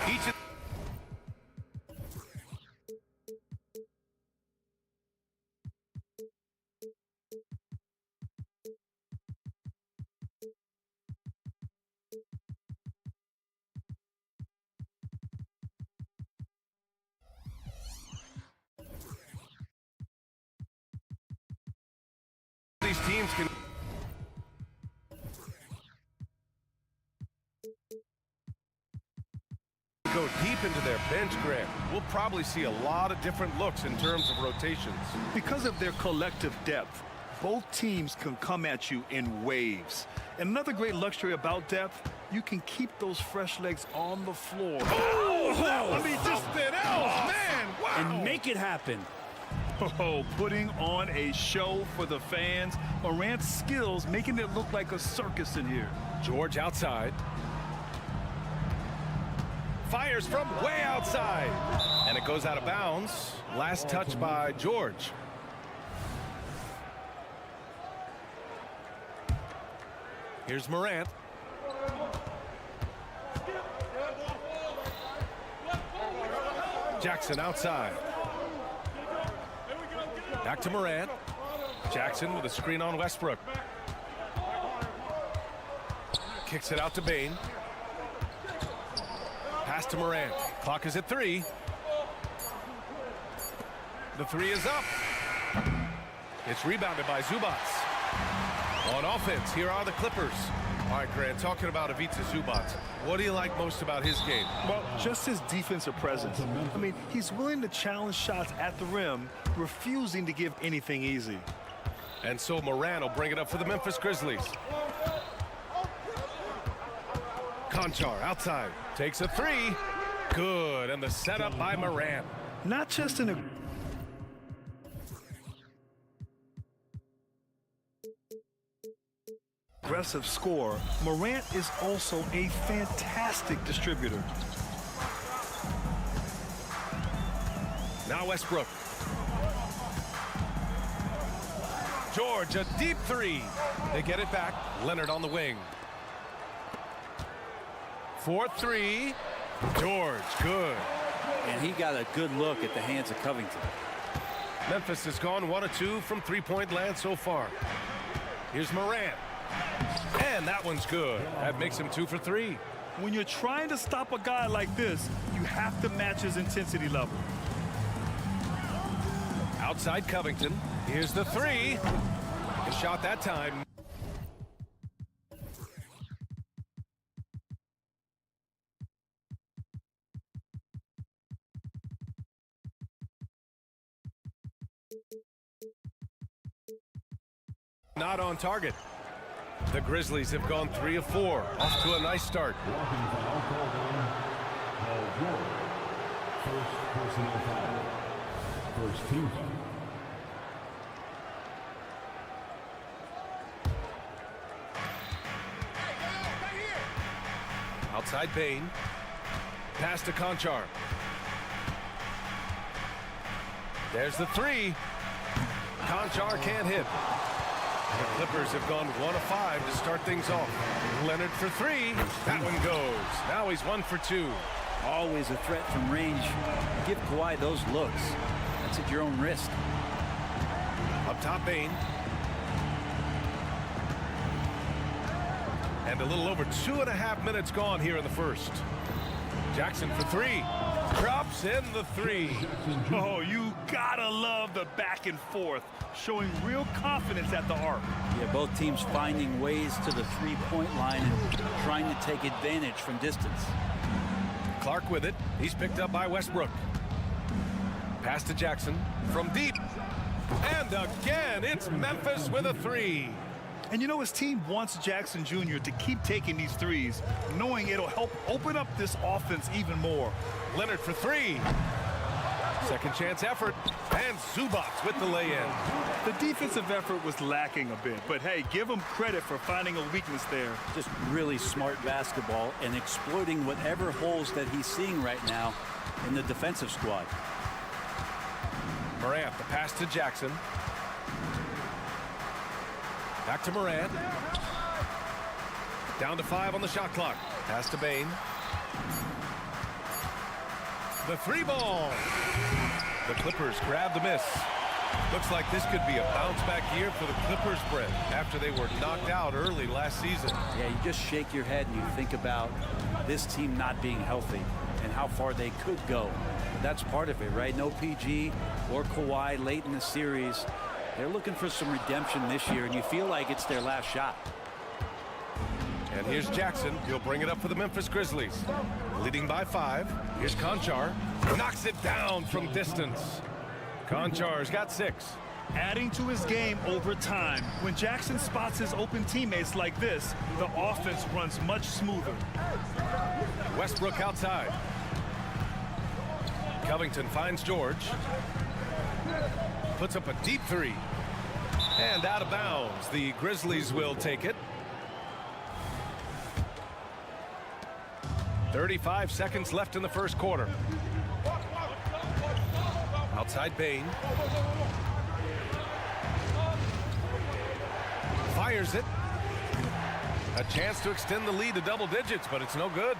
Each of these teams can go deep into their bench, Grant. We'll probably see a lot of different looks in terms of rotations. Because of their collective depth, both teams can come at you in waves. And another great luxury about depth, you can keep those fresh legs on the floor. Oh, he just did. Oh, man, wow. And make it happen. Oh, putting on a show for the fans. Morant's skills making it look like a circus in here. George outside. Fires from way outside. And it goes out of bounds. Last touch by George. Here's Morant. Jackson outside. Back to Morant. Jackson with a screen on Westbrook. Kicks it out to Bane. Pass to Morant. Clock is at 3. The 3 is up. It's rebounded by Zubac. On offense, here are the Clippers. All right, Grant, talking about Ivica Zubac, what do you like most about his game? Well, just his defensive presence. I mean, he's willing to challenge shots at the rim, refusing to give anything easy. And so Morant will bring it up for the Memphis Grizzlies. Conchar outside, takes a 3. Good, and the setup by Morant. Not just an aggressive scorer, Morant is also a fantastic distributor. Now Westbrook. George, a deep 3. They get it back. Leonard on the wing. 4-3. George, good. And he got a good look at the hands of Covington. Memphis has gone 1 of 2 from three-point land so far. Here's Morant. And that one's good. That makes him 2 for 3. When you're trying to stop a guy like this, you have to match his intensity level. Outside Covington. Here's the 3. A shot that time. Not on target. The Grizzlies have gone 3 of 4. Off to a nice start. First personal foul. First team foul. Outside Bane. Pass to Conchar. There's the 3. Conchar can't hit. The Clippers have gone 1 of 5 to start things off. Leonard for 3. That one goes. Now he's 1 for 2. Always a threat from range. Give Kawhi those looks. That's at your own risk. Up top, Bane. And a little over 2.5 minutes gone here in the first. Jackson for 3. Drops in the 3. Oh, you gotta love the back and forth, showing real confidence at the arc. Yeah, both teams finding ways to the three-point line and trying to take advantage from distance. Clark with it. He's picked up by Westbrook. Pass to Jackson from deep. And again, it's Memphis with a 3. And you know, his team wants Jackson Jr. to keep taking these threes, knowing it'll help open up this offense even more. Leonard for 3. Second chance effort. And Zubac with the lay-in. The defensive effort was lacking a bit, but hey, give him credit for finding a weakness there. Just really smart basketball and exploiting whatever holes that he's seeing right now in the defensive squad. Morant, the pass to Jackson. Back to Morant. Down to 5 on the shot clock. Pass to Bane. The three ball. The Clippers grab the miss. Looks like this could be a bounce-back year for the Clippers, Brent, after they were knocked out early last season. Yeah, you just shake your head and you think about this team not being healthy and how far they could go. But that's part of it, right? No PG or Kawhi late in the series. They're looking for some redemption this year, and you feel like it's their last shot. And here's Jackson. He'll bring it up for the Memphis Grizzlies. Leading by 5. Here's Conchar. Knocks it down from distance. Conchar's got 6. Adding to his game over time. When Jackson spots his open teammates like this, the offense runs much smoother. Westbrook outside. Covington finds George. Puts up a deep 3. And out of bounds. The Grizzlies will take it. 35 seconds left in the first quarter. Outside Bain. Fires it. A chance to extend the lead to double digits, but it's no good.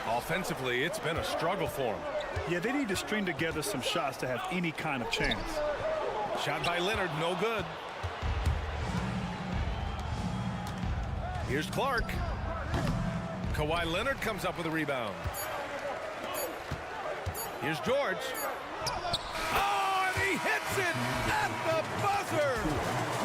Offensively, it's been a struggle for him. Yeah, they need to string together some shots to have any kind of chance. Shot by Leonard, no good. Here's Clark. Kawhi Leonard comes up with a rebound. Here's George. Oh, and he hits it at the buzzer.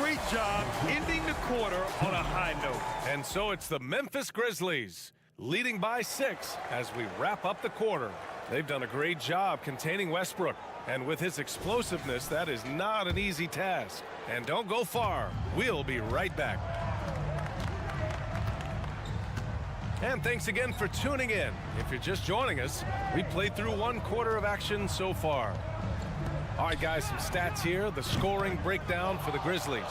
Great job ending the quarter on a high note. And so it's the Memphis Grizzlies leading by 6 as we wrap up the quarter. They've done a great job containing Westbrook. And with his explosiveness, that is not an easy task. And don't go far. We'll be right back. And thanks again for tuning in. If you're just joining us, we played through 1 quarter of action so far. All right, guys, some stats here. The scoring breakdown for the Grizzlies.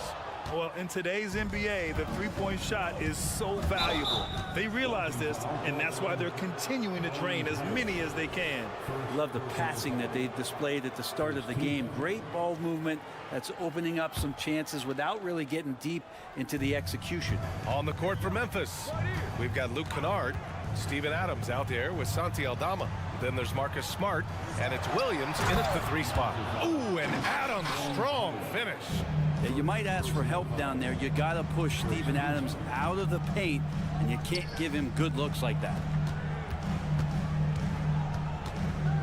Well, in today's NBA, the three-point shot is so valuable. They realize this, and that's why they're continuing to drain as many as they can. Love the passing that they displayed at the start of the game. Great ball movement that's opening up some chances without really getting deep into the execution. On the court for Memphis, we've got Luke Kennard, Steven Adams out there with Santi Aldama. Then there's Marcus Smart, and it's Williams in at the 3 spot. Ooh, and Adams, strong finish. Yeah, you might ask for help down there. You got to push Steven Adams out of the paint, and you can't give him good looks like that.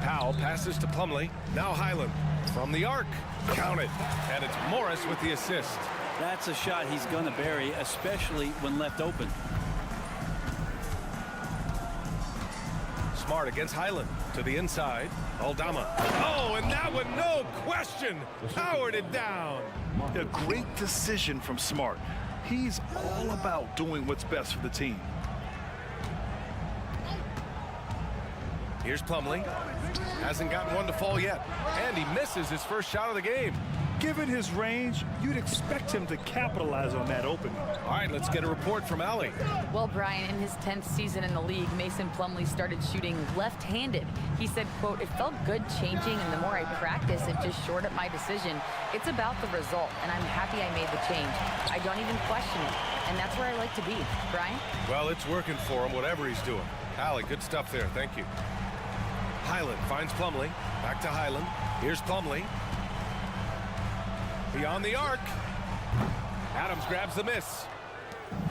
Powell passes to Plumlee. Now Highland from the arc. Count it. And it's Morris with the assist. That's a shot he's going to bury, especially when left open. Smart against Highland to the inside. Aldama. Oh, and that one, no question, powered it down. A great decision from Smart. He's all about doing what's best for the team. Here's Plumlee. Hasn't gotten one to fall yet. And he misses his first shot of the game. Given his range, you'd expect him to capitalize on that opening. All right, let's get a report from Allie. Well, Brian, in his 10th season in the league, Mason Plumlee started shooting left-handed. He said, quote, "It felt good changing, and the more I practice, it just shored up my decision. It's about the result, and I'm happy I made the change. I don't even question it, and that's where I like to be." Brian? Well, it's working for him, whatever he's doing. Allie, good stuff there. Thank you. Highland finds Plumlee. Back to Highland. Here's Plumlee. Beyond the arc. Adams grabs the miss.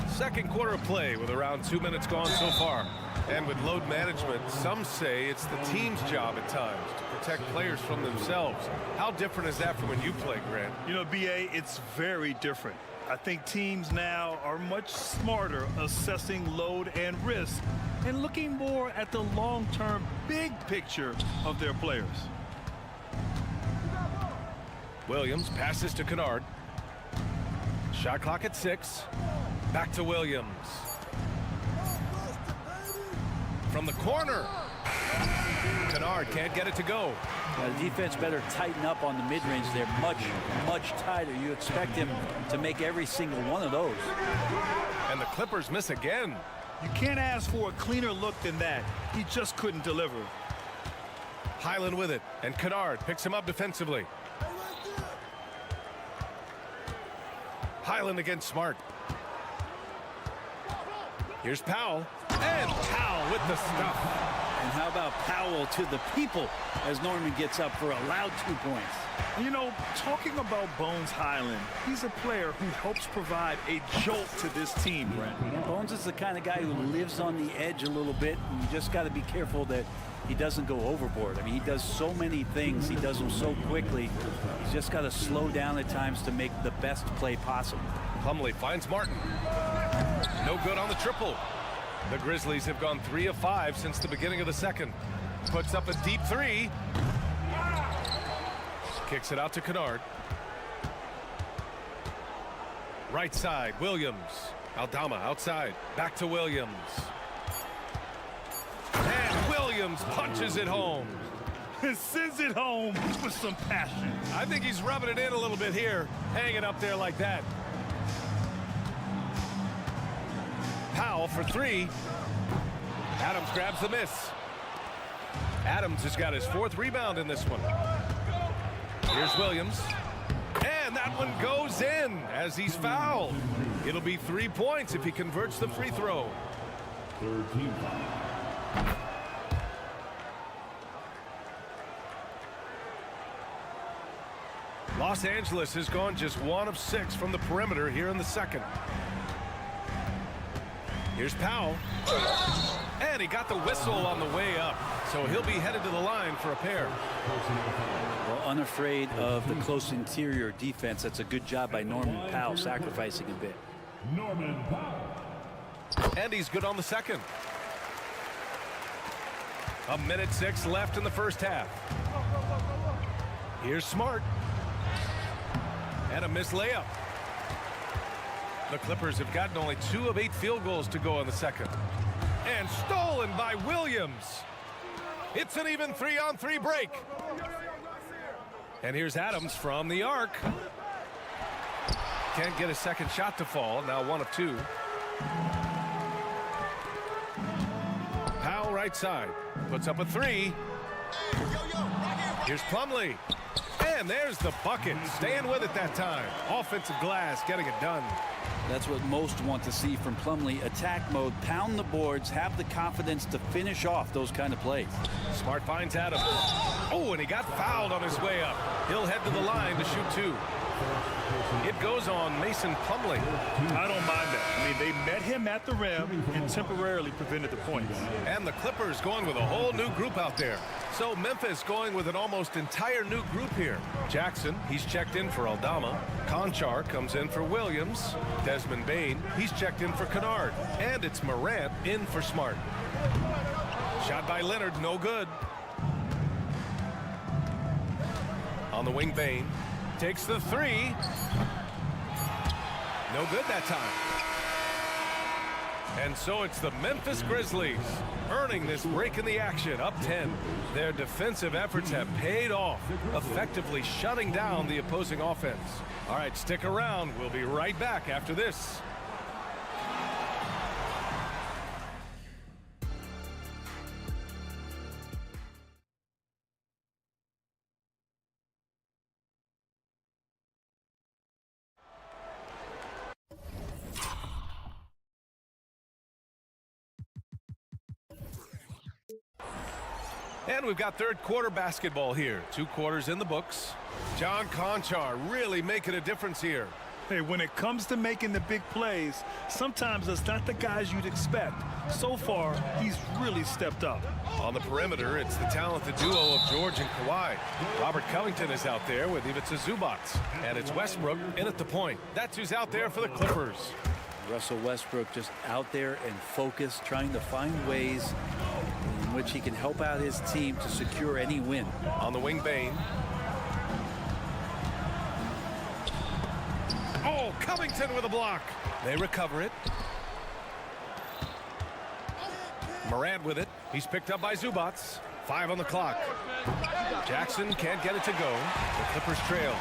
Second quarter of play with around 2 minutes gone so far. And with load management, some say it's the team's job at times to protect players from themselves. How different is that from when you play, Grant? You know, B.A., it's very different. I think teams now are much smarter assessing load and risk and looking more at the long-term big picture of their players. Williams passes to Kennard. Shot clock at 6. Back to Williams. From the corner. Kennard can't get it to go. The defense better tighten up on the mid-range. They're much tighter. You expect him to make every single one of those. And the Clippers miss again. You can't ask for a cleaner look than that. He just couldn't deliver. Highland with it, and Kennard picks him up defensively. Highland against Smart. Here's Powell, and Powell with the stuff. And how about Powell to the people as Norman gets up for a loud 2 points. You know, talking about Bones Highland, he's a player who helps provide a jolt to this team, Brent. Bones is the kind of guy who lives on the edge a little bit, and you just got to be careful that he doesn't go overboard. I mean, he does so many things. He does them so quickly. He's just got to slow down at times to make the best play possible. Plumlee finds Martin. No good on the triple. The Grizzlies have gone 3 of 5 since the beginning of the second. Puts up a deep three. Kicks it out to Kennard. Right side, Williams. Aldama outside. Back to Williams. And Williams punches it home. And sends it home with some passion. I think he's rubbing it in a little bit here. Hang it up there like that. Powell for 3. Adams grabs the miss. Adams has got his 4th rebound in this one. Here's Williams. And that one goes in as he's fouled. It'll be 3 points if he converts the free throw. Third team foul. Los Angeles has gone just 1 of 6 from the perimeter here in the second. Here's Powell. And he got the whistle on the way up. So he'll be headed to the line for a pair. Well, unafraid of the close interior defense. That's a good job by Norman Powell, sacrificing a bit. Norman Powell. And he's good on the second. 1:06 left in the first half. Here's Smart. And a missed layup. The Clippers have gotten only 2 of 8 field goals to go in the second. And stolen by Williams. It's an even 3-on-3 break. And here's Adams from the arc. Can't get a second shot to fall. Now 1 of 2. Powell right side. Puts up a 3. Here's Plumlee. And there's the bucket. Staying with it that time. Offensive glass, getting it done. That's what most want to see from Plumlee. Attack mode, pound the boards, have the confidence to finish off those kind of plays. Smart finds Adams. Oh, and he got fouled on his way up. He'll head to the line to shoot 2. It goes on Mason Plumlee. I don't mind that. I mean, they met him at the rim and temporarily prevented the points. And the Clippers going with a whole new group out there. So Memphis going with an almost entire new group here. Jackson, he's checked in for Aldama. Conchar comes in for Williams. Desmond Bane, he's checked in for Kennard. And it's Morant in for Smart. Shot by Leonard, no good. On the wing, Bane. Takes the 3. No good that time. And so it's the Memphis Grizzlies earning this break in the action, up 10. Their defensive efforts have paid off, effectively shutting down the opposing offense. All right, stick around. We'll be right back after this. And we've got third quarter basketball here. 2 quarters in the books. John Conchar really making a difference here. Hey, when it comes to making the big plays, sometimes it's not the guys you'd expect. So far, he's really stepped up. On the perimeter, it's the talented duo of George and Kawhi. Robert Covington is out there with Ivica Zubac. And it's Westbrook in at the point. That's who's out there for the Clippers. Russell Westbrook just out there and focused, trying to find ways in which he can help out his team to secure any win. On the wing, Bane. Oh, Covington with a block. They recover it. Morant with it. He's picked up by Zubac. 5 on the clock. Jackson can't get it to go. The Clippers trail.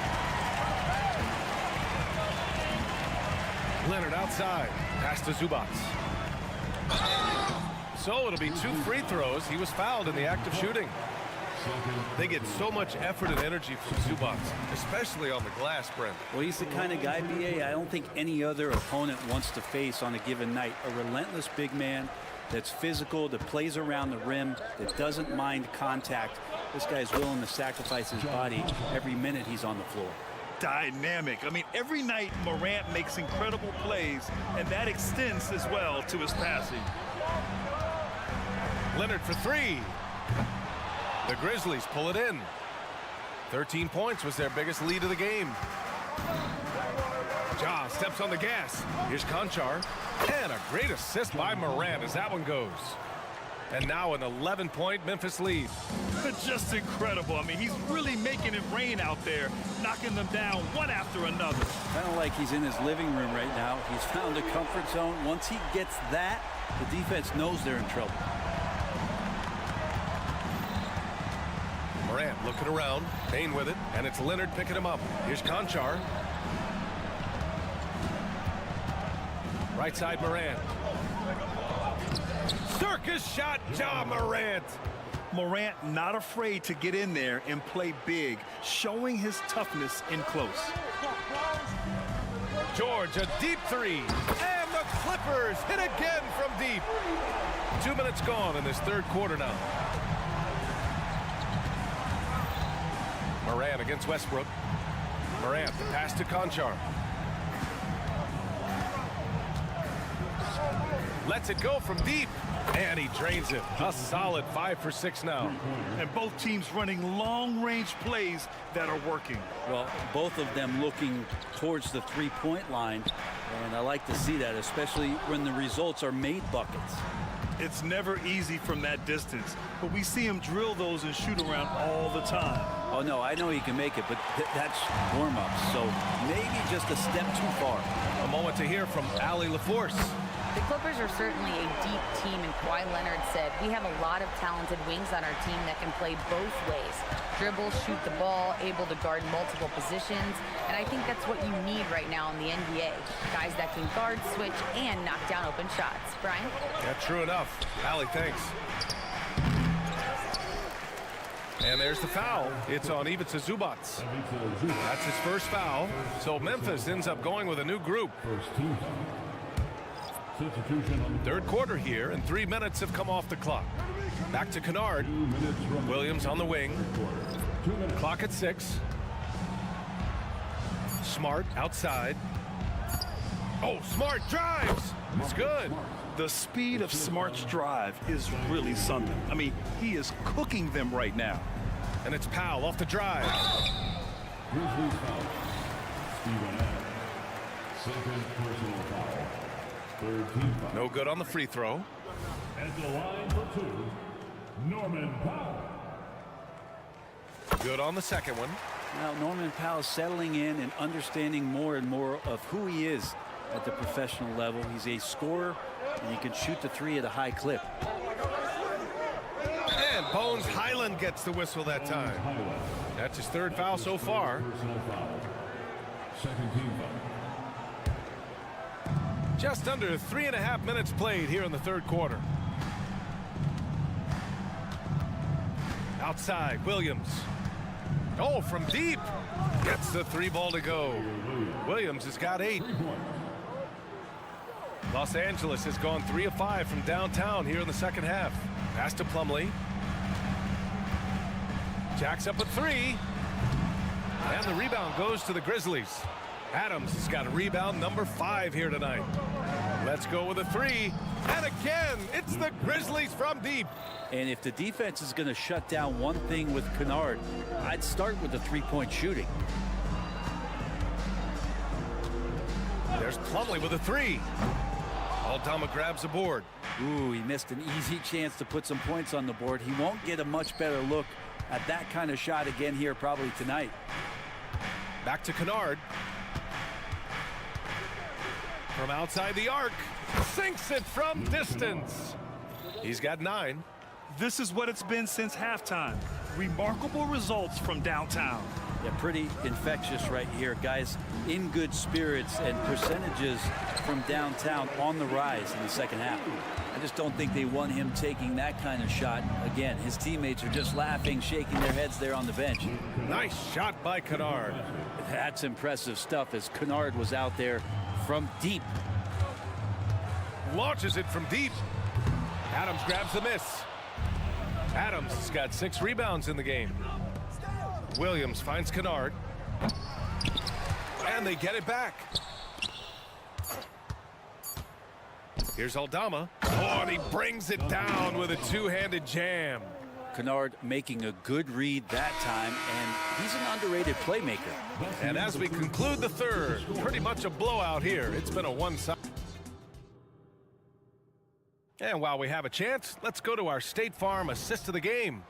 Leonard outside. Pass to Zubac. So it'll be 2 free throws. He was fouled in the act of shooting. They get so much effort and energy from Zubac, especially on the glass, Brent. Well, he's the kind of guy, BA, I don't think any other opponent wants to face on a given night. A relentless big man. that's physical, that plays around the rim, that doesn't mind contact. This guy's willing to sacrifice his body every minute he's on the floor. Dynamic. I mean, every night Morant makes incredible plays, and that extends as well to his passing. Leonard for three. The Grizzlies pull it in. 13 points was their biggest lead of the game. Ja steps on the gas. Here's Conchar. And a great assist by Morant as that one goes. And now an 11-point Memphis lead. Just incredible. I mean, he's really making it rain out there, knocking them down one after another. Kind of like he's in his living room right now. He's found a comfort zone. Once he gets that, the defense knows they're in trouble. Morant looking around. Payne with it. And it's Leonard picking him up. Here's Conchar. Right side Morant. Circus shot, Ja Morant. Morant not afraid to get in there and play big, showing his toughness in close. George, a deep three. And the Clippers hit again from deep. 2 minutes gone in this third quarter now. Morant against Westbrook. Morant, the pass to Conchar. Lets it go from deep. And he drains it. A solid 5 for 6 now. And both teams running long-range plays that are working. Well, both of them looking towards the three-point line. And I like to see that, especially when the results are made buckets. It's never easy from that distance, but we see him drill those and shoot around all the time. Oh, no, I know he can make it, but that's warm-up. So maybe just a step too far. A moment to hear from Allie LaForce. The Clippers are certainly a deep team, and Kawhi Leonard said, we have a lot of talented wings on our team that can play both ways. Dribble, shoot the ball, able to guard multiple positions, and I think that's what you need right now in the NBA. Guys that can guard, switch, and knock down open shots. Brian? Yeah, true enough. Allie, thanks. And there's the foul. It's on Ivica Zubac. That's his first foul. So Memphis ends up going with a new group. Third quarter here, and 3 minutes have come off the clock. Back to Kennard. Williams on the wing. Clock at 6. Smart outside. Oh, Smart drives. It's good. The speed of Smart's drive is really something. I mean, he is cooking them right now. And it's Powell off the drive. Grizzlies foul. Stephen Adams. Second personal foul. Third team foul. No good on the free throw. At the line for 2, Norman Powell. Good on the second one. Now Norman Powell settling in and understanding more and more of who he is at the professional level. He's a scorer, and he can shoot the three at a high clip. And Bones Highland gets the whistle that time. That's his third foul so far. Personal foul. Second team foul. Just under 3.5 minutes played here in the third quarter. Outside, Williams. Oh, from deep. Gets the 3 ball to go. Williams has got 8. Los Angeles has gone 3 of 5 from downtown here in the second half. Pass to Plumlee. Jacks up at 3. And the rebound goes to the Grizzlies. Adams has got a rebound number 5 here tonight. Let's go with a 3. And again, it's the Grizzlies from deep. And if the defense is going to shut down one thing with Kennard, I'd start with the three-point shooting. There's Plumlee with a 3. Aldama grabs the board. Ooh, he missed an easy chance to put some points on the board. He won't get a much better look at that kind of shot again here probably tonight. Back to Kennard. From outside the arc. Sinks it from distance. He's got 9. This is what it's been since halftime. Remarkable results from downtown. Yeah, pretty infectious right here. Guys in good spirits, and percentages from downtown on the rise in the second half. I just don't think they want him taking that kind of shot. Again, his teammates are just laughing, shaking their heads there on the bench. Nice shot by Kennard. That's impressive stuff as Kennard was out there from deep. Launches it from deep. Adams grabs the miss. Adams has got 6 rebounds in the game. Williams finds Kennard. And they get it back. Here's Aldama. Oh, and he brings it down with a two-handed jam. Kennard making a good read that time, and he's an underrated playmaker. And as we conclude the third, pretty much a blowout here. It's been a one-side. And while we have a chance, let's go to our State Farm assist of the game.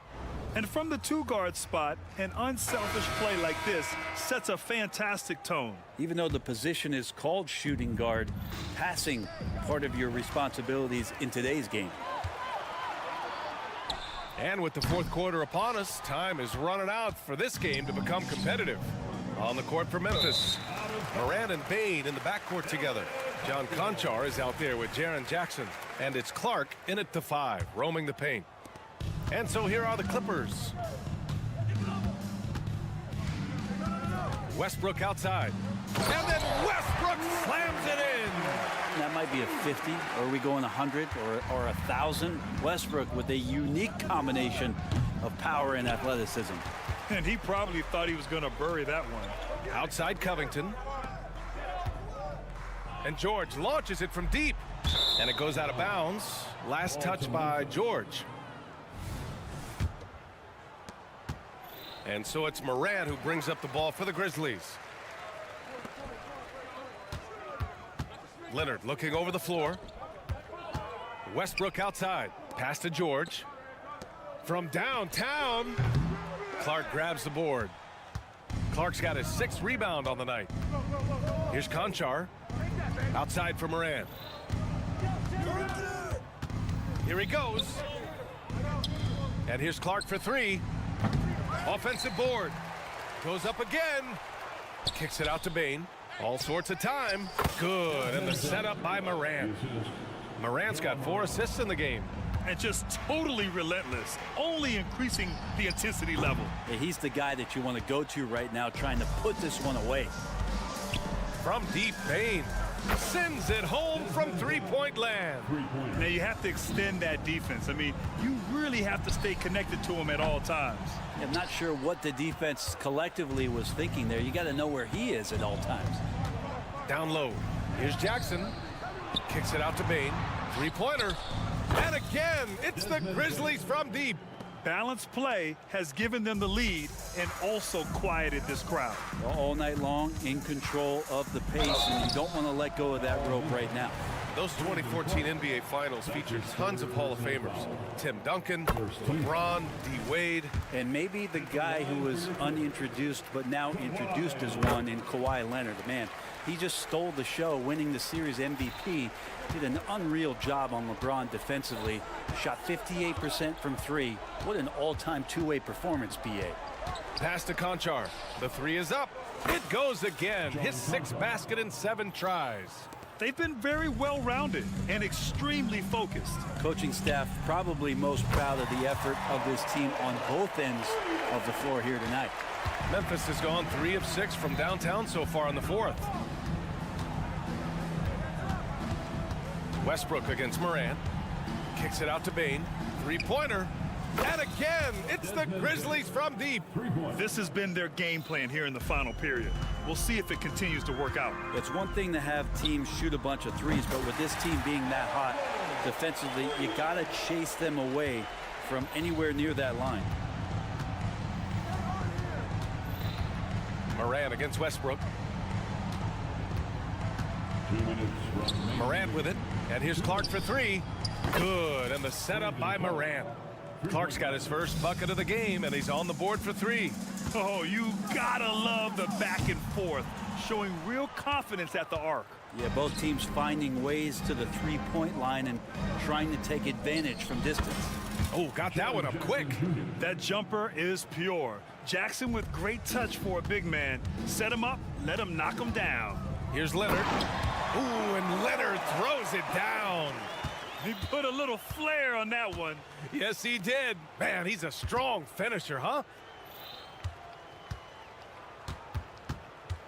And from the 2-guard spot, an unselfish play like this sets a fantastic tone. Even though the position is called shooting guard, passing part of your responsibilities in today's game. And with the fourth quarter upon us, time is running out for this game to become competitive. On the court for Memphis, Moran and Bain in the backcourt together. John Conchar is out there with Jaren Jackson. And it's Clark in at the 5, roaming the paint. And so here are the Clippers. Westbrook outside. And then Westbrook slams it in. That might be a 50, or are we going 100 or 1,000? Westbrook with a unique combination of power and athleticism. And he probably thought he was going to bury that one. Outside Covington. And George launches it from deep. And it goes out of bounds. Last touch by George. And so it's Moran who brings up the ball for the Grizzlies. Leonard looking over the floor. Westbrook outside. Pass to George. From downtown, Clark grabs the board. Clark's got his 6th rebound on the night. Here's Conchar. Outside for Moran. Here he goes. And here's Clark for 3. Offensive board. Goes up again. Kicks it out to Bain. All sorts of time. Good. And the setup by Moran. Moran's got 4 assists in the game. And just totally relentless, only increasing the intensity level. Yeah, he's the guy that you want to go to right now, trying to put this one away. From deep, Bain sends it home from 3-point land. Now you have to extend that defense. I mean, you really have to stay connected to him at all times. I'm not sure what the defense collectively was thinking there. You got to know where he is at all times. Down low. Here's Jackson. Kicks it out to Bain. 3-pointer. And again, it's the Grizzlies from deep. Balanced play has given them the lead and also quieted this crowd. All night long, in control of the pace, and you don't want to let go of that rope right now. Those 2014 NBA Finals featured tons of Hall of Famers. Tim Duncan, LeBron, D. Wade. And maybe the guy who was unintroduced but now introduced as one in Kawhi Leonard. Man, he just stole the show, winning the series MVP. Did an unreal job on LeBron defensively. Shot 58% from 3. What an all-time two-way performance, BA. Pass to Conchar. The 3 is up. It goes again. His 6th basket in 7 tries. They've been very well-rounded and extremely focused. Coaching staff probably most proud of the effort of this team on both ends of the floor here tonight. Memphis has gone 3 of 6 from downtown so far in the 4th. Westbrook against Moran. Kicks it out to Bain. 3-pointer. And again, it's the Grizzlies from deep. This has been their game plan here in the final period. We'll see if it continues to work out. It's one thing to have teams shoot a bunch of threes, but with this team being that hot defensively, you got to chase them away from anywhere near that line. Moran against Westbrook. Moran with it. And here's Clark for 3. Good. And the setup by Moran. Clark's got his first bucket of the game, and he's on the board for 3. Oh, you gotta love the back and forth, showing real confidence at the arc. Yeah, both teams finding ways to the three-point line and trying to take advantage from distance. Oh, got that one up quick. That jumper is pure. Jackson with great touch for a big man. Set him up, let him knock him down. Here's Leonard. Ooh, and Leonard throws it down. He put a little flair on that one. Yes, he did. Man, he's a strong finisher, huh?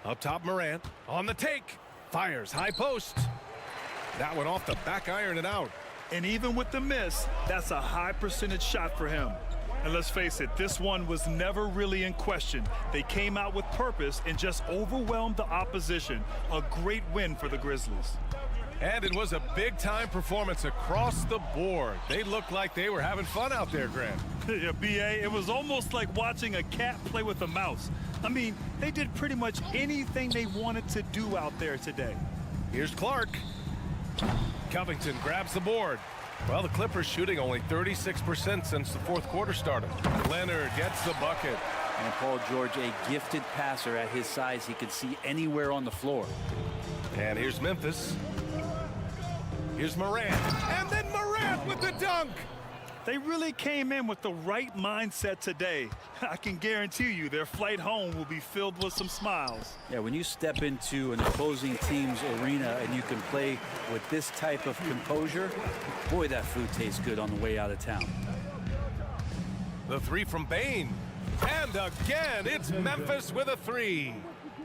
Up top, Moran. On the take. Fires high post. That one off the back iron and out. And even with the miss, that's a high percentage shot for him. And let's face it, this one was never really in question. They came out with purpose and just overwhelmed the opposition. A great win for the Grizzlies. And it was a big-time performance across the board. They looked like they were having fun out there, Grant. Yeah, B.A., it was almost like watching a cat play with a mouse. I mean, they did pretty much anything they wanted to do out there today. Here's Clark. Covington grabs the board. Well, the Clippers shooting only 36% since the fourth quarter started. Leonard gets the bucket. And Paul George, a gifted passer at his size. He could see anywhere on the floor. And here's Memphis. Here's Morant. And then Morant with the dunk. They really came in with the right mindset today. I can guarantee you their flight home will be filled with some smiles. Yeah, when you step into an opposing team's arena and you can play with this type of composure, boy, that food tastes good on the way out of town. The three from Bane. And again, it's Memphis with a three.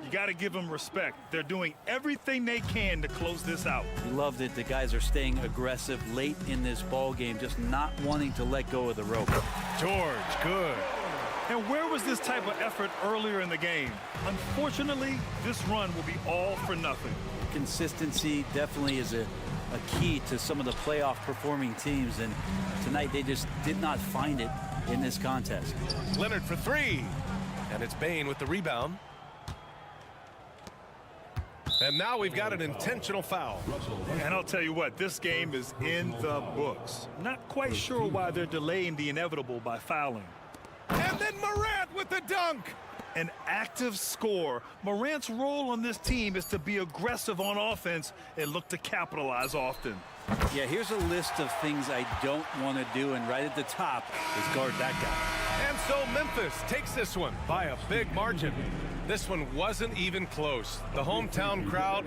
You got to give them respect. They're doing everything they can to close this out. We loved it. The guys are staying aggressive late in this ball game, just not wanting to let go of the rope. George, good. And where was this type of effort earlier in the game? Unfortunately, this run will be all for nothing. Consistency definitely is a key to some of the playoff performing teams, and tonight they just did not find it in this contest. Leonard for three. And it's Bane with the rebound. And now we've got an intentional foul. And I'll tell you what, this game is in the books. Not quite sure why they're delaying the inevitable by fouling. And then Morant with the dunk. An active scorer. Morant's role on this team is to be aggressive on offense and look to capitalize often. Yeah, here's a list of things I don't want to do, and right at the top is guard that guy. And so Memphis takes this one by a big margin. This one wasn't even close. The hometown crowd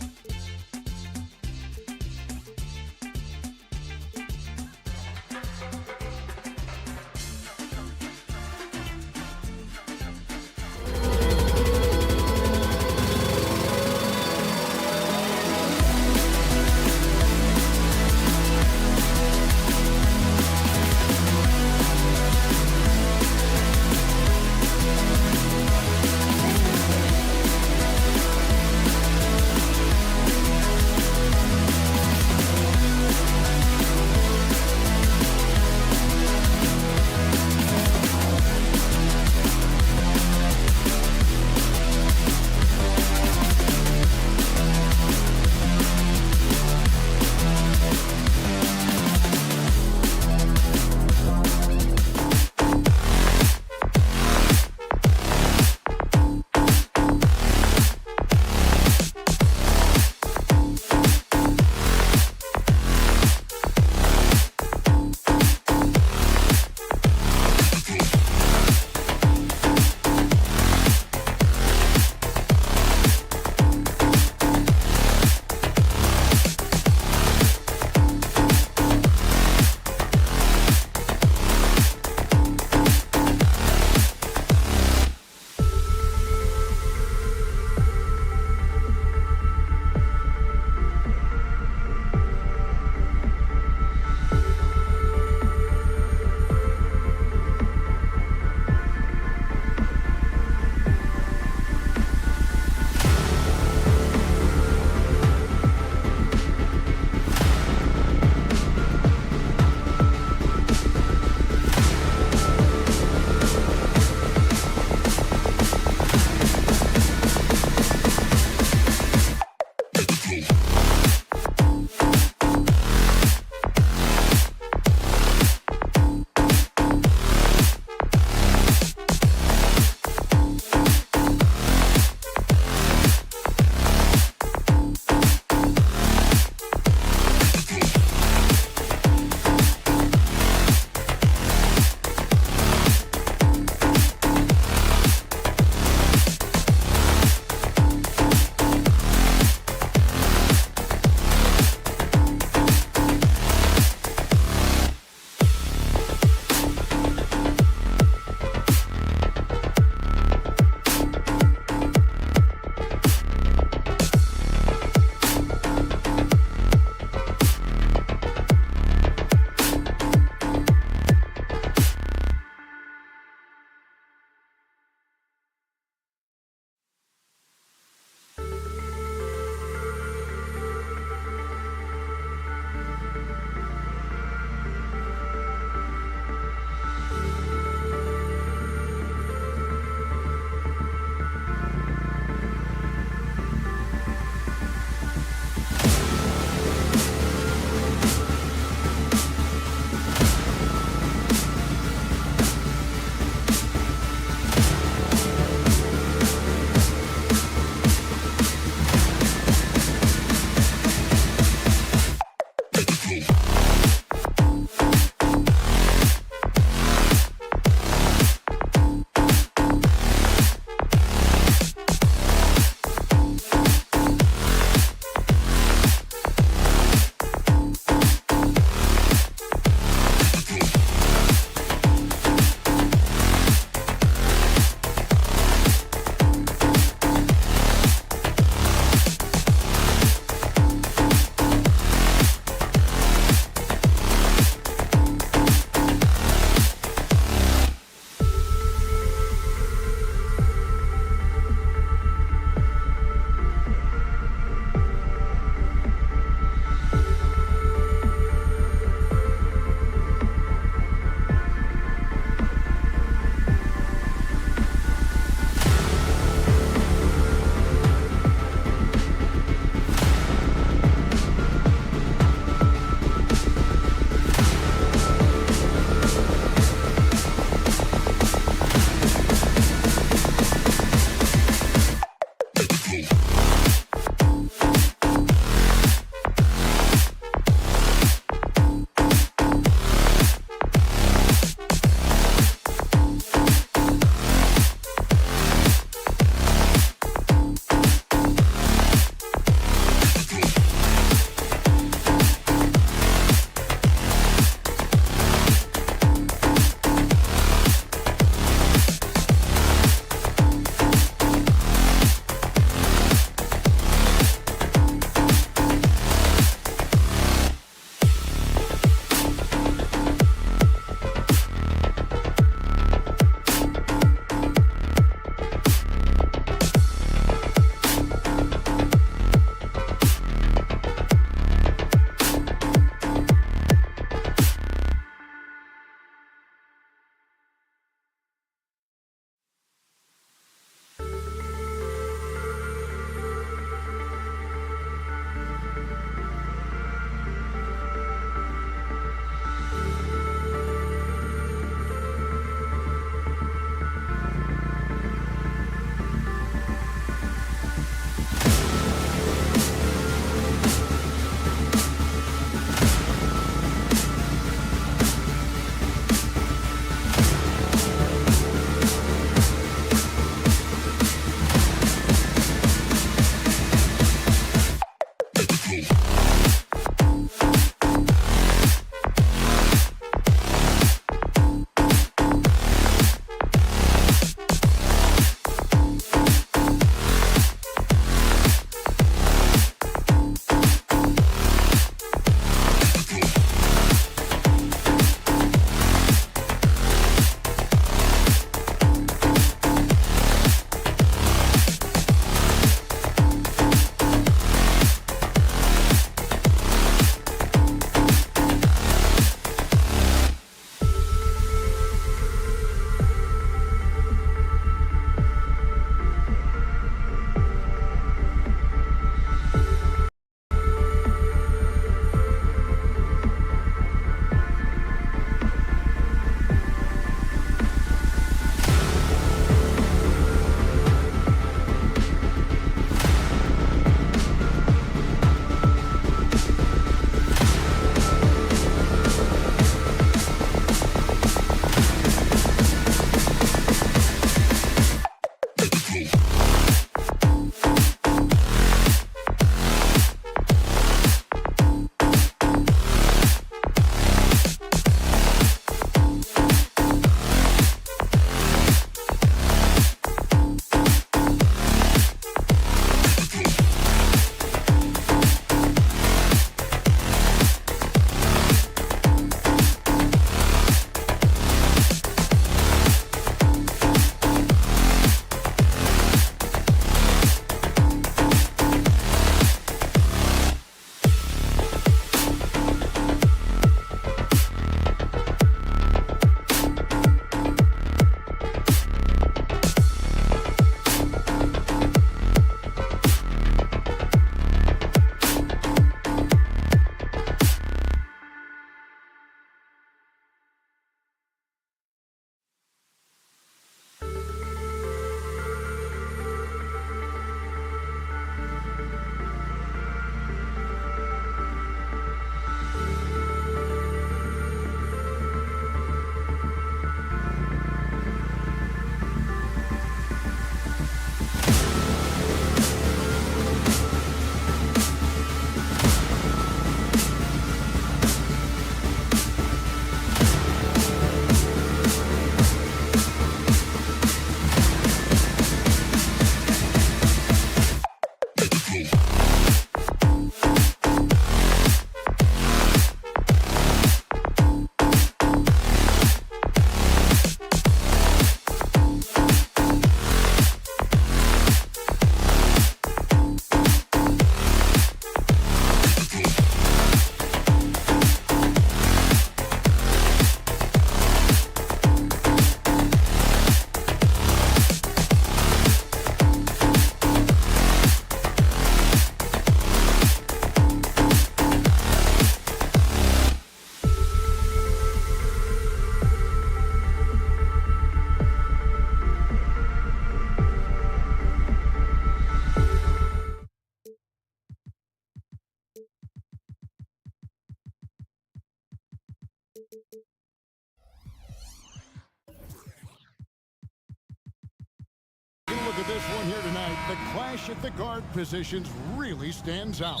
Look at this one here tonight. The clash at the guard positions really stands out.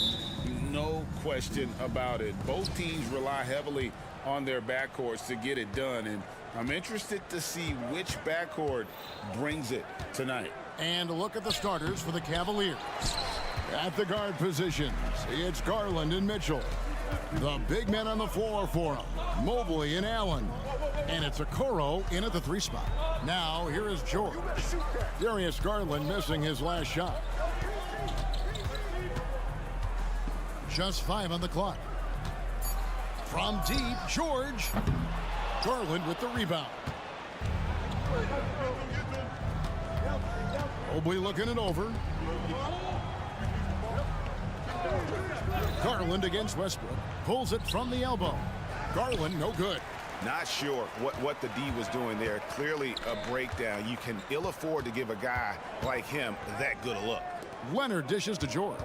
No question about it. Both teams rely heavily on their backcourts to get it done, and I'm interested to see which backcourt brings it tonight. And look at the starters for the Cavaliers. At the guard positions, it's Garland and Mitchell. The big men on the floor for them, Mobley and Allen. And it's Okoro in at the 3 spot. Now, here is George. Darius Garland missing his last shot. Just 5 on the clock. From deep, George. Garland with the rebound. Mobley looking it over. Garland against Westbrook. Pulls it from the elbow. Garland, no good. Not sure what the D was doing there. Clearly a breakdown. You can ill afford to give a guy like him that good a look. Leonard dishes to George.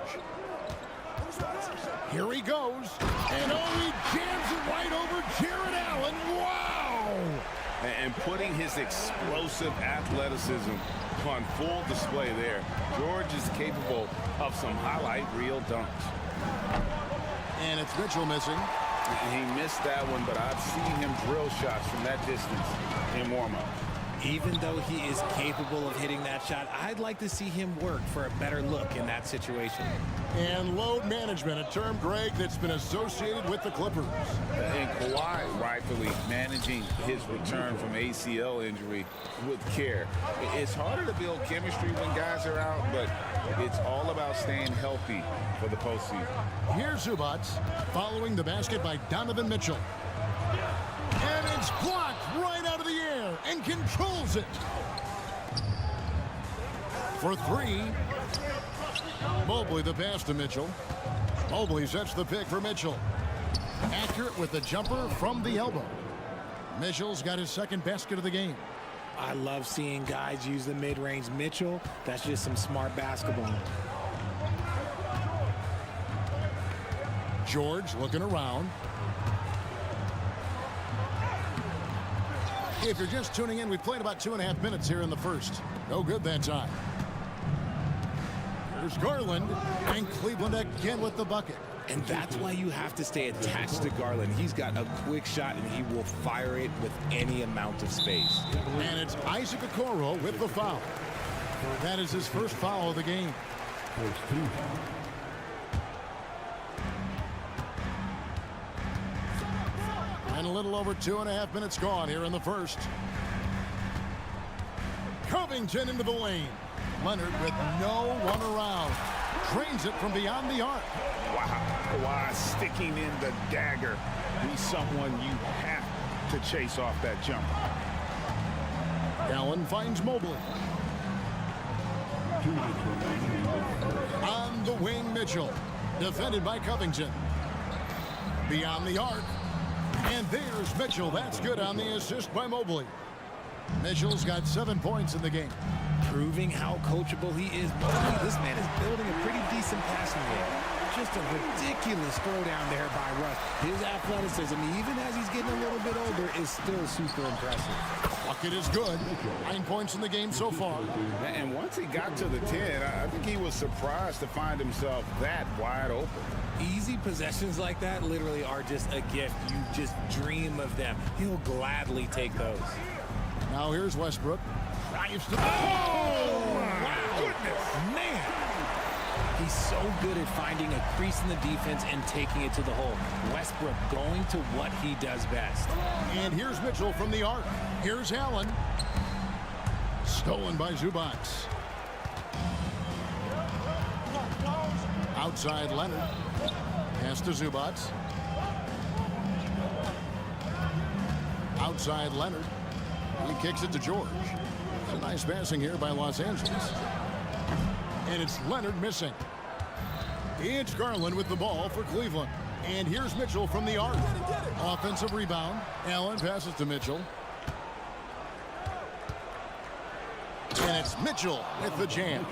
Here he goes. And he jams it right over Jared Allen. Wow! And putting his explosive athleticism on full display there. George is capable of some highlight reel dunks. And it's Mitchell missing. He missed that one, but I've seen him drill shots from that distance in warm-up. Even though he is capable of hitting that shot, I'd like to see him work for a better look in that situation. And load management, a term, Greg, that's been associated with the Clippers. And Kawhi rightfully managing his return from ACL injury with care. It's harder to build chemistry when guys are out, but it's all about staying healthy for the postseason. Here's Zubac following the basket by Donovan Mitchell. And it's blocked right out of the air and controls it. For 3. Mobley the pass to Mitchell. Mobley sets the pick for Mitchell. Accurate with the jumper from the elbow. Mitchell's got his second basket of the game. I love seeing guys use the mid-range. Mitchell, that's just some smart basketball. George looking around. If you're just tuning in, we've played about 2.5 minutes here in the first. No good that time. Here's Garland, and Cleveland again with the bucket. And that's why you have to stay attached to Garland. He's got a quick shot, and he will fire it with any amount of space. And it's Isaac Okoro with the foul. That is his first foul of the game. And a little over 2.5 minutes gone here in the first. Covington into the lane. Leonard with no one around. Drains it from beyond the arc. Wow, Kawhi sticking in the dagger. He's someone you have to chase off that jumper. Allen finds Mobley. On the wing, Mitchell. Defended by Covington. Beyond the arc. And there's Mitchell. That's good on the assist by Mobley. Mitchell's got 7 points in the game. Proving how coachable he is. Mobley, this man is building a pretty decent passing game. Just a ridiculous throwdown there by Russ. His athleticism, even as he's getting a little bit older, is still super impressive. Bucket is good. 9 points in the game so far. And once he got to the 10, I think he was surprised to find himself that wide open. Easy possessions like that literally are just a gift. You just dream of them. He'll gladly take those. Now here's Westbrook. Drives to the... Oh, wow. Goodness, man. He's so good at finding a crease in the defense and taking it to the hole. Westbrook going to what he does best. And here's Mitchell from the arc. Here's Allen. Stolen by Zubac. Outside Leonard. Pass to Zubac. Outside Leonard. He kicks it to George. A nice passing here by Los Angeles. And it's Leonard missing. It's Garland with the ball for Cleveland. And here's Mitchell from the arc. Offensive rebound. Allen passes to Mitchell. And it's Mitchell with the jam.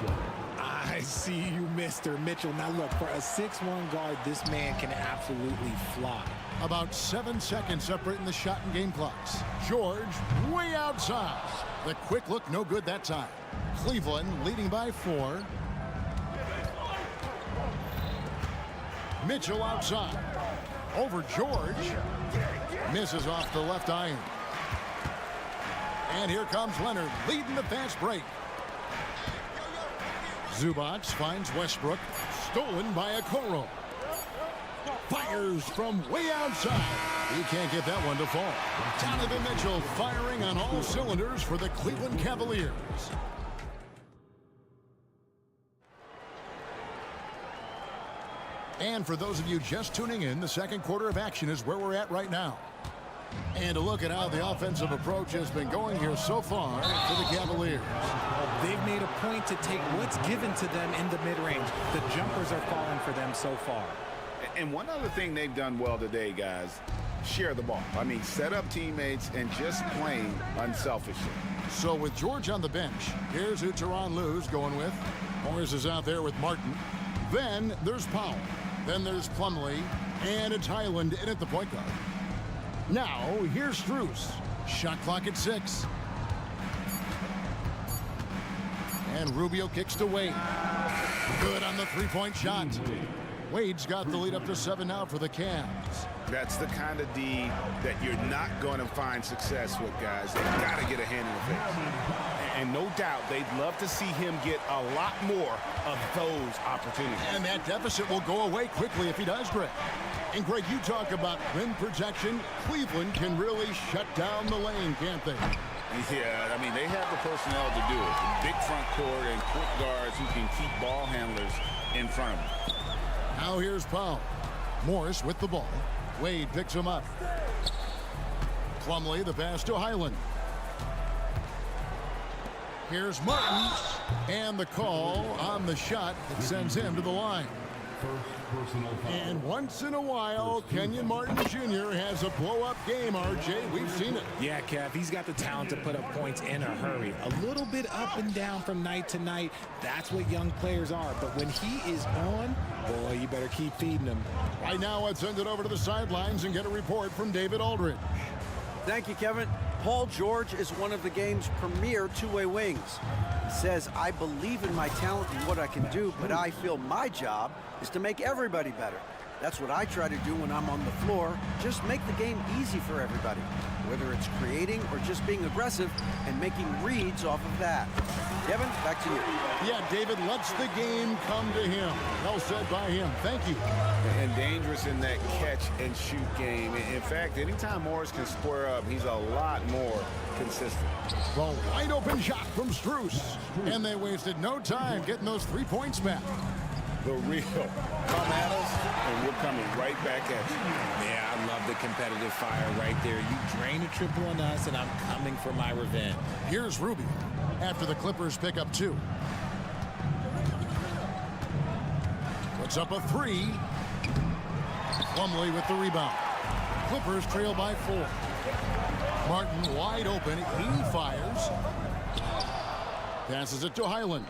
I see you, Mr. Mitchell. Now look, for a 6'1" guard, this man can absolutely fly. About 7 seconds separating the shot and game clocks. George way outside. The quick look, no good that time. Cleveland leading by 4. Mitchell outside. Over George. Misses off the left iron. And here comes Leonard leading the fast break. Zubac finds Westbrook. Stolen by Okoro. Fires from way outside. He can't get that one to fall. Donovan Mitchell firing on all cylinders for the Cleveland Cavaliers. And for those of you just tuning in, the second quarter of action is where we're at right now. And a look at how the offensive approach has been going here so far for the Cavaliers. They've made a point to take what's given to them in the mid-range. The jumpers are falling for them so far. And one other thing they've done well today, guys, share the ball. I mean, set up teammates and just playing unselfishly. So with George on the bench, here's who Tyronn Lue's going with. Morris is out there with Martin. Then there's Powell. Then there's Plumlee. And it's Highland in at the point guard. Now, here's Strus. Shot clock at 6. And Rubio kicks to Wade. Good on the three-point shot. Wade's got the lead up to 7 now for the Cavs. That's the kind of D that you're not going to find success with, guys. They've got to get a hand in the face. And no doubt they'd love to see him get a lot more of those opportunities. And that deficit will go away quickly if he does, Greg. And Greg, you talk about rim protection. Cleveland can really shut down the lane, can't they? Yeah, I mean, they have the personnel to do it. Big front court and quick guards who can keep ball handlers in front of them. Now here's Powell. Morris with the ball. Wade picks him up. Plumlee, the pass to Highland. Here's Martin. And the call on the shot that sends him to the line. And once in a while, Kenyon Martin Jr. has a blow-up game, RJ. We've seen it. Yeah, Kev, he's got the talent to put up points in a hurry. A little bit up and down from night to night. That's what young players are. But when he is on, boy, you better keep feeding him. Right now, let's send it over to the sidelines and get a report from David Aldridge. Thank you, Kevin. Paul George is one of the game's premier two-way wings. He says, I believe in my talent and what I can do, but I feel my job is to make everybody better. That's what I try to do when I'm on the floor. Just make the game easy for everybody, whether it's creating or just being aggressive and making reads off of that. Kevin, back to you. Yeah, David lets the game come to him. Well said by him. Thank you. And dangerous in that catch-and-shoot game. In fact, anytime Morris can square up, he's a lot more consistent. Well, wide open shot from Strus. And they wasted no time getting those 3 points back. The real come at us, and we're coming right back at you. Yeah, I love the competitive fire right there. You drain a triple on us, and I'm coming for my revenge. Here's Rubio after the Clippers pick up 2. Puts up a 3. Plumlee with the rebound. Clippers trail by 4. Martin wide open. He fires. Passes it to Highland.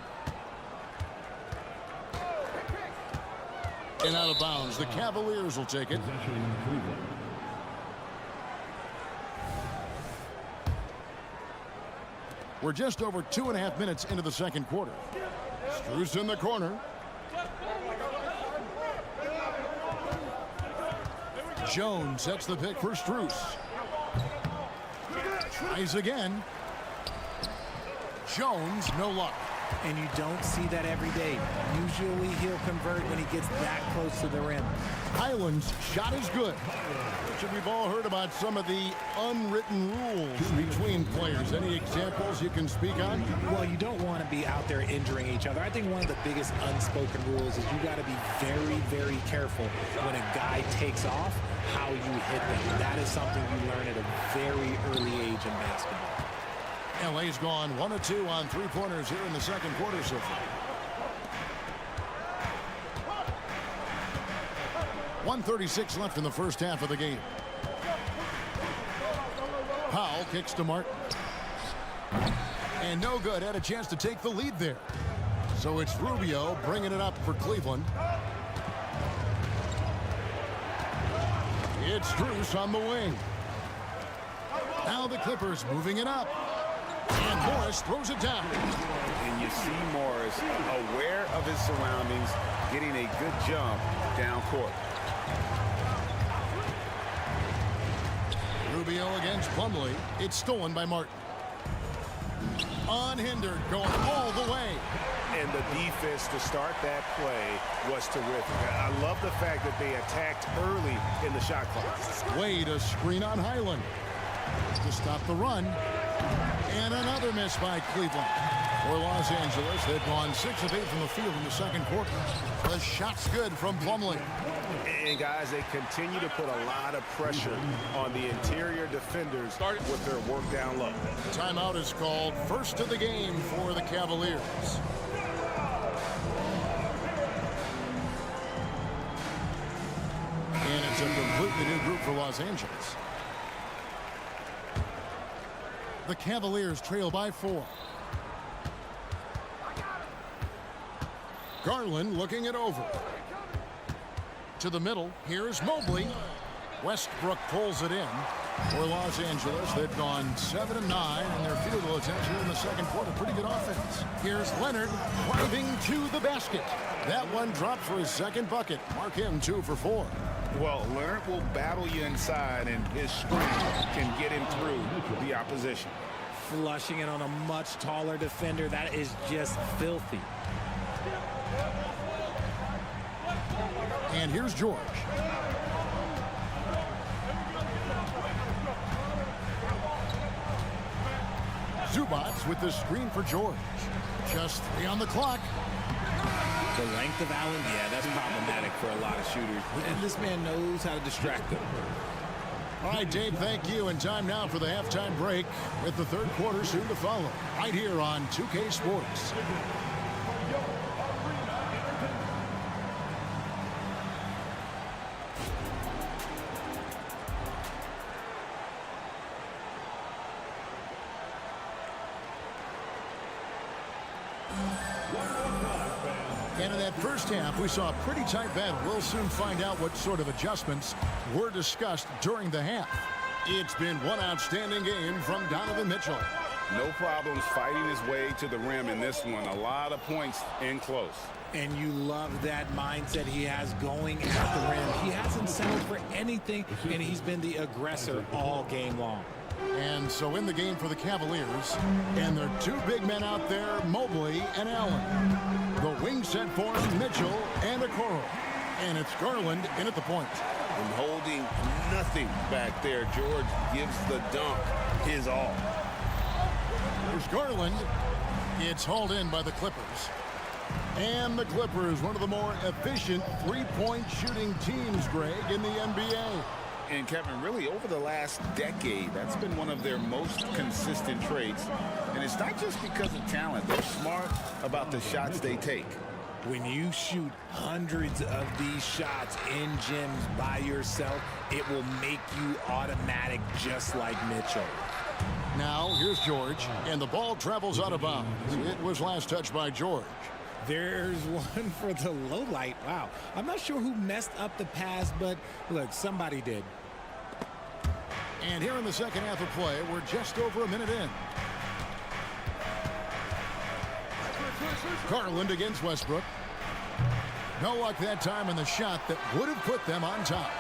And out of bounds. The Cavaliers will take it. We're just over 2.5 minutes into the second quarter. Strus in the corner. Jones sets the pick for Strus. Tries again. Jones, no luck. And you don't see that every day. Usually he'll convert when he gets that close to the rim. Highland's shot is good. Richard, we've all heard about some of the unwritten rules between players. Any examples you can speak on? Well, you don't want to be out there injuring each other. I think one of the biggest unspoken rules is you got to be very, very careful when a guy takes off, how you hit them. That is something you learn at a very early age in basketball. LA's gone 1 of 2 on 3-pointers here in the second quarter so far. 1:36 left in the first half of the game. Powell kicks to Martin. And no good. Had a chance to take the lead there. So it's Rubio bringing it up for Cleveland. It's Bruce on the wing. Now the Clippers moving it up. And Morris throws it down. And you see Morris aware of his surroundings, getting a good jump down court. Rubio against Plumlee. It's stolen by Martin. Unhindered, going all the way. And the defense to start that play was terrific. I love the fact that they attacked early in the shot clock. Wade a screen on Highland to stop the run. And another miss by Cleveland. For Los Angeles, they've gone 6 of 8 from the field in the second quarter. The shot's good from Plumlee. And guys, they continue to put a lot of pressure on the interior defenders with their work down low. Timeout is called. First of the game for the Cavaliers. And it's a completely new group for Los Angeles. The Cavaliers trail by 4. Garland looking it over. To the middle. Here's Mobley. Westbrook pulls it in. For Los Angeles, they've gone 7 of 9 in their field goal attempts here in the second quarter. Pretty good offense. Here's Leonard driving to the basket. That one dropped for his second bucket. Mark him 2 for 4. Well, Leonard will battle you inside, and his strength can get him through the opposition. Flushing it on a much taller defender. That is just filthy. And here's George. Zubats with the screen for George. Just 3 on the clock. The length of Allen, yeah, that's problematic for a lot of shooters. And this man knows how to distract them. All right, Dave, thank you. And time now for the halftime break with the third quarter soon to follow. Right here on 2K Sports. And in that first half, we saw a pretty tight battle. We'll soon find out what sort of adjustments were discussed during the half. It's been one outstanding game from Donovan Mitchell. No problems fighting his way to the rim in this one. A lot of points in close. And you love that mindset he has going at the rim. He hasn't settled for anything, and he's been the aggressor all game long. And so in the game for the Cavaliers, and there are 2 big men out there, Mobley and Allen. The wing set for Mitchell and Okoro. And it's Garland in at the point. And holding nothing back there, George gives the dunk his all. There's Garland. It's hauled in by the Clippers. And the Clippers, one of the more efficient three-point shooting teams, Greg, in the NBA. And Kevin, really over the last decade, that's been one of their most consistent traits. And it's not just because of talent. They're smart about the shots they take. When you shoot hundreds of these shots in gyms by yourself, it will make you automatic just like Mitchell. Now, here's George, and the ball travels out of bounds. It was last touched by George. There's one for the low light. Wow. I'm not sure who messed up the pass, but look, somebody did. And here in the second half of play, we're just over a minute in. Garland against Westbrook. No luck that time in the shot that would have put them on top.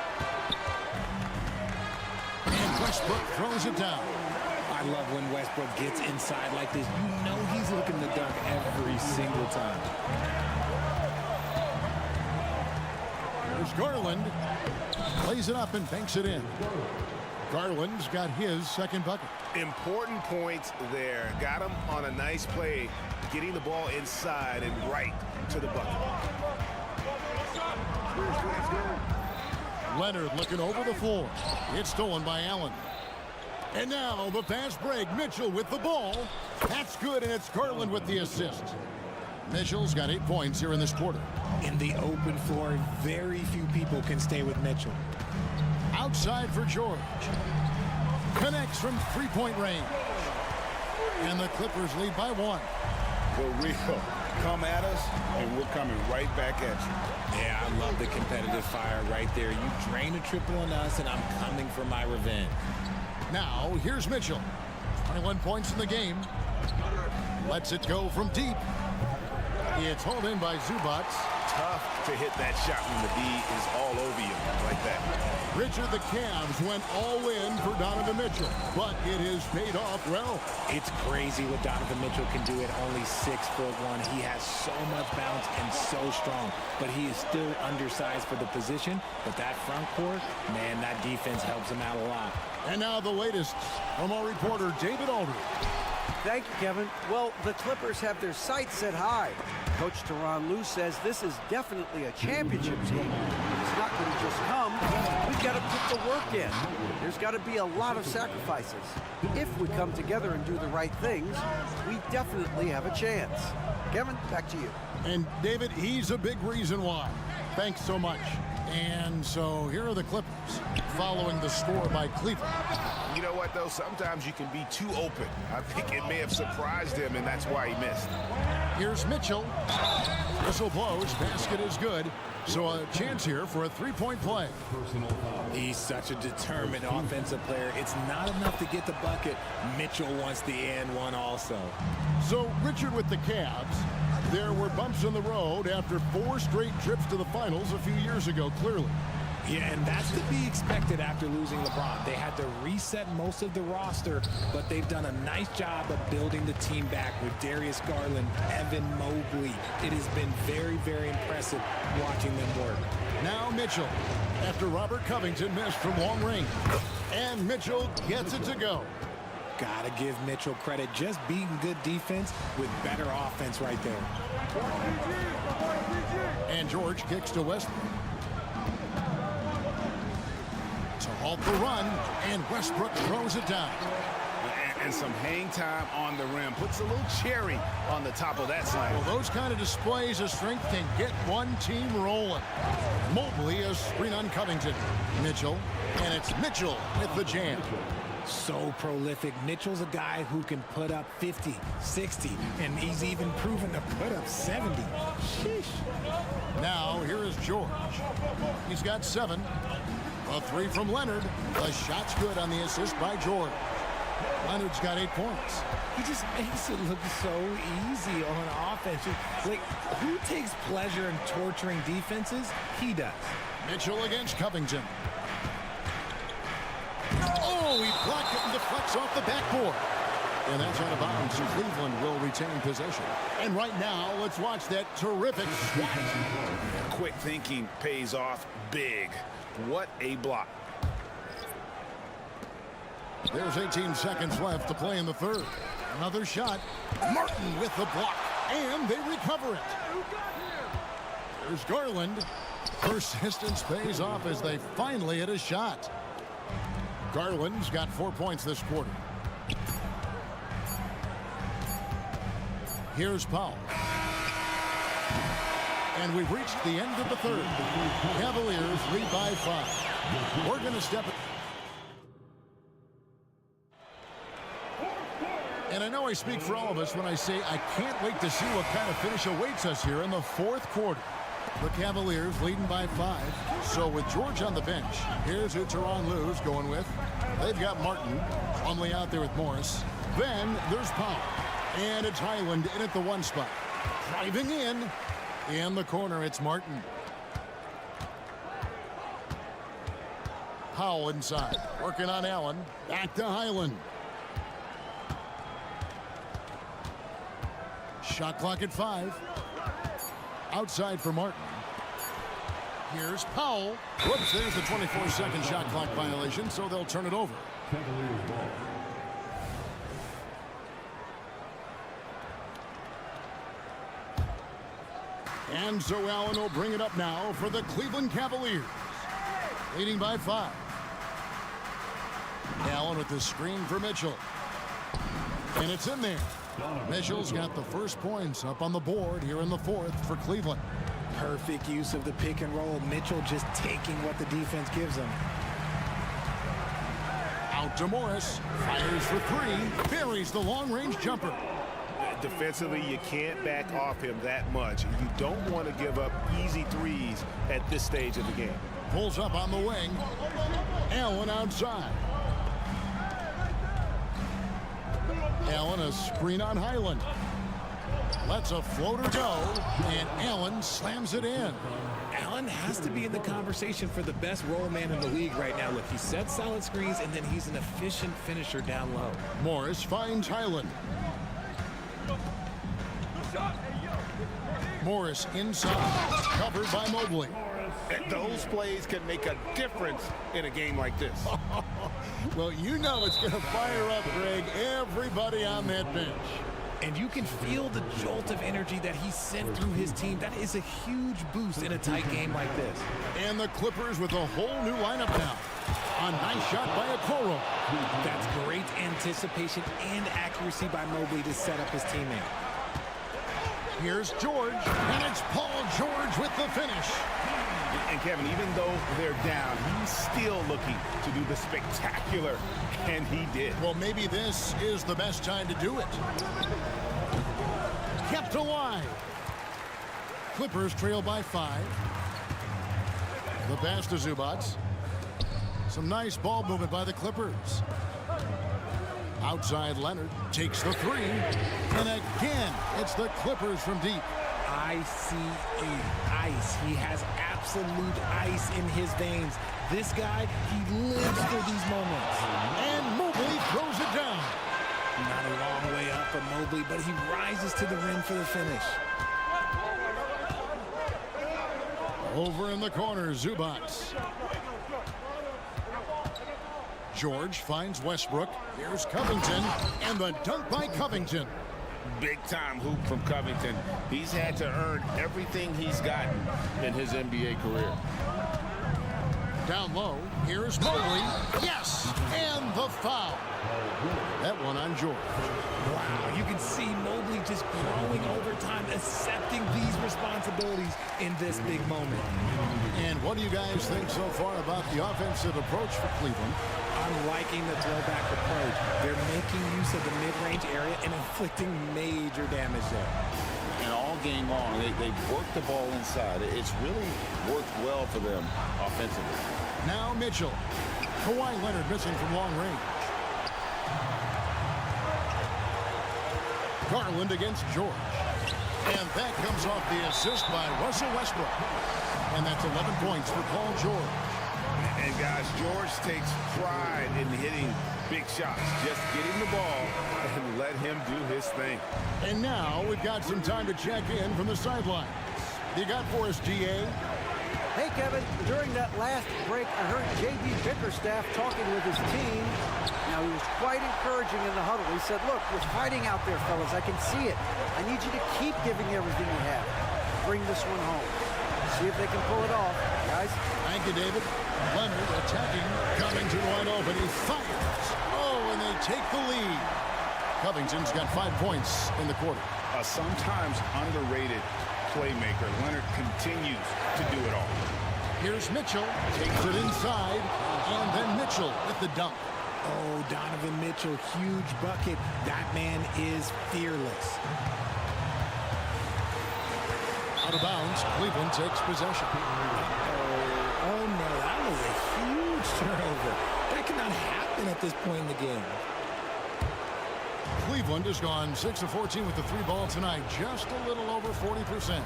And Westbrook throws it down. I love when Westbrook gets inside like this. You know he's looking to dunk every single time. There's Garland. Plays it up and banks it in. Garland's got his second bucket. Important points there. Got him on a nice play, getting the ball inside and right to the bucket. Leonard looking over the floor. It's stolen by Allen. And now the fast break. Mitchell with the ball. That's good, and it's Garland with the assist. Mitchell's got 8 points here in this quarter. In the open floor, very few people can stay with Mitchell. Outside for George. Connects from three-point range. And the Clippers lead by 1. The real Come at us, and we're coming right back at you. Yeah, I love the competitive fire right there. You drain a triple on us, and I'm coming for my revenge. Now, here's Mitchell. 21 points in the game. Lets it go from deep. It's hauled in by Zubac. Tough to hit that shot when the D is all over you like that. Richard, the Cavs went all in for Donovan Mitchell, but it has paid off well. It's crazy what Donovan Mitchell can do at only 6'1". He has so much bounce and so strong, but he is still undersized for the position. But that front court, man, that defense helps him out a lot. And now the latest from our reporter, David Aldridge. Thank you, Kevin. Well, the Clippers have their sights set high. Coach Tyronn Lue says this is definitely a championship team. It's not going to just come. We've got to put the work in. There's got to be a lot of sacrifices. If we come together and do the right things, we definitely have a chance. Kevin, back to you. And David, he's a big reason why. Thanks so much. And so here are the Clippers following the score by Cleveland. You know what, though? Sometimes you can be too open. I think it may have surprised him, and that's why he missed. Here's Mitchell. Whistle blows. Basket is good. So a chance here for a three-point play. He's such a determined offensive player. It's not enough to get the bucket. Mitchell wants the and one also. So Richard with the Cavs. There were bumps in the road after 4 straight trips to the finals a few years ago, clearly. Yeah, and that's to be expected after losing LeBron. They had to reset most of the roster, but they've done a nice job of building the team back with Darius Garland, Evan Mobley. It has been very, very impressive watching them work. Now Mitchell, after Robert Covington missed from long range. And Mitchell gets it to go. Gotta give Mitchell credit, just beating good defense with better offense right there. And George kicks to Westbrook. To halt the run, and Westbrook throws it down. And some hang time on the rim. Puts a little cherry on the top of that slam. Well, those kind of displays of strength can get one team rolling. Mobley a screen on Covington. Mitchell, and it's Mitchell with the jam. So prolific. Mitchell's a guy who can put up 50, 60, and he's even proven to put up 70. Sheesh. Now, here is George. He's got 7. A 3 from Leonard. The shot's good on the assist by George. Leonard's got 8 points. He just makes it look so easy on offense. Like, who takes pleasure in torturing defenses? He does. Mitchell against Covington. Oh, he blocked it and deflects off the backboard. And that's out of bounds, so Cleveland will retain possession. And right now, let's watch that terrific swat. Quick thinking pays off big. What a block. There's 18 seconds left to play in the third. Another shot. Martin with the block. And they recover it. There's Garland. Persistence pays off as they finally hit a shot. Garland's got 4 points this quarter. Here's Powell. And we've reached the end of the third. Cavaliers lead by 5. We're going to step it. And I know I speak for all of us when I say I can't wait to see what kind of finish awaits us here in the fourth quarter. The Cavaliers leading by 5. So with George on the bench, here's who Tyronn Lue's going with. They've got Martin. Plumlee out there with Morris. Then there's Powell. And it's Highland in at the 1 spot. Driving in. In the corner, it's Martin. Powell inside. Working on Allen. Back to Highland. Shot clock at 5. Outside for Martin. Here's Powell. Whoops, there's the 24-second shot clock violation, so they'll turn it over. And so Allen will bring it up now for the Cleveland Cavaliers. Leading by 5. Allen with the screen for Mitchell. And it's in there. Mitchell's got the first points up on the board here in the fourth for Cleveland. Perfect use of the pick and roll. Mitchell just taking what the defense gives him. Out to Morris. Fires for 3. Buries the long-range jumper. Defensively, you can't back off him that much. You don't want to give up easy threes at this stage of the game. Pulls up on the wing. Allen outside. Allen a screen on Highland. Lets a floater go, and Allen slams it in. Allen has to be in the conversation for the best roll man in the league right now. Look, he sets solid screens, and then he's an efficient finisher down low. Morris finds Highland. Morris inside, covered by Mobley. Those plays can make a difference in a game like this. Well, you know it's going to fire up, Greg, everybody on that bench. And you can feel the jolt of energy that he sent through his team. That is a huge boost in a tight game like this. And the Clippers with a whole new lineup now. A nice shot by Okoro. That's great anticipation and accuracy by Mobley to set up his teammate. Here's George, and it's Paul George with the finish. And Kevin, even though they're down, he's still looking to do the spectacular, and he did. Well, maybe this is the best time to do it. Kept alive. Clippers trail by 5. The pass to Zubac. Some nice ball movement by the Clippers. Outside Leonard takes the 3. And again, it's the Clippers from deep. ICE, ice. He has absolute ice in his veins. This guy, he lives for these moments. And Mobley throws it down. Not a long way up for Mobley, but he rises to the rim for the finish. Over in the corner, Zubac. George finds Westbrook. Here's Covington, and the dunk by Covington. Big-time hoop from Covington. He's had to earn everything he's gotten in his NBA career. Down low, here's Mobley. Yes, and the foul. That one on George. Wow, you can see Mobley just growing over time, accepting these responsibilities in this big moment. And what do you guys think so far about the offensive approach for Cleveland? I'm liking the throwback approach. They're making use of the mid-range area and inflicting major damage there. And all game long, they've worked the ball inside. It's really worked well for them offensively. Now Mitchell. Kawhi Leonard missing from long range. Garland against George. And that comes off the assist by Russell Westbrook. And that's 11 points for Paul George. And guys, George takes pride in hitting big shots. Just get him the ball and let him do his thing. And now we've got some time to check in from the sidelines. You got for us, GA? Hey, Kevin, during that last break, I heard J.D. Bickerstaff talking with his team. Now, he was quite encouraging in the huddle. He said, look, you're fighting out there, fellas. I can see it. I need you to keep giving everything you have. Bring this one home. See if they can pull it off, guys. Thank you, David. Leonard attacking, Covington wide open. He fires. Oh, and they take the lead. Covington's got 5 points in the quarter. A sometimes underrated playmaker. Leonard continues to do it all. Here's Mitchell. Takes it inside. And then Mitchell with the dunk. Oh, Donovan Mitchell, huge bucket. That man is fearless. Out of bounds, Cleveland takes possession. Oh no, that was a huge turnover. That cannot happen at this point in the game. Cleveland has gone 6 of 14 with the 3 ball tonight, just a little over 40%.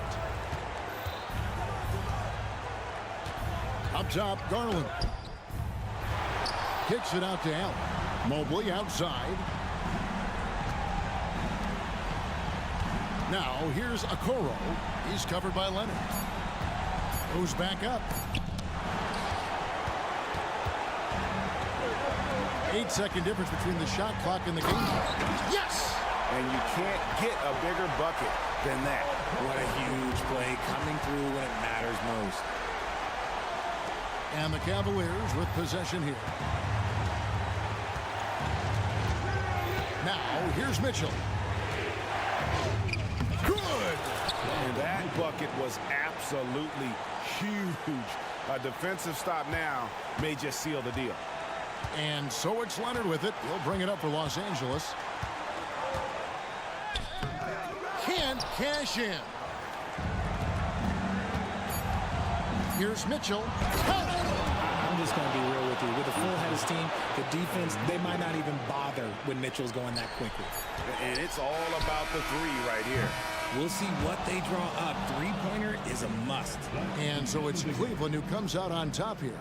Up top, Garland. Kicks it out to Allen. Mobley outside. Now here's Okoro. He's covered by Leonard. Goes back up. 8-second difference between the shot clock and the game clock. Yes! And you can't get a bigger bucket than that. What a huge play coming through when it matters most. And the Cavaliers with possession here. Now, here's Mitchell. Good! And that bucket was absolutely huge. A defensive stop now may just seal the deal. And so it's Leonard with it. He'll bring it up for Los Angeles. can't cash in. Here's Mitchell. I'm just going to be real with you. With a full-headed team, the defense, they might not even bother when Mitchell's going that quickly. And it's all about the three right here. We'll see what they draw up. Three-pointer is a must. And so it's Cleveland who comes out on top here.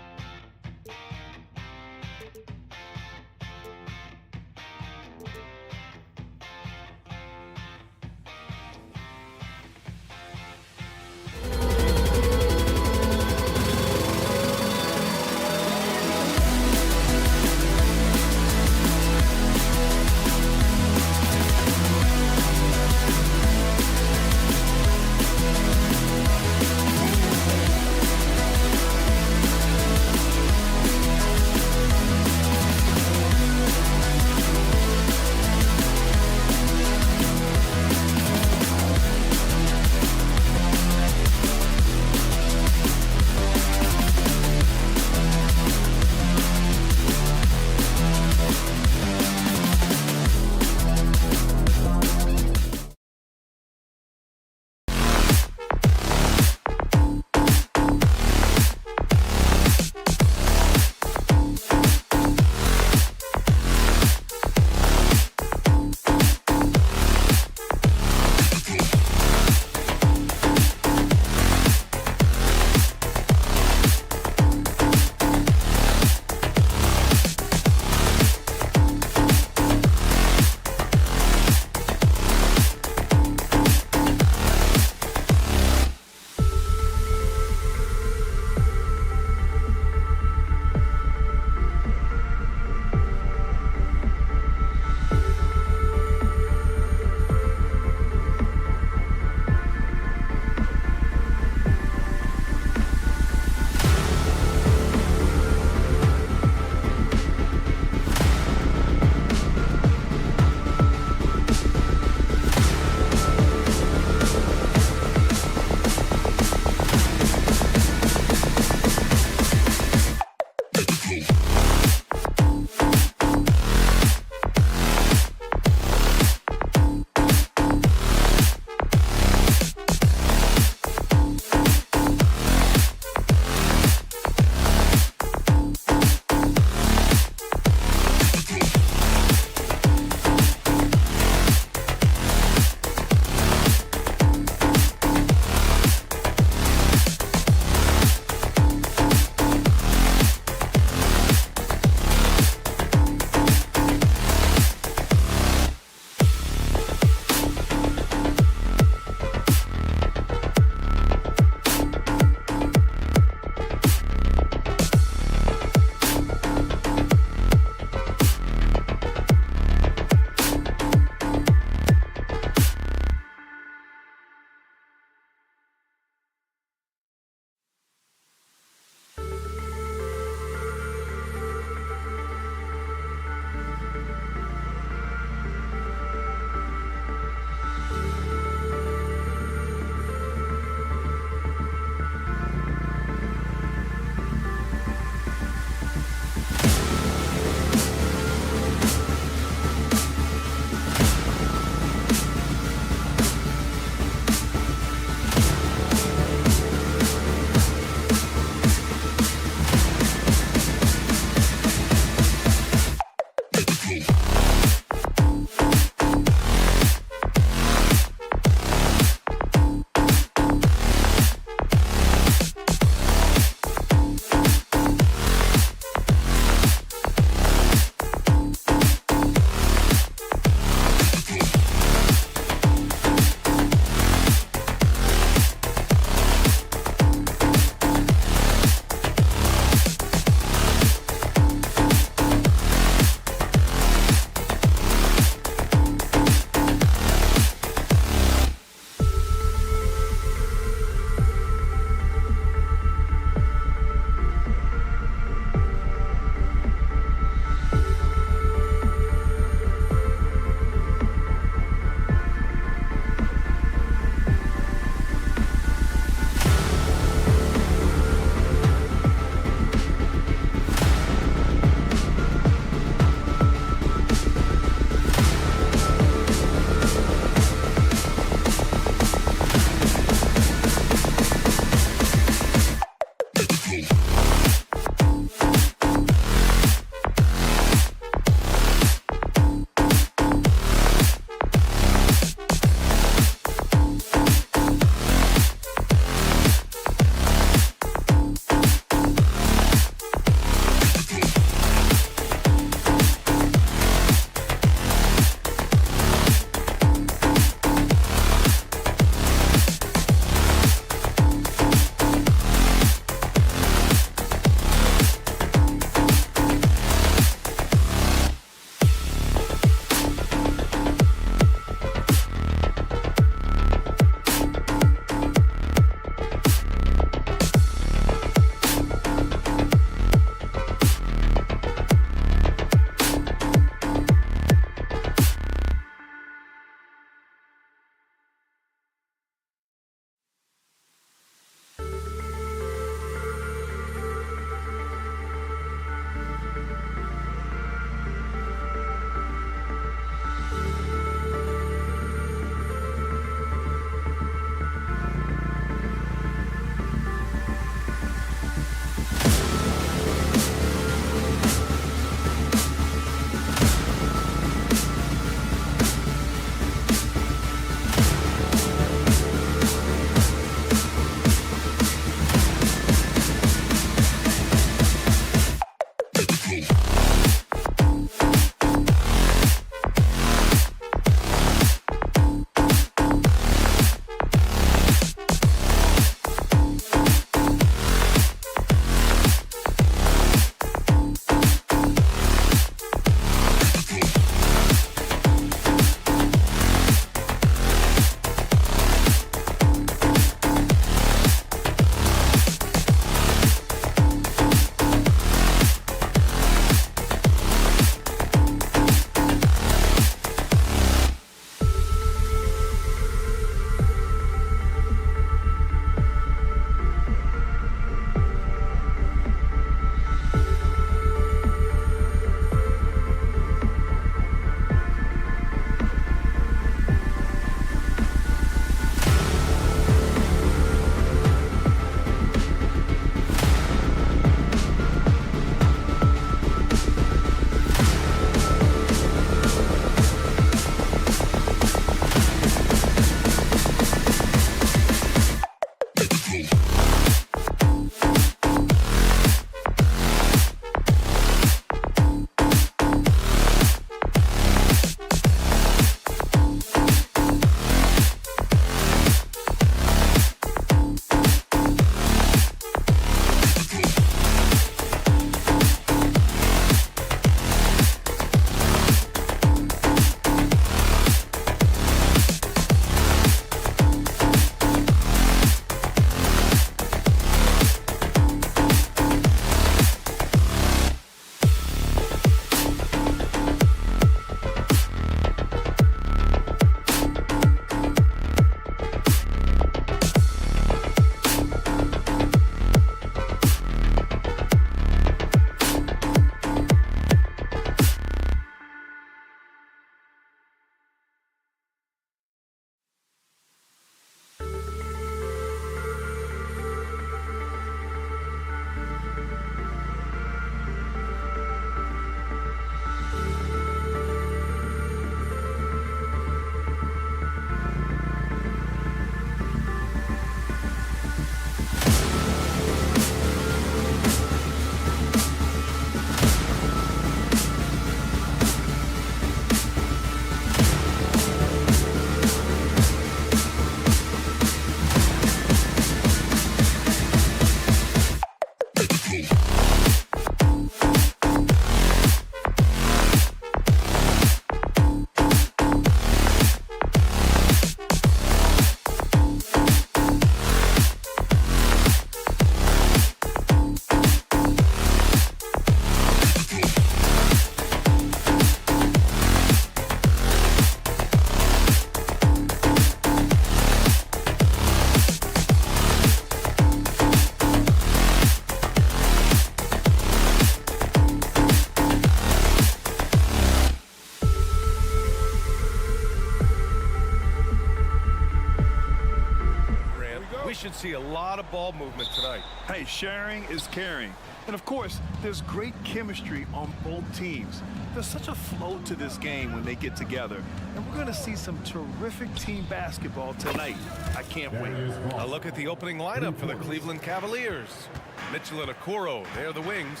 see a lot of ball movement tonight. Hey, sharing is caring. And of course, there's great chemistry on both teams. There's such a flow to this game when they get together. And we're going to see some terrific team basketball tonight. I can't wait. A look at the opening lineup for the Cleveland Cavaliers. Mitchell and Okoro, they're the wings.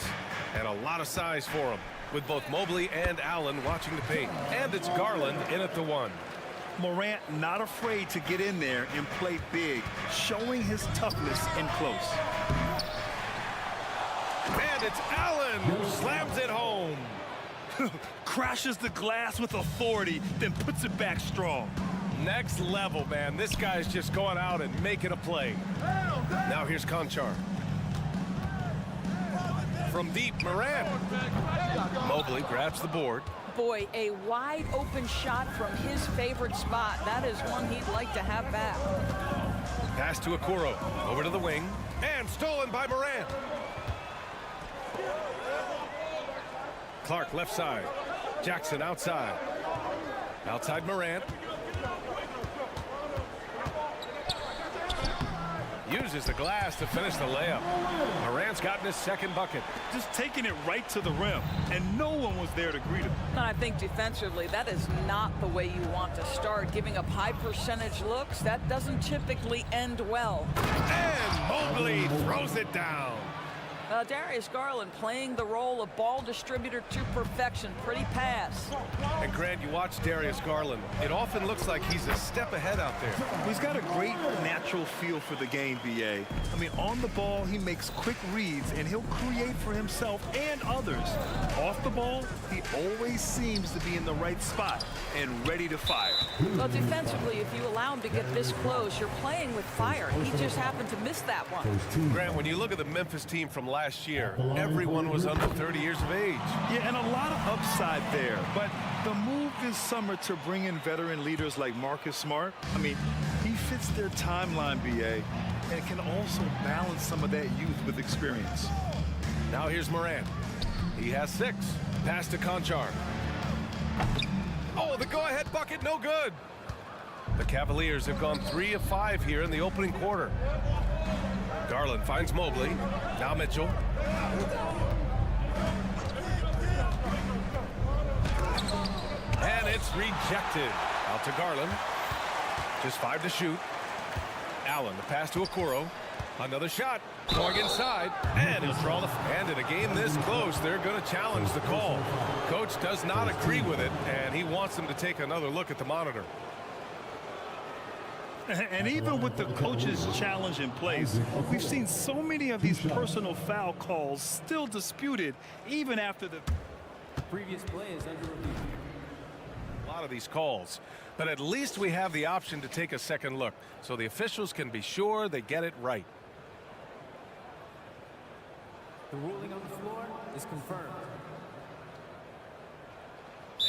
And a lot of size for them, with both Mobley and Allen watching the paint. And it's Garland in at the 1. Morant not afraid to get in there and play big, showing his toughness in close. And it's Allen who slams it home. Crashes the glass with authority, then puts it back strong. Next level, man. This guy's just going out and making a play. Now here's Conchar. From deep, Morant. Mobley grabs the board. Boy, a wide open shot from his favorite spot. That is one he'd like to have back. Pass to Okoro. Over to the wing. And stolen by Morant. Clark left side. Jackson outside. Outside Morant. Uses the glass to finish the layup. Morant's gotten his second bucket. Just taking it right to the rim, and no one was there to greet him. And I think defensively, that is not the way you want to start. Giving up high percentage looks, that doesn't typically end well. And Mobley throws it down. Darius Garland playing the role of ball distributor to perfection. Pretty pass. And Grant, you watch Darius Garland. It often looks like he's a step ahead out there. He's got a great natural feel for the game, B.A. I mean, on the ball, he makes quick reads, and he'll create for himself and others. Off the ball, he always seems to be in the right spot and ready to fire. Well, defensively, if you allow him to get this close, you're playing with fire. He just happened to miss that one. Grant, when you look at the Memphis team from last year, everyone was under 30 years of age. Yeah, and a lot of upside there. But the move this summer to bring in veteran leaders like Marcus Smart, I mean, he fits their timeline, B.A., and can also balance some of that youth with experience. Now here's Morant. He has 6. Pass to Conchar. Oh, the go-ahead bucket, no good. The Cavaliers have gone 3 of 5 here in the opening quarter. Garland finds Mobley. Now Mitchell. And it's rejected. Out to Garland. Just 5 to shoot. Allen, the pass to Okoro. Another shot. Going inside. And he'll draw the... And in a game this close, they're going to challenge the call. Coach does not agree with it, and he wants them to take another look at the monitor. And even with the coach's challenge in place, we've seen so many of these personal foul calls still disputed even after the previous play is under review. A lot of these calls, but at least we have the option to take a second look so the officials can be sure they get it right. The ruling on the floor is confirmed.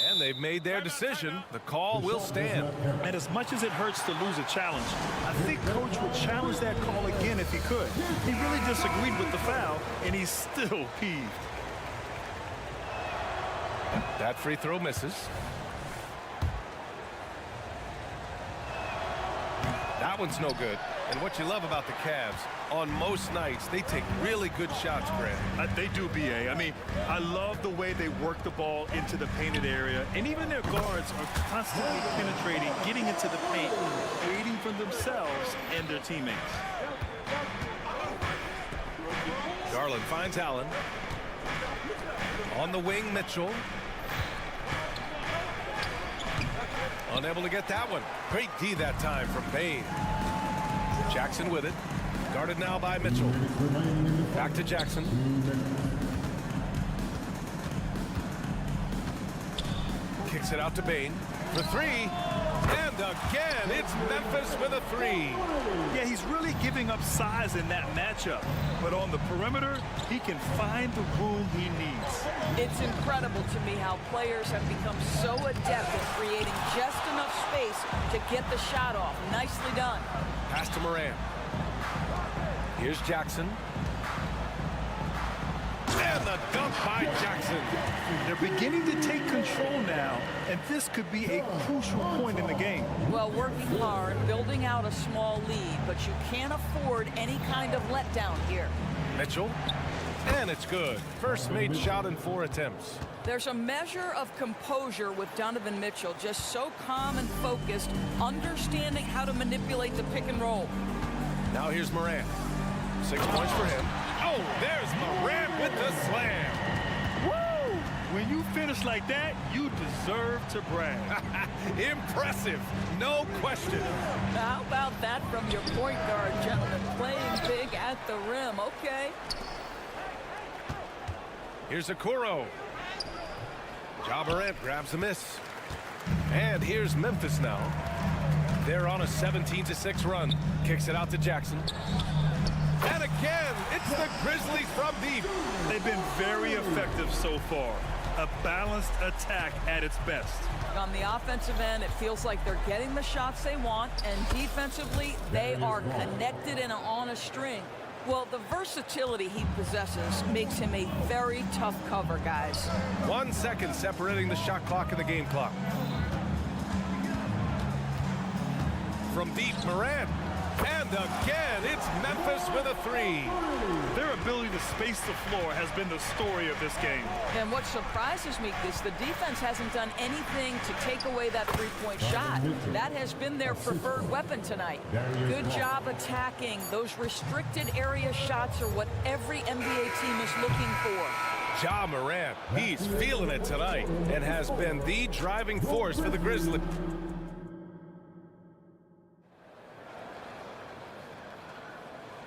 And they've made their decision. The call will stand. And as much as it hurts to lose a challenge, I think Coach would challenge that call again if he could. He really disagreed with the foul, and he's still peeved. That free throw misses. That one's no good. And what you love about the Cavs, on most nights, they take really good shots, Grant. They do, B.A. I mean, I love the way they work the ball into the painted area. And even their guards are constantly penetrating, getting into the paint, creating for themselves and their teammates. Garland finds Allen. On the wing, Mitchell. Unable to get that one. Great D that time from Payne. Jackson with it. Guarded now by Mitchell. Back to Jackson. Kicks it out to Payne for 3. And again, it's Memphis with a 3. Yeah, he's really giving up size in that matchup. But on the perimeter, he can find the room he needs. It's incredible to me how players have become so adept at creating just enough space to get the shot off. Nicely done. Pass to Morant. Here's Jackson. And And the dunk by Jackson. They're beginning to take control now, and this could be a crucial point in the game. Well, working hard, building out a small lead, but you can't afford any kind of letdown here. Mitchell. And it's good. First made shot in 4 attempts. There's a measure of composure with Donovan Mitchell, just so calm and focused, understanding how to manipulate the pick and roll. Now here's Morant. 6 points for him. Oh, there's Morant with the slam. Woo! When you finish like that, you deserve to brag. Impressive, no question. How about that from your point guard, gentlemen? Playing big at the rim, okay. Here's Okoro. Ja Morant grabs a miss. And here's Memphis now. They're on a 17-6 run. Kicks it out to Jackson. And again, it's the Grizzlies from deep. They've been very effective so far. A balanced attack at its best. On the offensive end, it feels like they're getting the shots they want, and defensively, they are connected and on a string. Well, the versatility he possesses makes him a very tough cover, guys. 1 second separating the shot clock and the game clock. From deep, Morant. And again, it's Memphis with a 3. Their ability to space the floor has been the story of this game. And what surprises me is the defense hasn't done anything to take away that three-point shot. That has been their preferred weapon tonight. Good job attacking. Those restricted area shots are what every NBA team is looking for. Ja Morant, he's feeling it tonight and has been the driving force for the Grizzlies.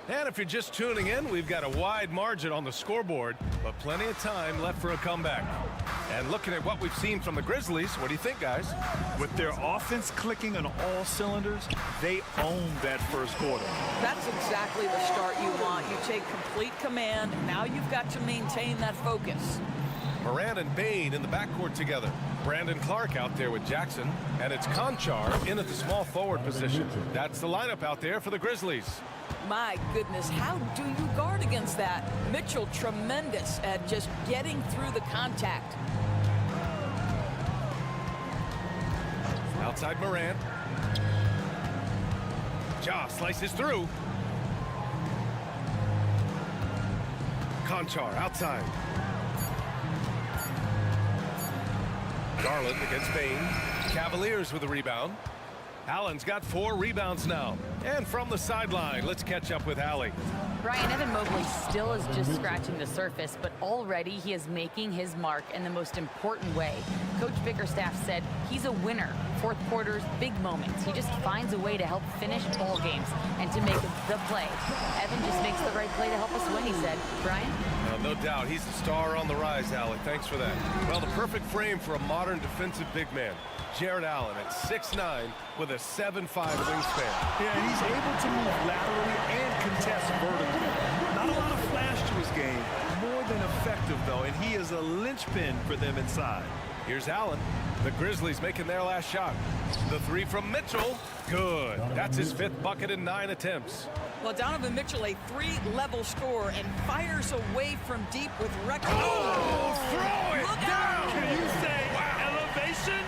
And if you're just tuning in, we've got a wide margin on the scoreboard, but plenty of time left for a comeback. And looking at what we've seen from the Grizzlies, what do you think, guys? With their offense clicking on all cylinders, they own that first quarter. That's exactly the start you want. You take complete command. Now you've got to maintain that focus. Morant and Bane in the backcourt together. Brandon Clark out there with Jackson. And it's Conchar in at the small forward position. That's the lineup out there for the Grizzlies. My goodness, how do you guard against that? Mitchell tremendous at just getting through the contact. Outside Morant. Ja slices through. Conchar outside. Garland against Bane. Cavaliers with a rebound. Allen's got 4 rebounds now. And from the sideline, let's catch up with Allie. Brian, Evan Mobley still is just scratching the surface, but already he is making his mark in the most important way. Coach Bickerstaff said he's a winner. Fourth quarter's big moments. He just finds a way to help finish ball games and to make the play. Evan just makes the right play to help us win, he said. Brian? No doubt. He's the star on the rise, Allie. Thanks for that. Well, the perfect frame for a modern defensive big man. Jared Allen at 6'9" with a 7'5" wingspan. Yeah, he's able to move laterally and contest vertically. Not a lot of flash to his game. More than effective, though, and he is a linchpin for them inside. Here's Allen. The Grizzlies making their last shot. The 3 from Mitchell. Good. That's his 5th bucket in 9 attempts. Well, Donovan Mitchell, a 3-level scorer, and fires away from deep with record. Oh, throw it Look down. out. Can you say elevation?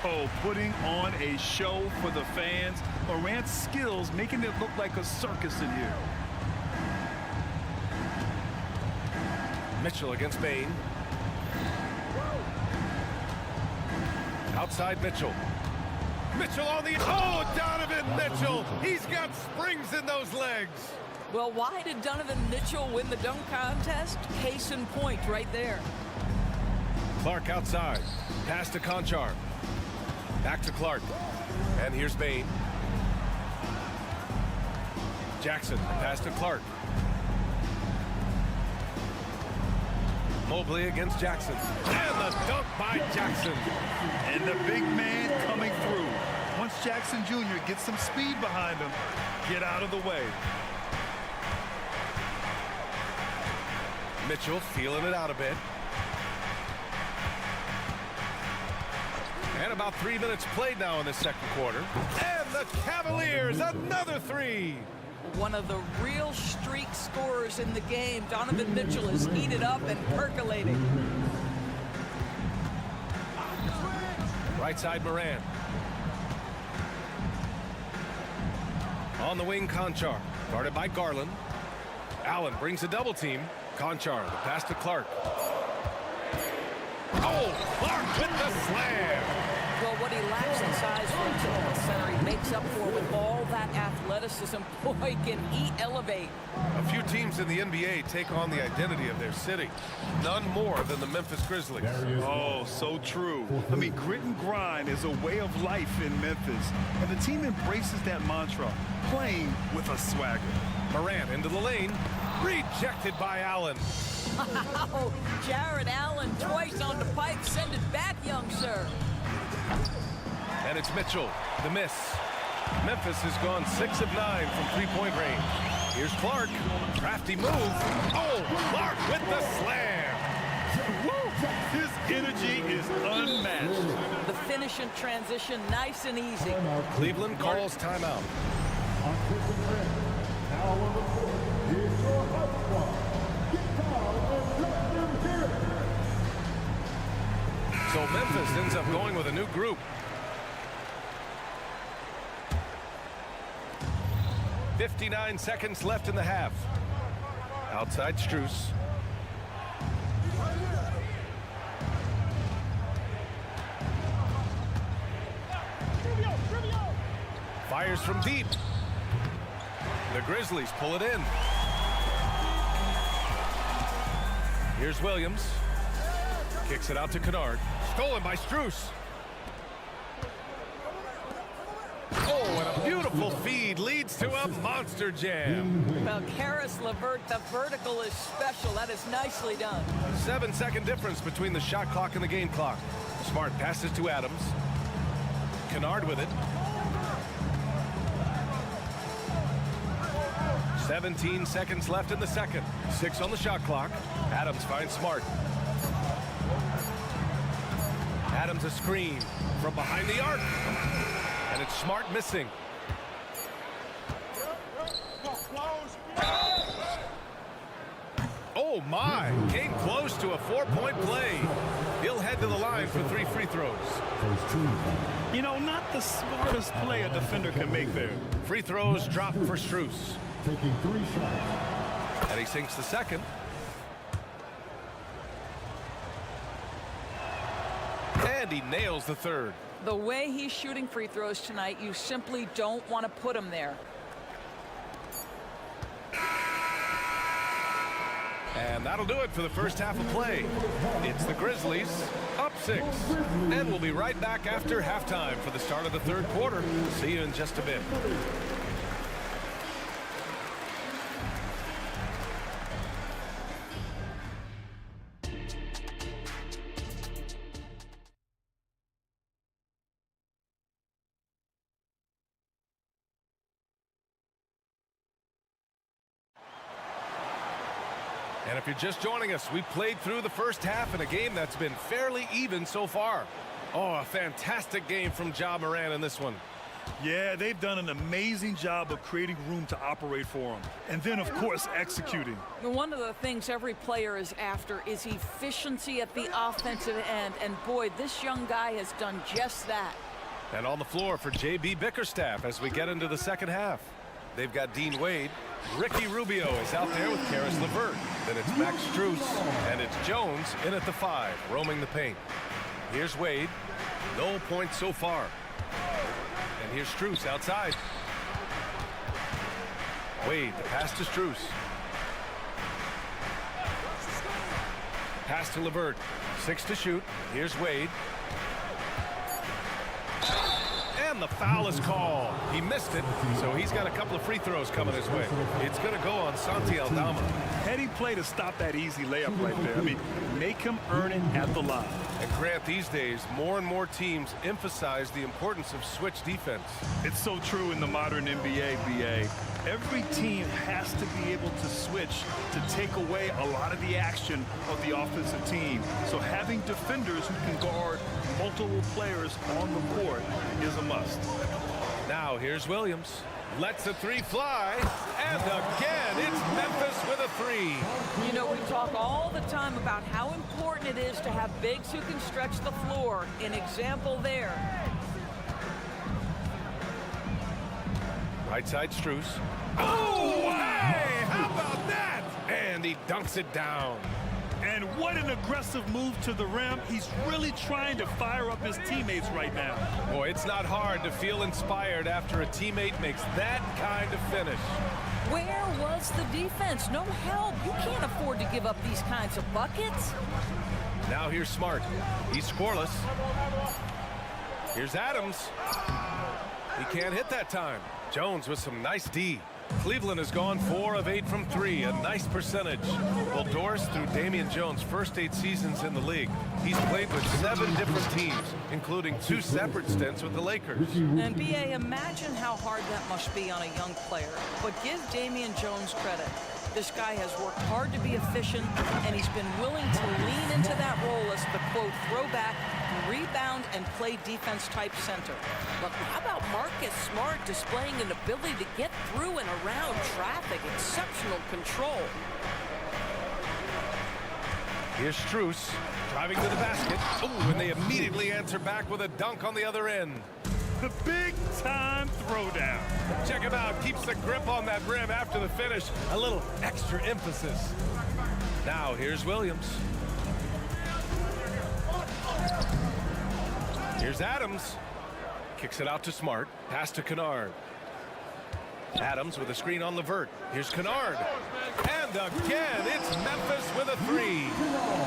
Oh, putting on a show for the fans. Morant's skills making it look like a circus in here. Mitchell against Bane. Outside Mitchell. Mitchell on the... Oh, Donovan Mitchell. He's got springs in those legs. Well, why did Donovan Mitchell win the dunk contest? Case in point right there. Clark outside. Pass to Conchar. Back to Clark. And here's Bane. Jackson. Pass to Clark. Mobley against Jackson. And the dunk by Jackson. And the big man coming through. Once Jackson Jr. gets some speed behind him, get out of the way. Mitchell feeling it out a bit. And about 3 minutes played now in the second quarter. And the Cavaliers, another 3. One of the real streak scorers in the game. Donovan Mitchell is heated up and percolating. Right side, Moran. On the wing, Conchar. Guarded by Garland. Allen brings a double team. Conchar, the pass to Clark. Oh, Clark with the slam. Well, what he lacks in size for a typical center, he makes up for with all that athleticism. Boy, can he elevate. A few teams in the NBA take on the identity of their city. None more than the Memphis Grizzlies. Oh, so true. I mean, grit and grind is a way of life in Memphis. And the team embraces that mantra, playing with a swagger. Morant into the lane. Rejected by Allen. Wow, Jared Allen twice on the pipe. Send it back, young sir. And it's Mitchell, the miss. Memphis has gone 6 of 9 from three-point range. Here's Clark, crafty move. Oh, Clark with the slam. Woo! His energy is unmatched. The finish in transition, nice and easy. Cleveland calls timeout. So Memphis ends up going with a new group. 59 seconds left in the half. Outside Strus. Fires from deep. The Grizzlies pull it in. Here's Williams. Kicks it out to Kennard. Stolen by Strus. Oh, and a beautiful feed leads to a monster jam. Well, Karis LeVert, the vertical is special. That is nicely done. 7-second difference between the shot clock and the game clock. Smart passes to Adams. Kennard with it. 17 seconds left in the second. 6 on the shot clock. Adams finds Smart. Adams a screen from behind the arc. And it's Smart missing. Oh my, came close to a 4-point play. He'll head to the line for 3 free throws. You know, not the smartest play a defender can make there. Free throws drop for Strus. Taking 3 shots. And he sinks the second. And he nails the third. The way he's shooting free throws tonight, you simply don't want to put him there. And that'll do it for the first half of play. It's the Grizzlies up 6. And we'll be right back after halftime for the start of the third quarter. See you in just a bit. And if you're just joining us, we played through the first half in a game that's been fairly even so far. Oh, a fantastic game from Ja Morant in this one. Yeah, they've done an amazing job of creating room to operate for him. And then, of course, executing. One of the things every player is after is efficiency at the offensive end. And boy, this young guy has done just that. And on the floor for J.B. Bickerstaff as we get into the second half. They've got Dean Wade. Ricky Rubio is out there with Karis LeVert. Then it's Max Strus, and it's Jones in at the 5, roaming the paint. Here's Wade. No points so far. And here's Strus outside. Wade, the pass to Strus. Pass to LeVert. 6 to shoot. Here's Wade. And the foul is called. He missed it, so he's got a couple of free throws coming his way. It's going to go on Santi Aldama. Heady play to stop that easy layup right there. I mean, make him earn it at the line. And Grant, these days, more and more teams emphasize the importance of switch defense. It's so true in the modern NBA, BA. Every team has to be able to switch to take away a lot of the action of the offensive team. So having defenders who can guard multiple players on the court is a must. Now here's Williams. Lets the three fly. And again, it's Memphis with a three. You know, we talk all the time about how important it is to have bigs who can stretch the floor. An example there. Right side, Strus. Oh, hey! How about that? And he dunks it down. And what an aggressive move to the rim. He's really trying to fire up his teammates right now. Boy, it's not hard to feel inspired after a teammate makes that kind of finish. Where was the defense? No help. You can't afford to give up these kinds of buckets. Now here's Smart. He's scoreless. Here's Adams. He can't hit that time. Jones with some nice D. Cleveland has gone 4 of 8 from 3, a nice percentage. Well, Doris, through Damian Jones' first 8 seasons in the league, he's played with 7 different teams, including 2 separate stints with the Lakers. And B.A., imagine how hard that must be on a young player. But give Damian Jones credit. This guy has worked hard to be efficient, and he's been willing to lean into that role as the, quote, throwback, rebound, and play defense type center. But how about Marcus Smart displaying an ability to get through and around traffic? Exceptional control. Here's Strus driving to the basket. Oh, and they immediately answer back with a dunk on the other end. The big-time throwdown. Check him out. Keeps the grip on that rim after the finish. A little extra emphasis. Now, here's Williams. Here's Adams. Kicks it out to Smart. Pass to Kennard. Adams with a screen on Levert. Here's Kennard. And again, it's Memphis with a three.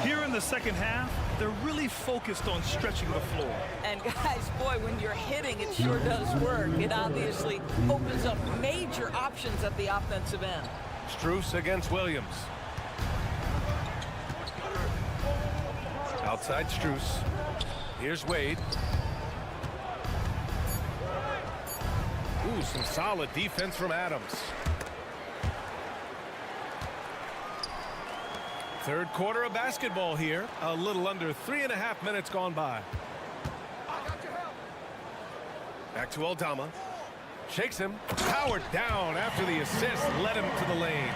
Here in the second half, they're really focused on stretching the floor. And guys, boy, when you're hitting, it sure does work. It obviously opens up major options at the offensive end. Strus against Williams. Outside Strus. Here's Wade. Ooh, some solid defense from Adams. Third quarter of basketball here. A little under 3.5 minutes gone by. Back to Aldama. Shakes him. Powered down after the assist led him to the lane.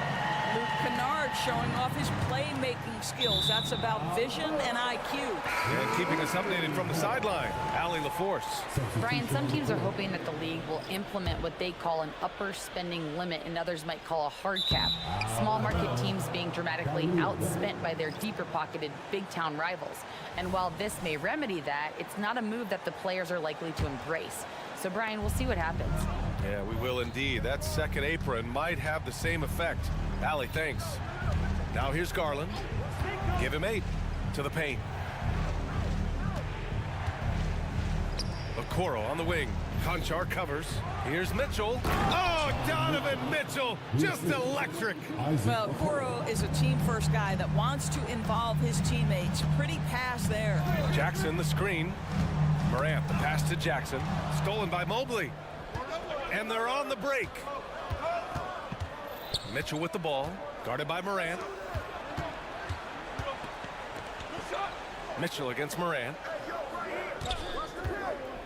Luke Kennard showing off his playmaking skills. That's about vision and IQ. And keeping us updated from the sideline, Allie LaForce. Brian, some teams are hoping that the league will implement what they call an upper spending limit and others might call a hard cap. Small market teams being dramatically outspent by their deeper pocketed big town rivals. And while this may remedy that, it's not a move that the players are likely to embrace. So Brian, we'll see what happens. Yeah, we will indeed. That second apron might have the same effect. Allie, thanks. Now here's Garland. Give him 8 to the paint. Okoro on the wing. Conchar covers. Here's Mitchell. Oh, Donovan Mitchell, just electric. Well, Okoro is a team-first guy that wants to involve his teammates. Pretty pass there. Jackson, the screen. Morant, the pass to Jackson. Stolen by Mobley. And they're on the break. Mitchell with the ball, guarded by Morant. Mitchell against Morant.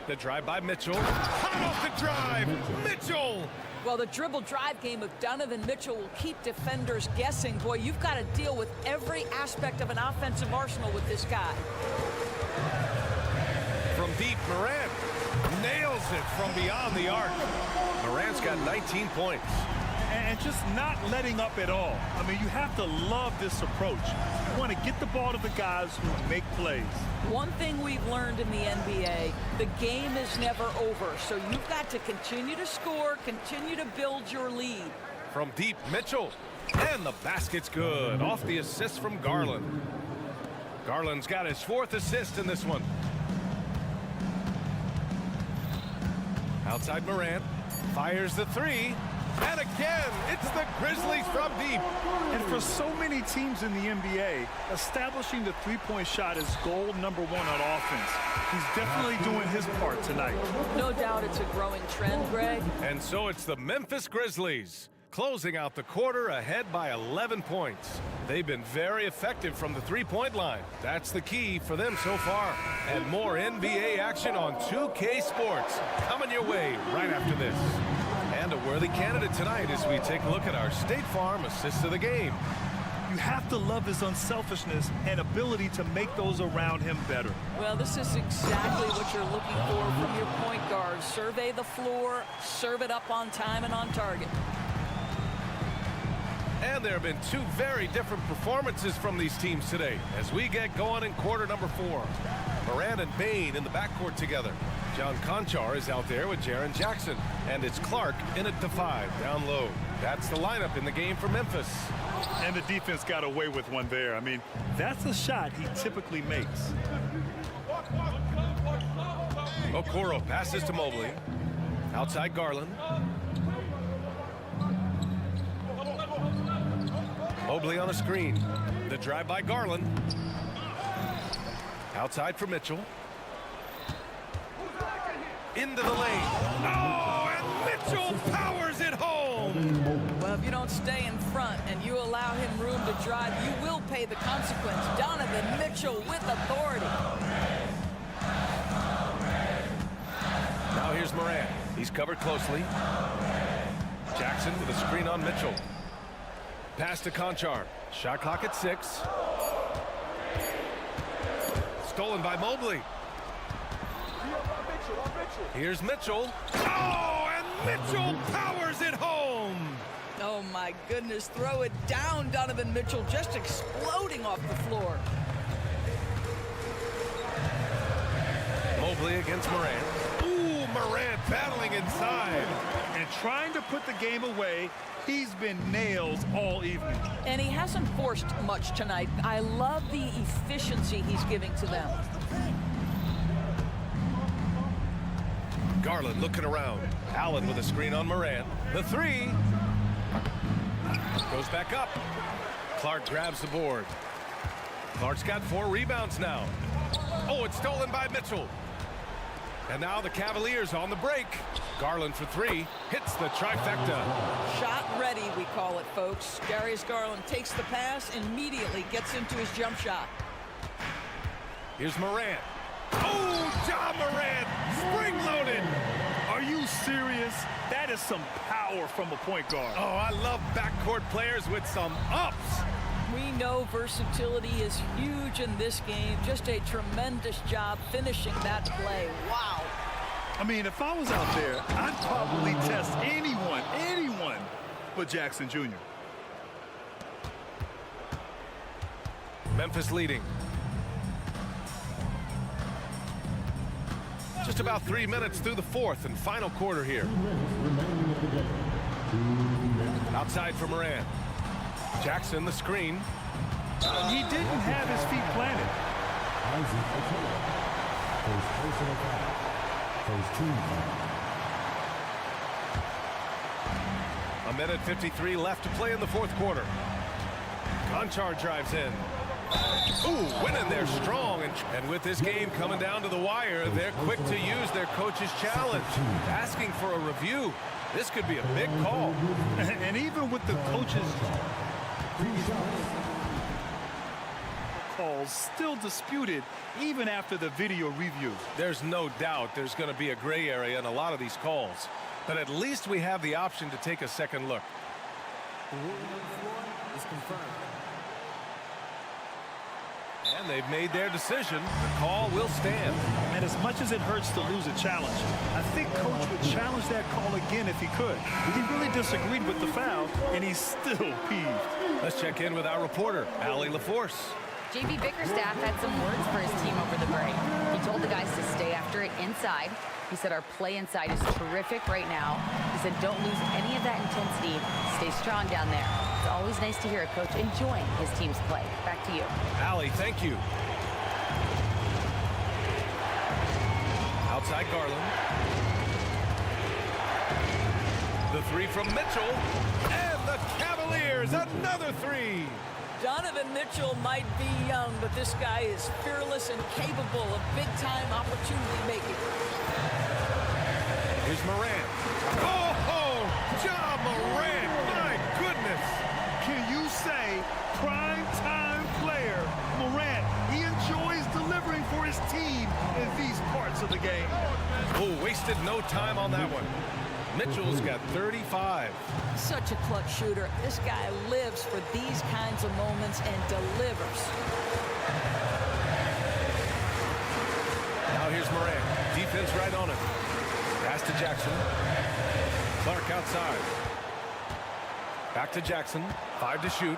The drive by Mitchell. Hot off the drive, Mitchell! Well, the dribble drive game of Donovan Mitchell will keep defenders guessing. Boy, you've got to deal with every aspect of an offensive arsenal with this guy. From deep, Morant nails it from beyond the arc. Morant's got 19 points. And just not letting up at all. I mean, you have to love this approach. You want to get the ball to the guys who make plays. One thing we've learned in the NBA, the game is never over. So you've got to continue to score, continue to build your lead. From deep, Mitchell. And the basket's good. Off the assist from Garland. Garland's got his 4th assist in this one. Outside Morant. Fires the 3. And again, it's the Grizzlies from deep. And for so many teams in the NBA, establishing the three-point shot is goal number 1 on offense. He's definitely doing his part tonight. No doubt it's a growing trend, Greg. And so it's the Memphis Grizzlies, closing out the quarter ahead by 11 points. They've been very effective from the three-point line. That's the key for them so far. And more NBA action on 2K Sports coming your way right after this. And And a worthy candidate tonight as we take a look at our State Farm assist of the game. You have to love his unselfishness and ability to make those around him better. Well, this is exactly what you're looking for from your point guard. Survey the floor, serve it up on time and on target. And there have been two very different performances from these teams today as we get going in quarter number 4. Moran and Bain in the backcourt together. John Conchar is out there with Jaren Jackson. And it's Clark in at the 5, down low. That's the lineup in the game for Memphis. And the defense got away with one there. I mean, that's a shot he typically makes. Okoro passes to Mobley. Outside Garland. Mobley on a screen. The drive by Garland. Outside for Mitchell. Into the lane. Oh, and Mitchell powers it home. Well, if you don't stay in front and you allow him room to drive, you will pay the consequence. Donovan Mitchell with authority. Now here's Moran. He's covered closely. Jackson with a screen on Mitchell. Pass to Conchar. Shot clock at 6. Stolen by Mobley. Here's Mitchell. Oh, and Mitchell powers it home. Oh, my goodness. Throw it down, Donovan Mitchell, just exploding off the floor. Mobley against Moran. Ooh, Moran battling inside. And trying to put the game away. He's been nails all evening. And he hasn't forced much tonight. I love the efficiency he's giving to them. Garland looking around. Allen with a screen on Moran. The 3. Goes back up. Clark grabs the board. Clark's got 4 rebounds now. Oh, it's stolen by Mitchell. And now the Cavaliers on the break. Garland for 3. Hits the trifecta. Shot ready, we call it, folks. Darius Garland takes the pass, immediately gets into his jump shot. Here's Moran. Oh, Ja Morant, spring-loaded. Are you serious? That is some power from a point guard. Oh, I love backcourt players with some ups. We know versatility is huge in this game. Just a tremendous job finishing that play. Wow. I mean, if I was out there, I'd probably test anyone but Jackson Jr. Memphis leading. Just about 3 minutes through the 4th and final quarter here. Outside for Moran. Jackson the screen. He didn't have his feet planted. A minute 53 left to play in the 4th quarter. Conchar drives in. Ooh, winning there strong. And with this game coming down to the wire, they're quick to use their coach's challenge. Asking for a review. This could be a big call. And even with the coach's calls still disputed even after the video review. There's no doubt there's going to be a gray area in a lot of these calls. But at least we have the option to take a second look. The ruling on the floor is confirmed. And they've made their decision. The call will stand. And as much as it hurts to lose a challenge, I think Coach would challenge that call again if he could. He really disagreed with the foul, and he's still peeved. Let's check in with our reporter, Allie LaForce. JB Bickerstaff had some words for his team over the break. He told the guys to stay after it inside. He said our play inside is terrific right now. He said don't lose any of that intensity. Stay strong down there. It's always nice to hear a coach enjoying his team's play. Back to you. Allie, thank you. Outside Garland. The three from Mitchell. And the Cavaliers, another three. Donovan Mitchell might be young, but this guy is fearless and capable of big-time opportunity making. Here's Morant. Oh, Ja Morant, my goodness. Can you say prime-time player Morant? He enjoys delivering for his team in these parts of the game. Oh, wasted no time on that one. Mitchell's got 35. Such a clutch shooter. This guy lives for these kinds of moments and delivers. Now here's Morant. Defense right on him. Pass to Jackson. Clark outside. Back to Jackson. 5 to shoot.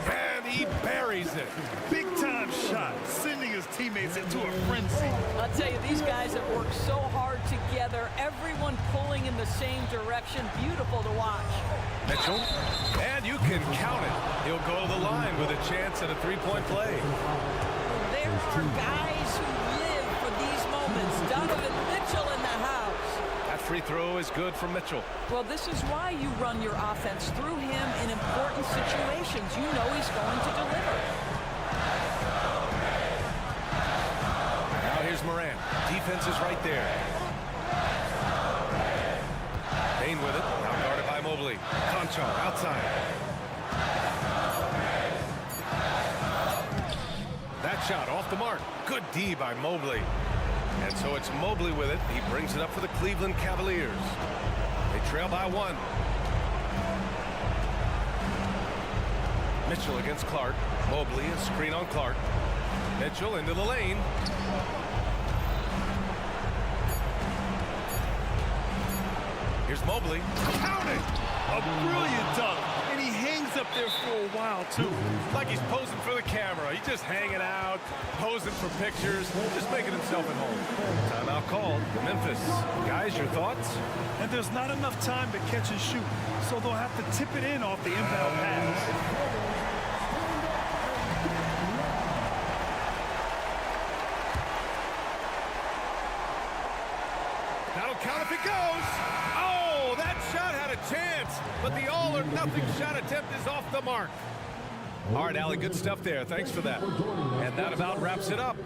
And he buries it. Big time shot, sending his teammates into a frenzy. I'll tell you, these guys have worked so hard together. Everyone pulling in the same direction. Beautiful to watch. Mitchell. And you can count it. He'll go to the line with a chance at a three-point play. There are guys who live for these moments. Donovan Mitchell in the house. That free throw is good for Mitchell. Well, this is why you run your offense through him in important situations. You know he's going to deliver. Now here's Morant. Defense is right there. Payne with it. Now guarded by Mobley. Conchar outside. That shot off the mark. Good D by Mobley. And so it's Mobley with it. He brings it up for the Cleveland Cavaliers. They trail by 1. Mitchell against Clark. Mobley, a screen on Clark. Mitchell into the lane. Here's Mobley. Count it! A brilliant dunk, and he hangs up there for a while, too. Like he's posing for the camera. He's just hanging out, posing for pictures, just making himself at home. Timeout called. Memphis. Guys, your thoughts? And there's not enough time to catch and shoot, so they'll have to tip it in off the inbound pass. That'll count if it goes. Oh, that shot had a chance, but the all-or-nothing shot attempt is off the mark. All right, Allie, good stuff there. Thanks for that. And that about wraps it up.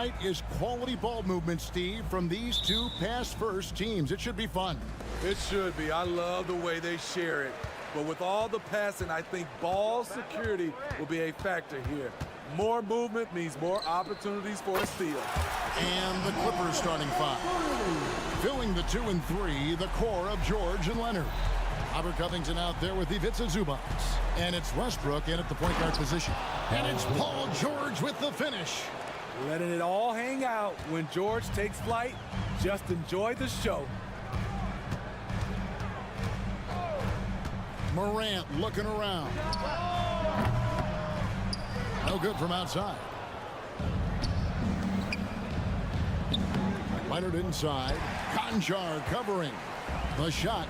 tonight is quality ball movement, Steve, from these two pass-first teams. It should be fun. It should be. I love the way they share it. But with all the passing, I think ball security will be a factor here. More movement means more opportunities for a steal. And the Clippers starting five. Filling the 2 and 3, the core of George and Leonard. Robert Covington out there with Ivica Zubac. And it's Westbrook in at the point guard position. And it's Paul George with the finish. Letting it all hang out when George takes flight. Just enjoy the show. Morant looking around. No good from outside. Leonard inside. Conchar covering. The shot,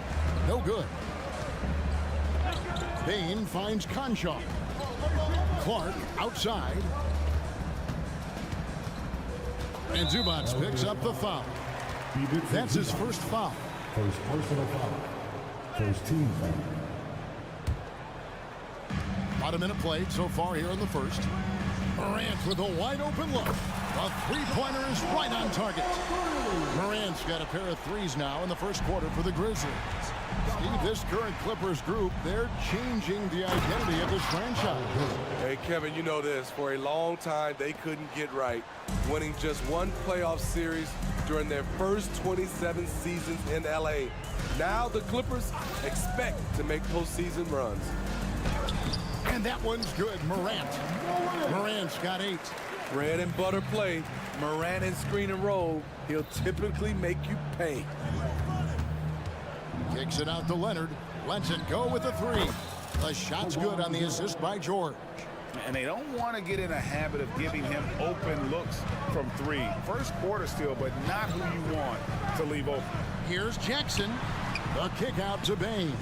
no good. Bain finds Conchar. Clark outside. And Zubac picks up the foul. That's his first foul. First personal foul. First team foul. About a minute played so far here in the first. Morant with a wide open look. The three-pointer is right on target. Morant's got a pair of threes now in the first quarter for the Grizzlies. Steve, this current Clippers group, they're changing the identity of this franchise. Hey, Kevin, you know this. For a long time, they couldn't get right. Winning just one playoff series during their first 27 seasons in L.A. Now the Clippers expect to make postseason runs. And that one's good. Morant's got 8. Bread and butter play. Morant and screen and roll. He'll typically make you pay. Kicks it out to Leonard. Lets it go with the 3. The shot's good on the assist by George. And they don't want to get in a habit of giving him open looks from 3. First quarter still, but not who you want to leave open. Here's Jackson. The kick out to Bain.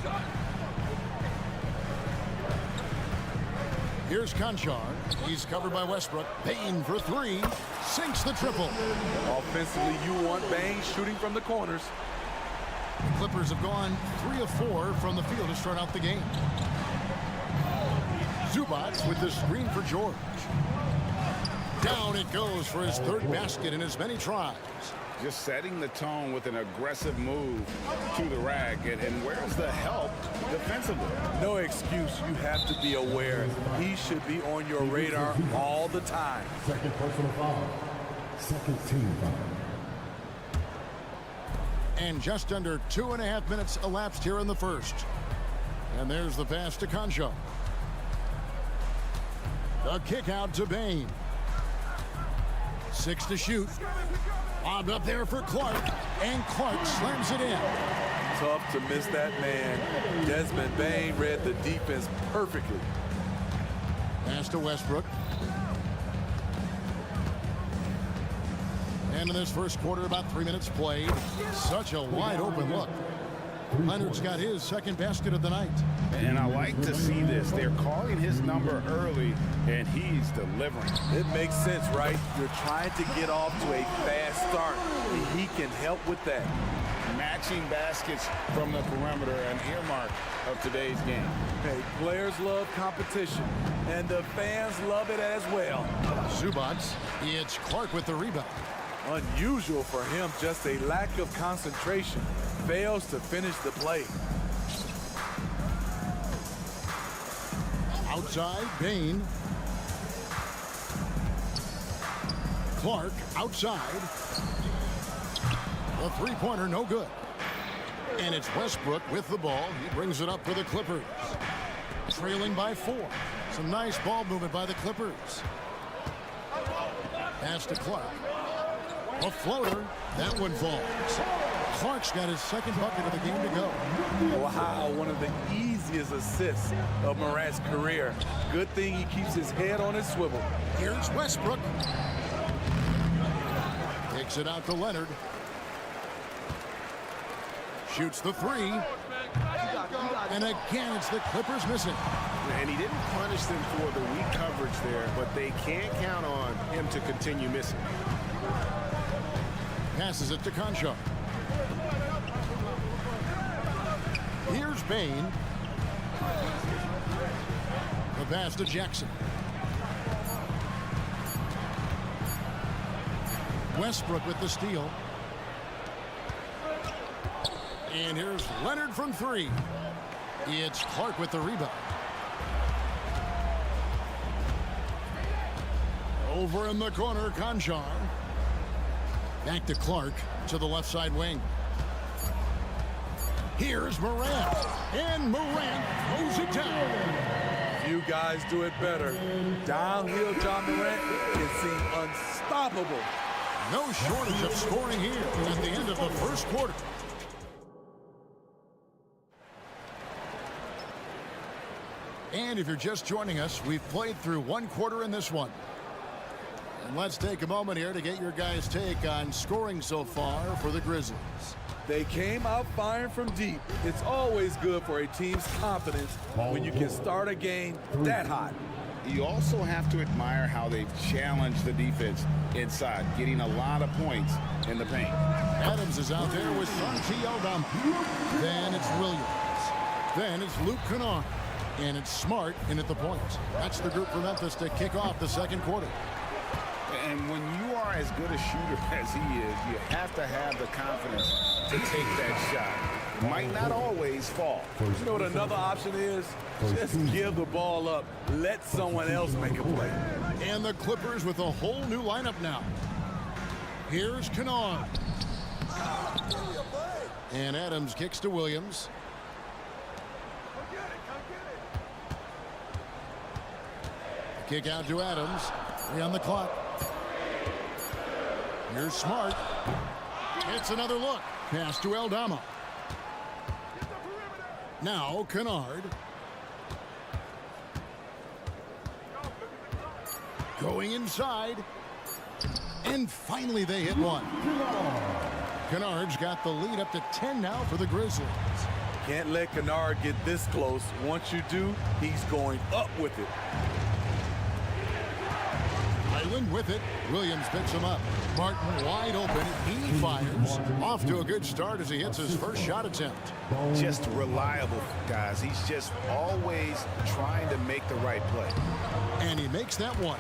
Here's Conchar. He's covered by Westbrook. Bain for 3. Sinks the triple. Offensively, you want Bain shooting from the corners. The Clippers have gone 3 of 4 from the field to start out the game. Zubac with the screen for George. Down it goes for his 3rd basket in as many tries. Just setting the tone with an aggressive move to the rack. And where's the help defensively? No excuse. You have to be aware. He should be on your radar all the time. Second personal foul. Second team foul. And just under 2.5 minutes elapsed here in the first. And there's the pass to Conchar. The kick out to Bain. 6 to shoot. Lobbed up there for Clark. And Clark slams it in. Tough to miss that man. Desmond Bain read the defense perfectly. Pass to Westbrook. And in this first quarter, about 3 minutes played. Such a wide open look. Leonard's got his 2nd basket of the night. And I like to see this. They're calling his number early, and he's delivering. It makes sense, right? You're trying to get off to a fast start, and he can help with that. Matching baskets from the perimeter, an earmark of today's game. Hey, players love competition, and the fans love it as well. Zubac, it's Clark with the rebound. Unusual for him, just a lack of concentration. Fails to finish the play. Outside, Bain. Clark outside. The three-pointer, no good. And it's Westbrook with the ball. He brings it up for the Clippers. Trailing by 4. Some nice ball movement by the Clippers. Pass to Clark. A floater. That one falls. Clark's got his 2nd bucket of the game to go. Wow, one of the easiest assists of Morant's career. Good thing he keeps his head on his swivel. Here's Westbrook. Takes it out to Leonard. Shoots the 3. And again, it's the Clippers missing. And he didn't punish them for the weak coverage there, but they can't count on him to continue missing. Passes it to Conchar. Here's Bain. The pass to Jackson. Westbrook with the steal. And here's Leonard from three. It's Clark with the rebound. Over in the corner, Conchar. Back to Clark to the left side wing. Here's Morant. And Morant throws it down. You guys do it better. Downhill John Morant can seem unstoppable. No shortage of scoring here at the end of the first quarter. And if you're just joining us, we've played through one quarter in this one. And let's take a moment here to get your guys' take on scoring so far for the Grizzlies. They came out firing from deep. It's always good for a team's confidence when you can start a game that hot. You also have to admire how they've challenged the defense inside, getting a lot of points in the paint. Adams is out there with Santi Aldama. Then it's Williams. Then it's Luke Kennard. And it's Smart in at the point. That's the group for Memphis to kick off the second quarter. And when you are as good a shooter as he is, you have to have the confidence to take that shot. It might not always fall. You know what another option is? Just give the ball up. Let someone else make a play. And the Clippers with a whole new lineup now. Here's Kennard. And Adams kicks to Williams. Kick out to Adams. 3 on the clock. Here's Smart. It's another look. Pass to Aldama. Now Kennard. Going inside. And finally they hit one. Kennard's got the lead up to 10 now for the Grizzlies. Can't let Kennard get this close. Once you do, he's going up with it. Island with it. Williams picks him up. Martin wide open. He fires. Off to a good start as he hits his first shot attempt. Just reliable, guys. He's just always trying to make the right play. And he makes that one.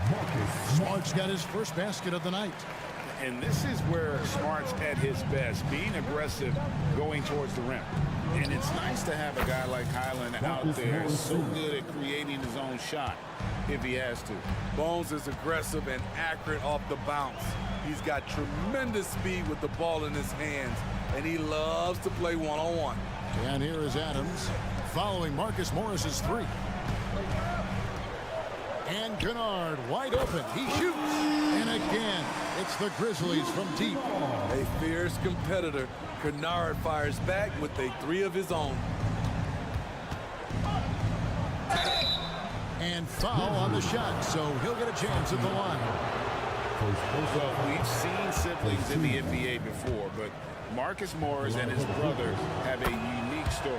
Smart's got his first basket of the night. And this is where Smart's at his best, being aggressive, going towards the rim. And it's nice to have a guy like Highland out there so good at creating his own shot if he has to. Bones is aggressive and accurate off the bounce. He's got tremendous speed with the ball in his hands, and he loves to play one-on-one. And here is Adams following Marcus Morris's three. And Kennard wide open. He shoots. And again, it's the Grizzlies from deep. A fierce competitor. Kennard fires back with a three of his own. And foul on the shot, so he'll get a chance at the line. Well, we've seen siblings in the NBA before, but Marcus Morris and his brother have a unique story.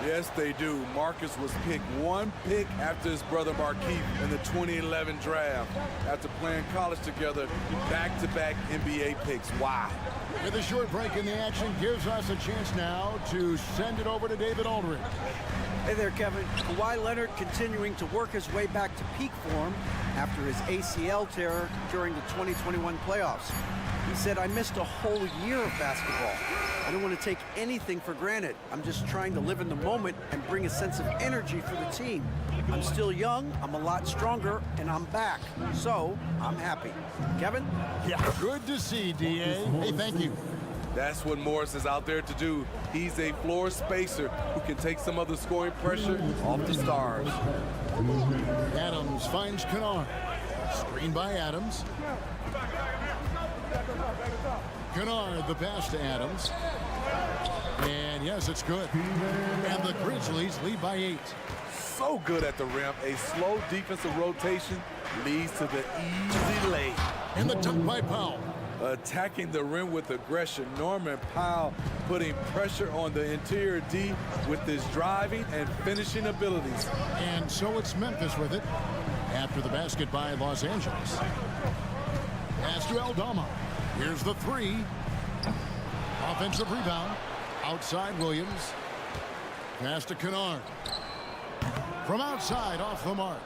Yes, they do. Marcus was picked one pick after his brother Markeith in the 2011 draft. After playing college together, back-to-back NBA picks. Wow. With a short break in the action, gives us a chance now to send it over to David Aldridge. Hey there, Kevin. Kawhi Leonard continuing to work his way back to peak form after his ACL tear during the 2021 playoffs. He said, "I missed a whole year of basketball. I don't want to take anything for granted. I'm just trying to live in the moment and bring a sense of energy for the team. I'm still young, I'm a lot stronger, and I'm back. So, I'm happy." Kevin? Yeah, good to see, D.A. Hey, thank you. That's what Morris is out there to do. He's a floor spacer who can take some of the scoring pressure off the stars. Adams finds Kennard. Screen by Adams. Kennard, the pass to Adams. And yes, it's good. And the Grizzlies lead by 8. So good at the rim. A slow defensive rotation leads to the easy lay. And the dunk by Powell. Attacking the rim with aggression. Norman Powell putting pressure on the interior D with his driving and finishing abilities. And so it's Memphis with it after the basket by Los Angeles. Pass to Aldama. Here's the three. Offensive rebound. Outside Williams. Pass to Kennard. From outside, off the mark.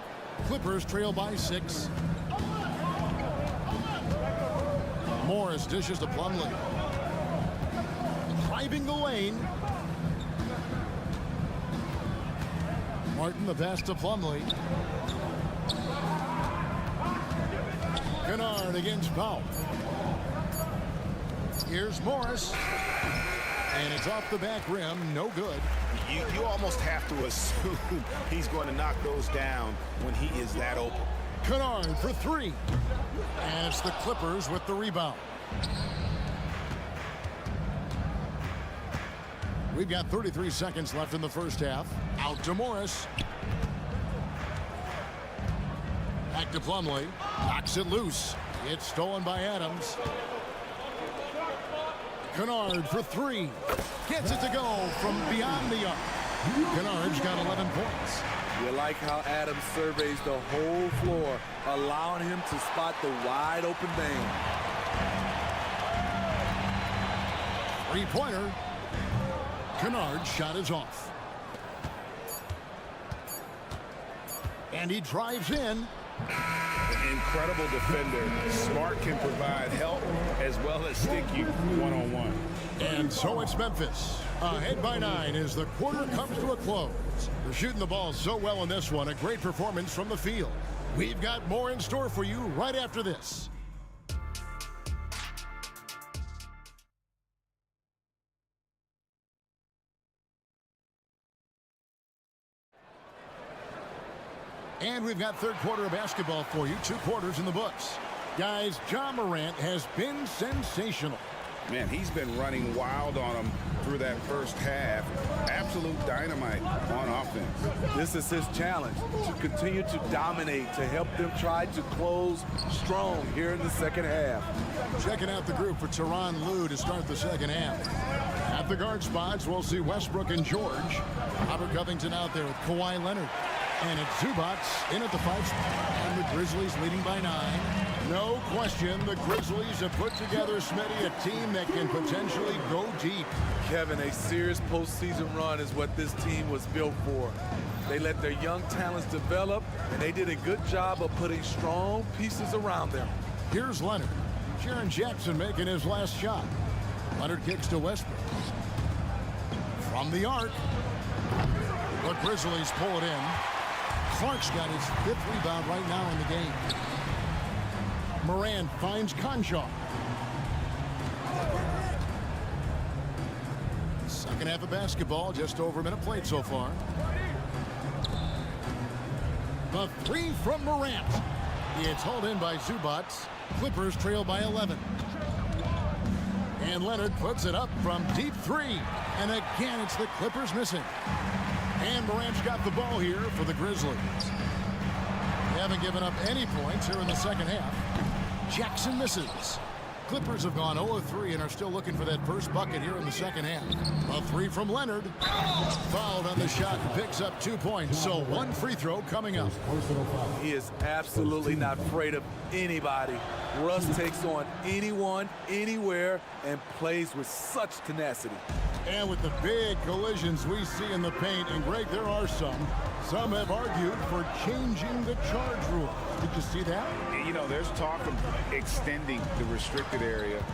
Clippers trail by 6. Morris dishes to Plumlee. Driving the lane. Martin the pass to Plumlee. Kennard against Powell. Here's Morris. And it's off the back rim. No good. You almost have to assume he's going to knock those down when he is that open. Kennard for three. And it's the Clippers with the rebound. We've got 33 seconds left in the first half. Out to Morris. Back to Plumlee. Knocks it loose. It's stolen by Adams. Kennard for three. Gets it to go from beyond the arc. Kennard's got 11 points. You like how Adams surveys the whole floor, allowing him to spot the wide open man. Three-pointer. Kennard's shot is off. And he drives in. An incredible defender. Smart can provide help as well as stick you one-on-one. And so it's Memphis. Ahead by 9 as the quarter comes to a close. They're shooting the ball so well in this one. A great performance from the field. We've got more in store for you right after this. And we've got third quarter of basketball for you. 2 quarters in the books. Guys, Ja Morant has been sensational. Man, he's been running wild on them through that first half. Absolute dynamite on offense. This is his challenge, to continue to dominate, to help them try to close strong here in the second half. Checking out the group for Tyronn Lue to start the second half. At the guard spots, we'll see Westbrook and George. Robert Covington out there with Kawhi Leonard. And it's Zubats in at the 5 spot. And the Grizzlies leading by 9. No question, the Grizzlies have put together, Smitty, a team that can potentially go deep. Kevin, a serious postseason run is what this team was built for. They let their young talents develop, and they did a good job of putting strong pieces around them. Here's Leonard. Jaren Jackson making his last shot. Leonard kicks to Westbrook. From the arc. The Grizzlies pull it in. Clark's got his 5th rebound right now in the game. Moran finds Conjar. Second half of basketball, just over a minute played so far. The 3 from Morant. It's hauled in by Zubats. Clippers trail by 11. And Leonard puts it up from deep 3. And again, it's the Clippers missing. And Morant's got the ball here for the Grizzlies. They haven't given up any points here in the second half. Jackson misses. Clippers have gone 0-3 and are still looking for that first bucket here in the second half. A 3 from Leonard. Fouled on the shot and picks up 2 points. So 1 free throw coming up. He is absolutely not afraid of anybody. Russ takes on anyone, anywhere, and plays with such tenacity. And with the big collisions we see in the paint, and Greg, there are some have argued for changing the charge rule. Did you see that? You know, there's talk of extending the restricted area.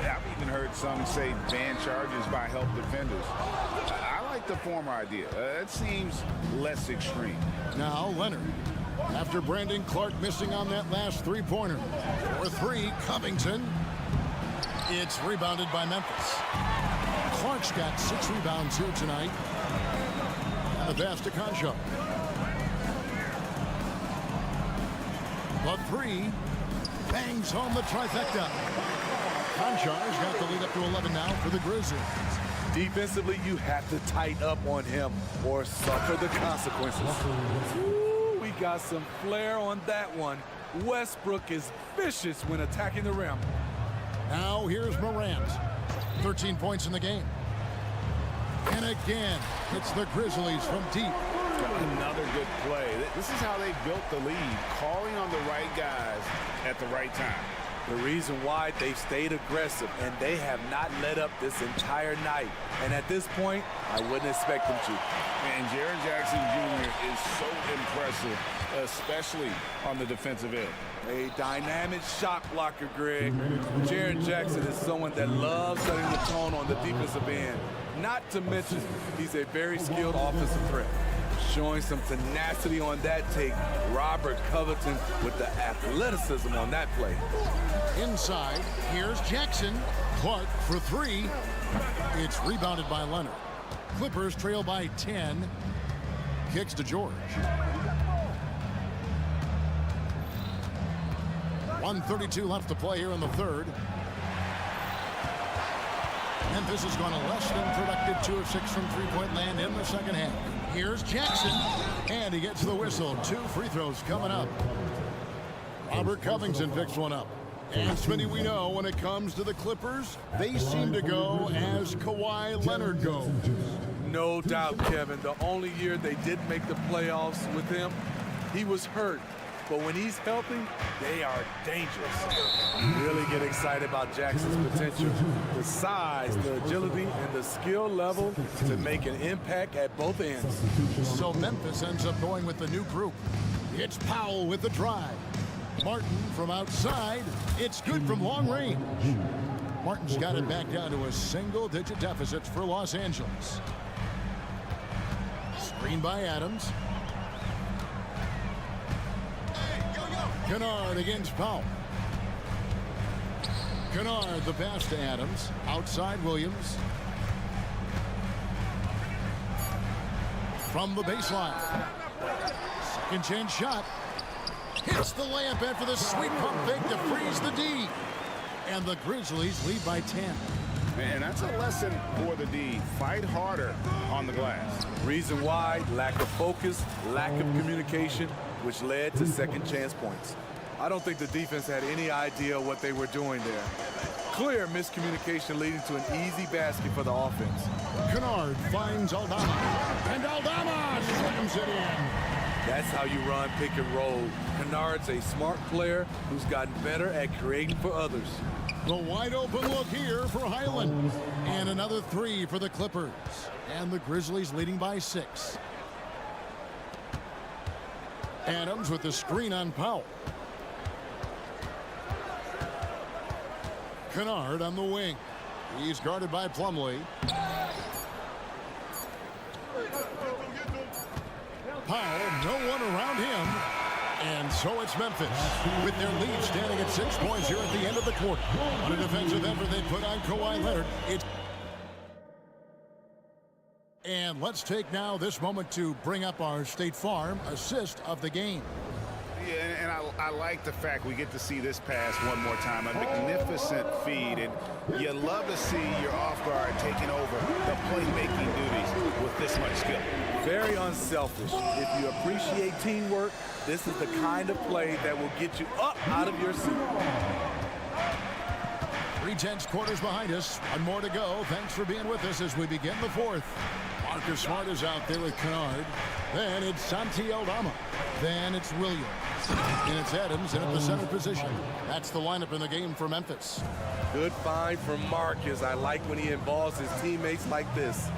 I've even heard some say ban charges by help defenders. I like the former idea. It seems less extreme. Now Leonard, after Brandon Clark missing on that last 3-pointer. For 3, Covington. It's rebounded by Memphis. Clark's got 6 rebounds here tonight. And the pass to Conjar. The 3 bangs home the trifecta. Conjar's got the lead up to 11 now for the Grizzlies. Defensively, you have to tighten up on him or suffer the consequences. Ooh, we got some flair on that one. Westbrook is vicious when attacking the rim. Now here's Morant. 13 points in the game. And again, it's the Grizzlies from deep. Another good play. This is how they built the lead, calling on the right guys at the right time. The reason why they've stayed aggressive, and they have not let up this entire night. And at this point, I wouldn't expect them to. And Jaren Jackson Jr. is so impressive, especially on the defensive end. A dynamic shot blocker, Greg. Jaren Jackson is someone that loves setting the tone on the defensive end. Not to mention, he's a very skilled offensive threat. Showing some tenacity on that take. Robert Covington with the athleticism on that play. Inside, here's Jackson. Clark for three. It's rebounded by Leonard. Clippers trail by 10. Kicks to George. 1:32 left to play here in the third. Memphis has gone a less than productive 2 of 6 from three-point land in the second half. Here's Jackson, and he gets the whistle. 2 free throws coming up. Robert Covington picks one up. And Smitty, we know when it comes to the Clippers, they seem to go as Kawhi Leonard goes. No doubt, Kevin. The only year they didn't make the playoffs with him, he was hurt. But when he's healthy, they are dangerous. Really get excited about Jackson's potential. The size, the agility, and the skill level to make an impact at both ends. So Memphis ends up going with the new group. It's Powell with the drive. Martin from outside. It's good from long range. Martin's got it back down to a single-digit deficit for Los Angeles. Screen by Adams. Kennard against Powell. Kennard the pass to Adams. Outside Williams. From the baseline. Second chance shot. Hits the layup after the sweet pump fake to freeze the D. And the Grizzlies lead by 10. And that's a lesson for the D. Fight harder on the glass. Reason why, lack of focus, lack of communication, which led to second chance points. I don't think the defense had any idea what they were doing there. Clear miscommunication leading to an easy basket for the offense. Kennard finds Aldama. And Aldama slams it in. That's how you run pick and roll. Kennard's a smart player who's gotten better at creating for others. The wide open look here for Highland. And another 3 for the Clippers. And the Grizzlies leading by 6. Adams with the screen on Powell. Kennard on the wing. He's guarded by Plumlee. Powell, no one around him. And so it's Memphis with their lead standing at 6 points here at the end of the quarter. On a defensive effort they put on Kawhi Leonard. And let's take now this moment to bring up our State Farm assist of the game. Yeah, and I like the fact we get to see this pass one more time. A magnificent feed, and you love to see your off guard taking over the playmaking duties with this much skill. Very unselfish. If you appreciate teamwork, this is the kind of play that will get you up out of your seat. 3/10 quarters behind us. One more to go. Thanks for being with us as we begin the fourth. Marcus Smart is out there with Kennard. Then it's Santi Aldama. Then it's Williams. And it's Adams in at the center position. That's the lineup in the game for Memphis. Good find from Marcus. I like when he involves his teammates like this.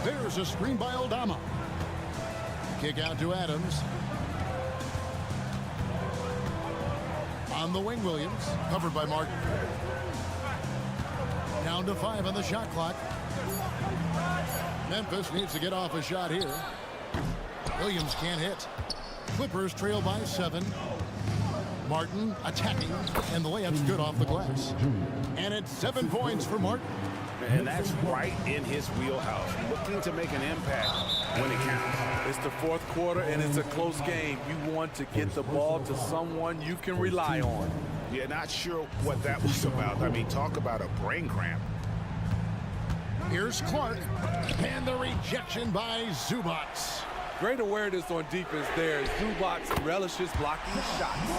There's a screen by Aldama. Kick out to Adams. On the wing, Williams. Covered by Martin. Down to 5 on the shot clock. Memphis needs to get off a shot here. Williams can't hit. Clippers trail by 7. Martin attacking, and the layup's good off the glass. And it's 7 points for Martin. And that's right in his wheelhouse. Looking to make an impact when it counts. It's the fourth quarter, and it's a close game. You want to get the ball to someone you can rely on. Yeah, not sure what that was about. I mean, talk about a brain cramp. Here's Clark, and the rejection by Zubac. Great awareness on defense there. Zubac relishes blocking shots.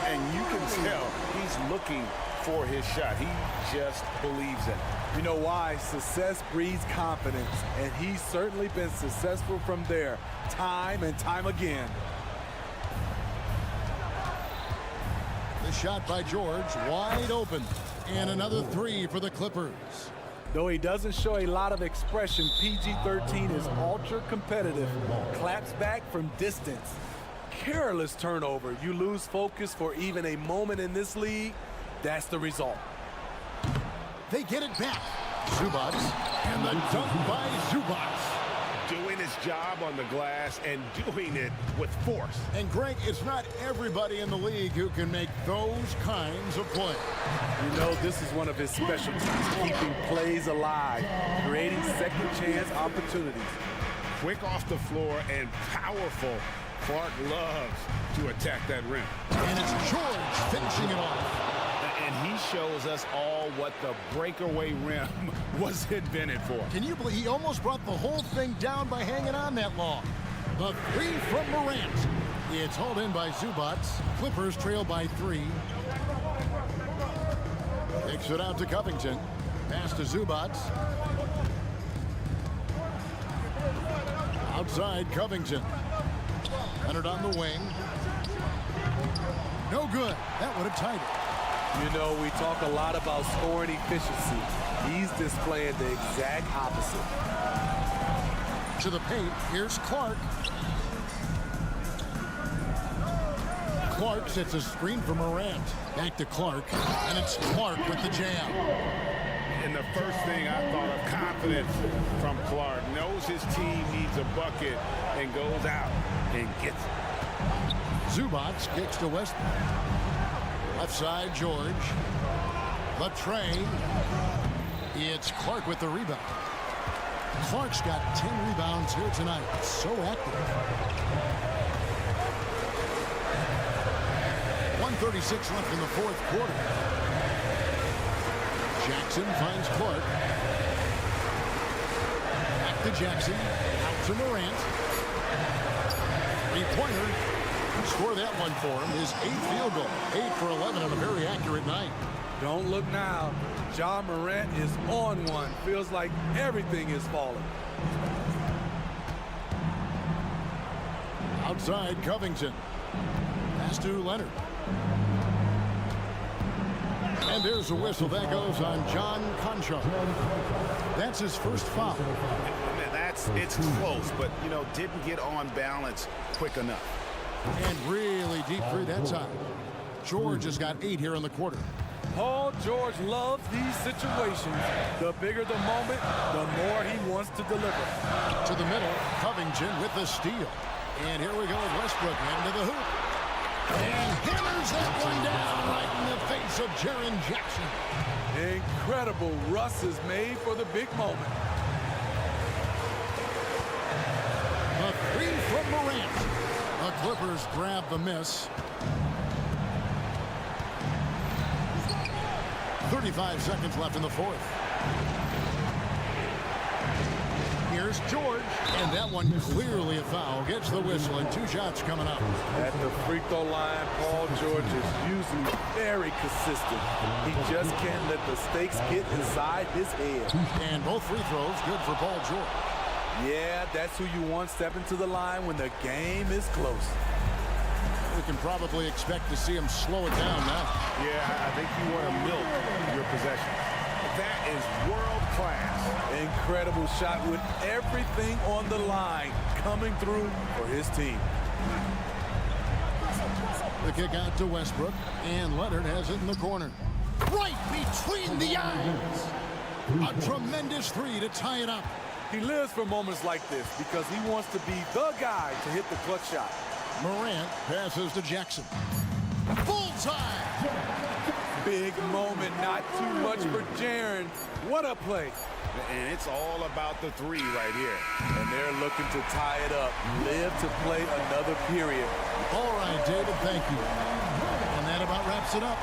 And you can tell he's looking for his shot. He just believes in it. You know why? Success breeds confidence, and he's certainly been successful from there, time and time again. The The shot by George, wide open. And another three for the Clippers. Though he doesn't show a lot of expression, PG-13 is ultra-competitive. Claps back from distance. Careless turnover. You lose focus for even a moment in this league. That's the result. They get it back. Zubac, and the dunk by Zubac. Doing his job on the glass and doing it with force. And Greg, it's not everybody in the league who can make those kinds of plays. You know, this is one of his specialties, keeping plays alive, creating second chance opportunities. Quick off the floor and powerful. Clark loves to attack that rim. And it's George finishing it off. And he shows us all what the breakaway rim was invented for. Can you believe he almost brought the whole thing down by hanging on that long? The three from Morant. It's hauled in by Zubac. Clippers trail by 3. Kicks it out to Covington. Pass to Zubac. Outside Covington. Leonard on the wing. No good. That would have tied it. You know, we talk a lot about scoring efficiency. He's displaying the exact opposite. To the paint, here's Clark. Clark sets a screen for Morant. Back to Clark, and it's Clark with the jam. And the first thing I thought of, confidence from Clark. Knows his team needs a bucket and goes out and gets it. Zubac kicks to Westbrook. Left side, George. Latre. It's Clark with the rebound. Clark's got 10 rebounds here tonight. So active. 1:36 left in the fourth quarter. Jackson finds Clark. Back to Jackson. Out to Morant. Three-pointer. Score that one for him. His 8th field goal. 8 for 11 on a very accurate night. Don't look now. Ja Morant is on one. Feels like everything is falling. Outside Covington. Pass to Leonard. And there's a whistle. That goes on John Conchar. That's his first foul. It's close, but, you know, didn't get on balance quick enough. And really deep three that time. George has got 8 here in the quarter. Paul George loves these situations. The bigger the moment, the more he wants to deliver. To the middle, Covington with the steal. And here we go with Westbrook into the hoop. And hammers that one down right in the face of Jaren Jackson. Incredible. Russ is made for the big moment. A 3 from Morant. The Clippers grab the miss. 35 seconds left in the fourth. Here's George, and that one clearly a foul. Gets the whistle, and 2 shots coming up. At the free throw line, Paul George is usually very consistent. He just can't let the stakes get inside his head. And both free throws good for Paul George. Yeah, that's who you want stepping to the line when the game is close. We can probably expect to see him slow it down now. Yeah, I think you want to milk your possession. That is world class. Incredible shot with everything on the line coming through for his team. The kick out to Westbrook, and Leonard has it in the corner. Right between the eyes. A tremendous 3 to tie it up. He lives for moments like this because he wants to be the guy to hit the clutch shot. Morant passes to Jackson. Bullseye! Big moment, not too much for Jaren. What a play. And it's all about the 3 right here. And they're looking to tie it up. Live to play another period. All right, David, thank you. And that about wraps it up.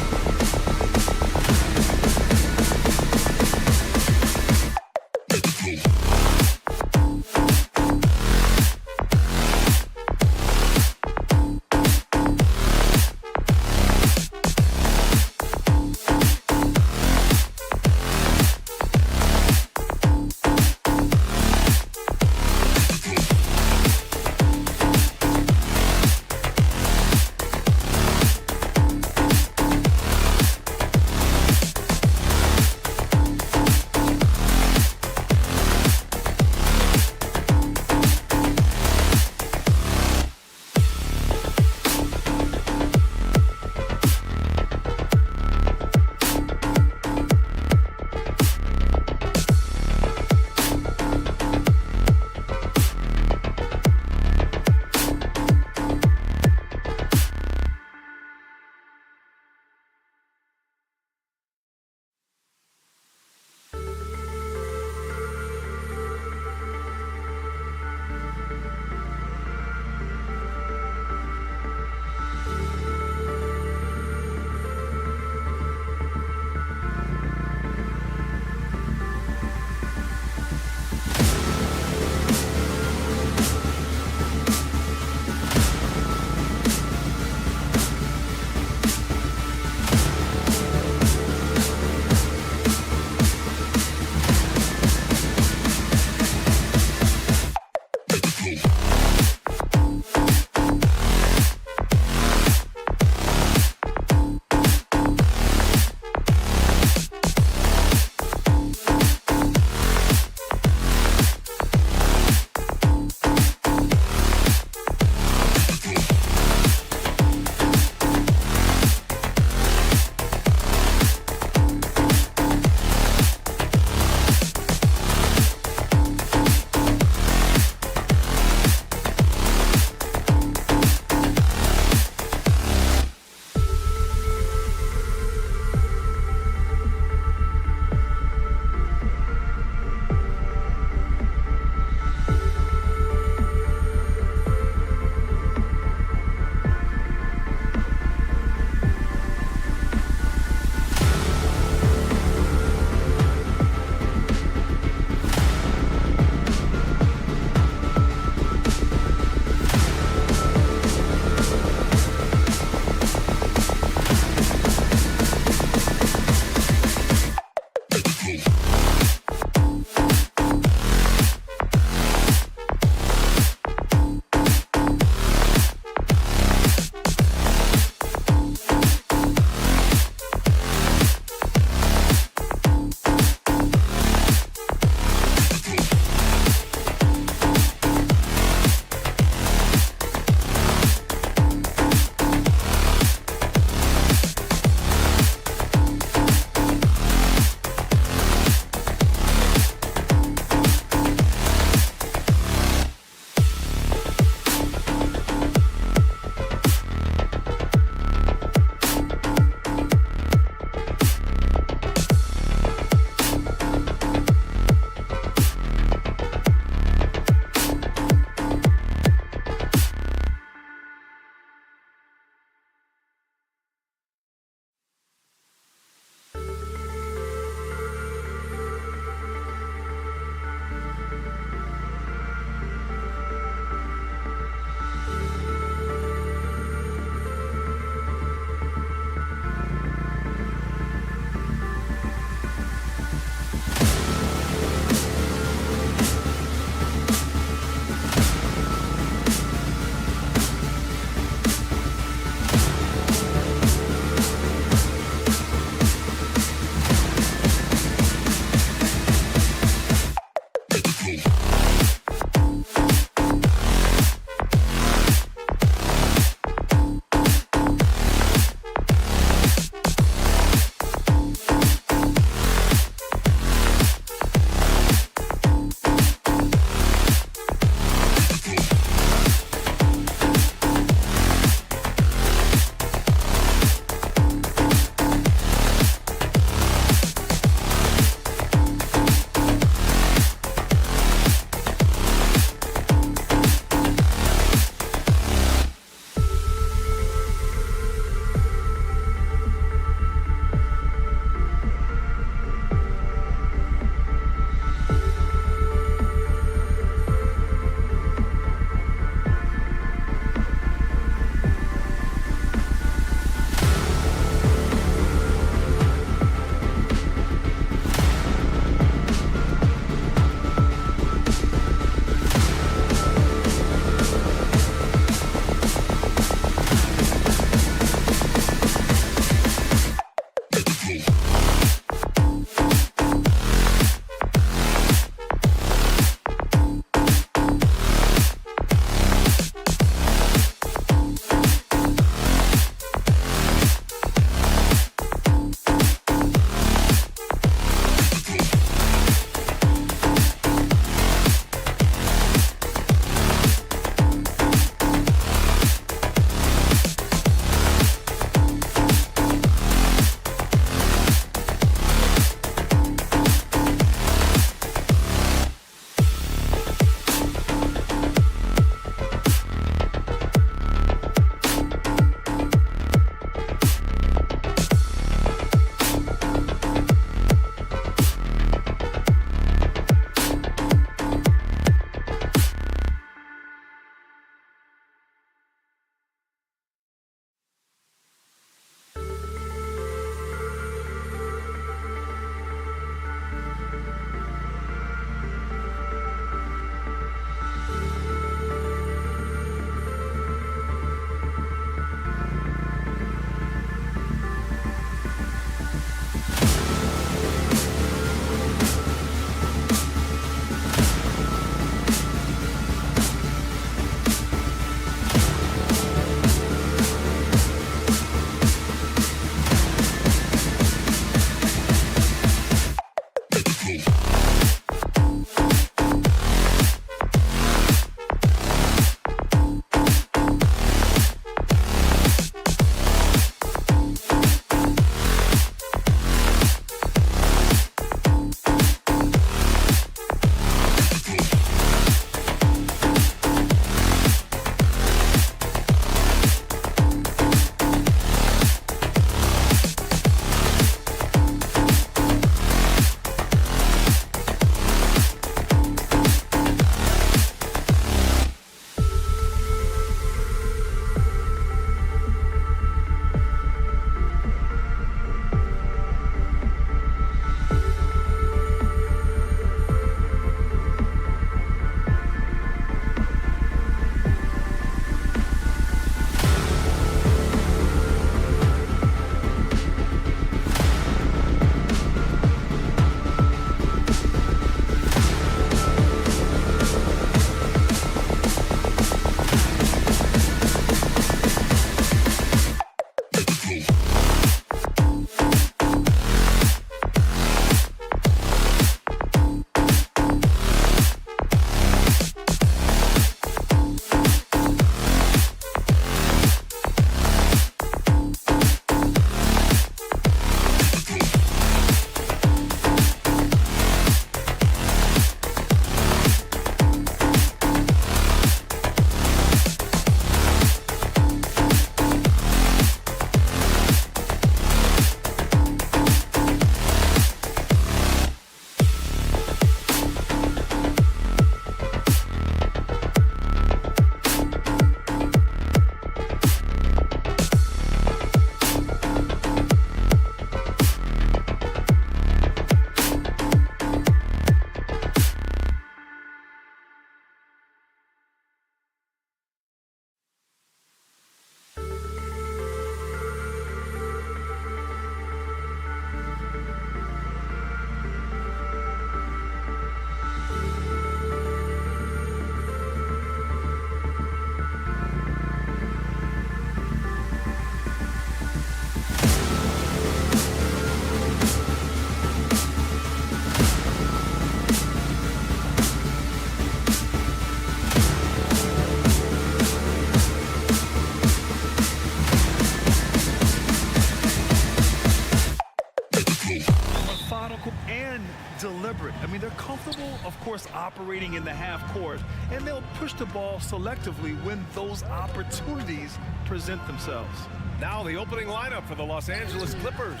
deliberate. I mean, they're comfortable, of course, operating in the half court, and they'll push the ball selectively when those opportunities present themselves. Now the opening lineup for the Los Angeles Clippers.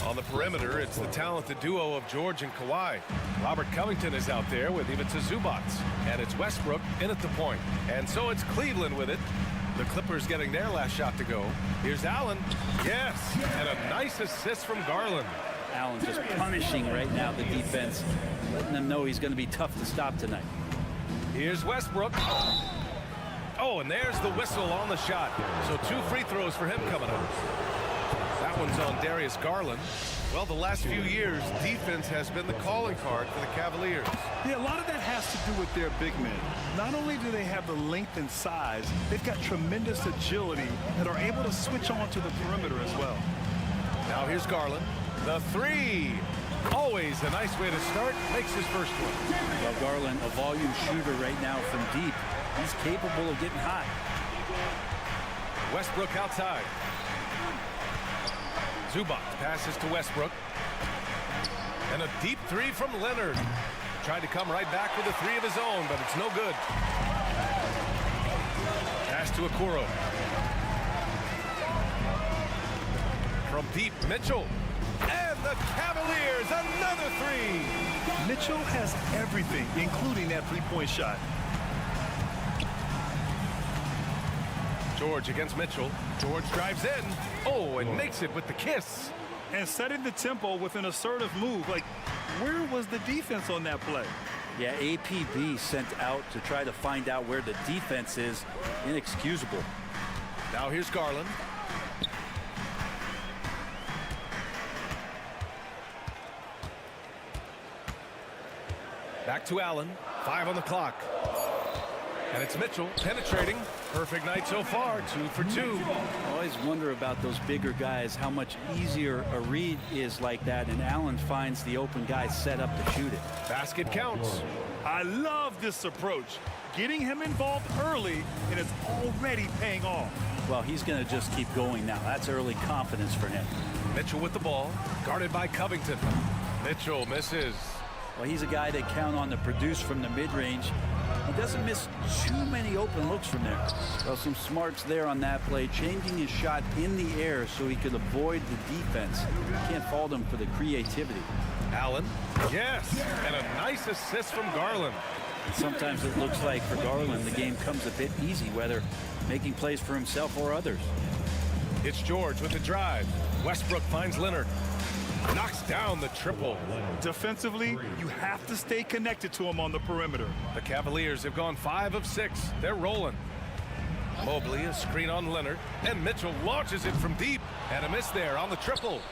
On the perimeter, it's the talented duo of George and Kawhi. Robert Covington is out there with Ivica Zubac. And it's Westbrook in at the point. And so it's Cleveland with it. The Clippers getting their last shot to go. Here's Allen. Yes, and a nice assist from Garland. Allen just punishing right now the defense, letting them know he's going to be tough to stop tonight. Here's Westbrook. Oh, and there's the whistle on the shot. So 2 free throws for him coming up. That one's on Darius Garland. Well, the last few years, defense has been the calling card for the Cavaliers. Yeah, a lot of that has to do with their big men. Not only do they have the length and size, they've got tremendous agility and are able to switch on to the perimeter as well. Now here's Garland. The 3. Always a nice way to start. Makes his first one. Well, Garland, a volume shooter right now from deep. He's capable of getting hot. Westbrook outside. Zubac passes to Westbrook. And a deep 3 from Leonard. Tried to come right back with a 3 of his own, but it's no good. Pass to Okoro. From deep, Mitchell. And the Cavaliers, another 3. Mitchell has everything, including that three-point shot. George against Mitchell. George drives in. Oh, and makes it with the kiss. And setting the tempo with an assertive move. Like, where was the defense on that play? Yeah, APB sent out to try to find out where the defense is. Inexcusable. Now here's Garland. Back to Allen. 5 on the clock. And it's Mitchell penetrating. Perfect night so far. 2 for 2. I always wonder about those bigger guys, how much easier a read is like that. And Allen finds the open guy set up to shoot it. Basket counts. I love this approach. Getting him involved early, and it's already paying off. Well, he's going to just keep going now. That's early confidence for him. Mitchell with the ball. Guarded by Covington. Mitchell misses. Well, he's a guy they count on to produce from the mid-range. He doesn't miss too many open looks from there. Well, some smarts there on that play, changing his shot in the air so he could avoid the defense. Can't fault him for the creativity. Allen, yes, and a nice assist from Garland. And sometimes it looks like for Garland the game comes a bit easy, whether making plays for himself or others. It's George with the drive. Westbrook finds Leonard. Knocks down the triple. Defensively, you have to stay connected to him on the perimeter. The Cavaliers have gone 5 of 6. They're rolling. Mobley, a screen on Leonard, and Mitchell launches it from deep. And a miss there on the triple.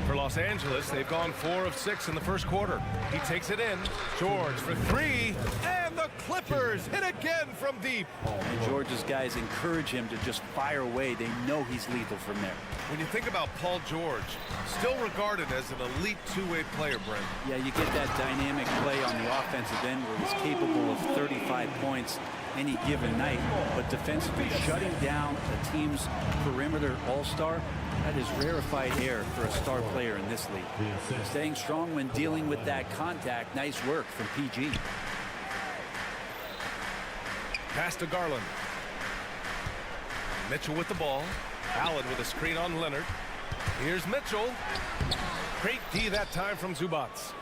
For Los Angeles, they've gone 4 of 6 in the first quarter. He takes it in. George for 3. And the Clippers hit again from deep. And George's guys encourage him to just fire away. They know he's lethal from there. When you think about Paul George, still regarded as an elite two-way player, Brent. Yeah, you get that dynamic play on the offensive end where he's capable of 35 points any given night, but defensively shutting down the team's perimeter all-star, that is rarefied air for a star player in this league. Staying strong when dealing with that contact. Nice work from PG. Pass to Garland. Mitchell with the ball. Allen with a screen on Leonard. Here's Mitchell. Great D that time from Zubac.